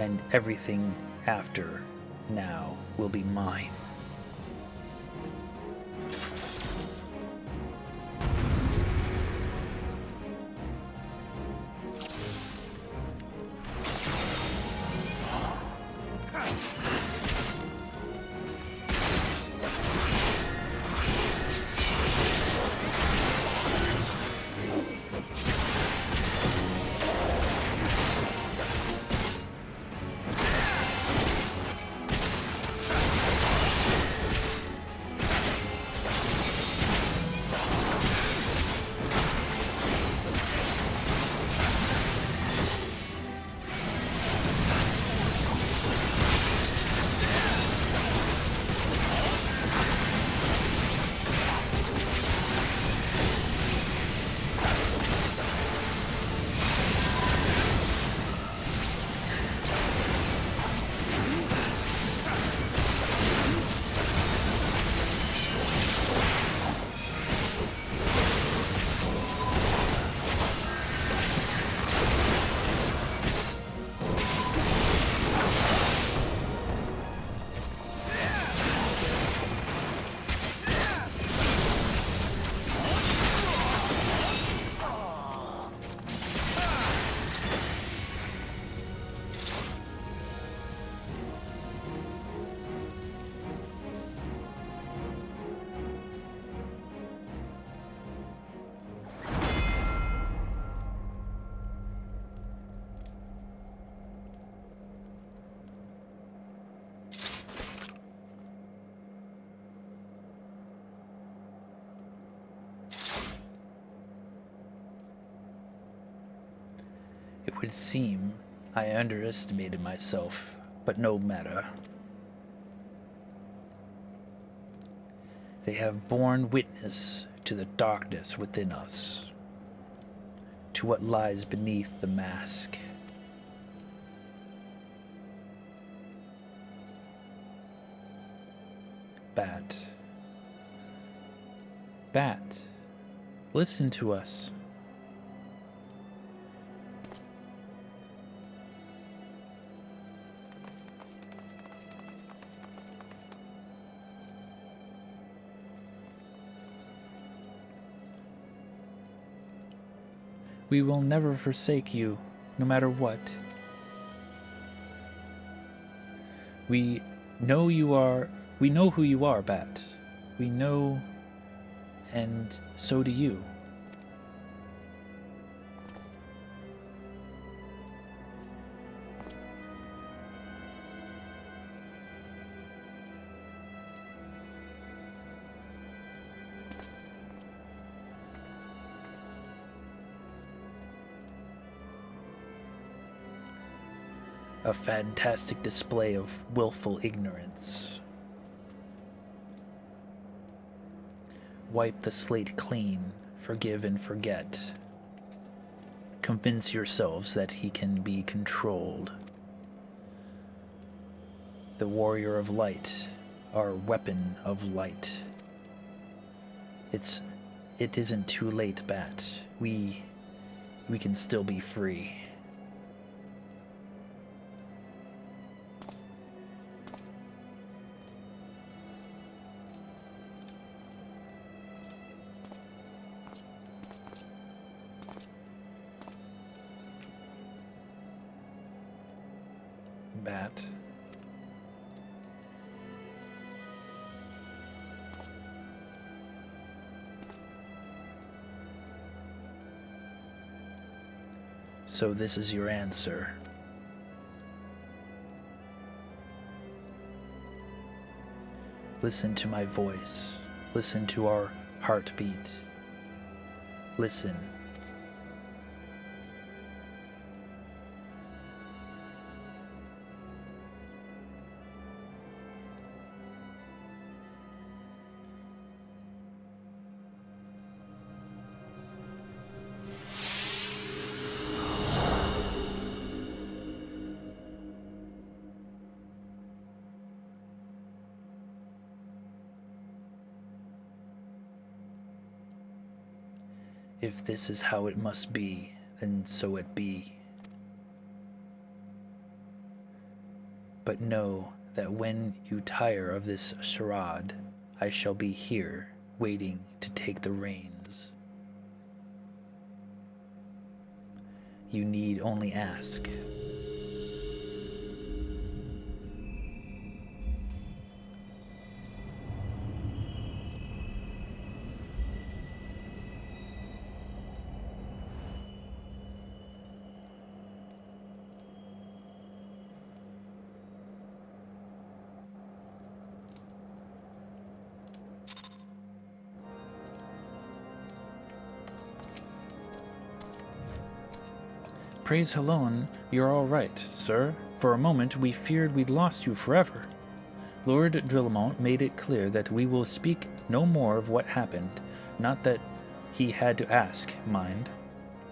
A: And everything after now will be mine. It would seem I underestimated myself, but no matter. They have borne witness to the darkness within us, to what lies beneath the mask. Bat. Bat, listen to us. We will never forsake you, no matter what. We know who you are, Bat. We know, and so do you.
D: A fantastic display of willful ignorance. Wipe the slate clean, forgive and forget. Convince yourselves that he can be controlled. The warrior of light, our weapon of light. It isn't too late, Bat. We can still be free. Bat. So this is your answer. Listen to my voice. Listen to our heartbeat. Listen. If this is how it must be, then so it be. But know that when you tire of this charade, I shall be here, waiting to take the reins. You need only ask. Praise Helon, you're all right, sir. For a moment we feared we'd lost you forever. Lord Drillamont made it clear that we will speak no more of what happened, not that he had to ask, mind.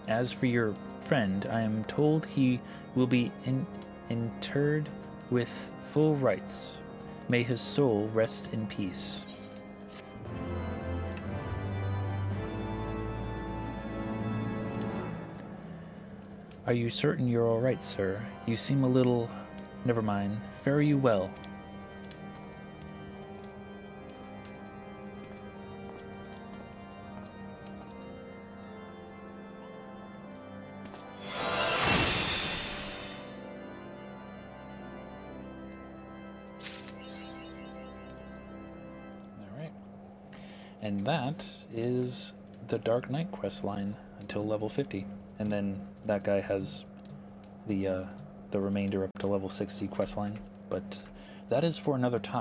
D: As for your friend, I am told he will be interred with full rites. May his soul rest in peace. Are you certain you're all right, sir? You seem a little... Never mind. Fare you well. Alright. And that is the Dark Knight quest line until level 50. And then that guy has the remainder up to level 60 quest line. But that is for another time.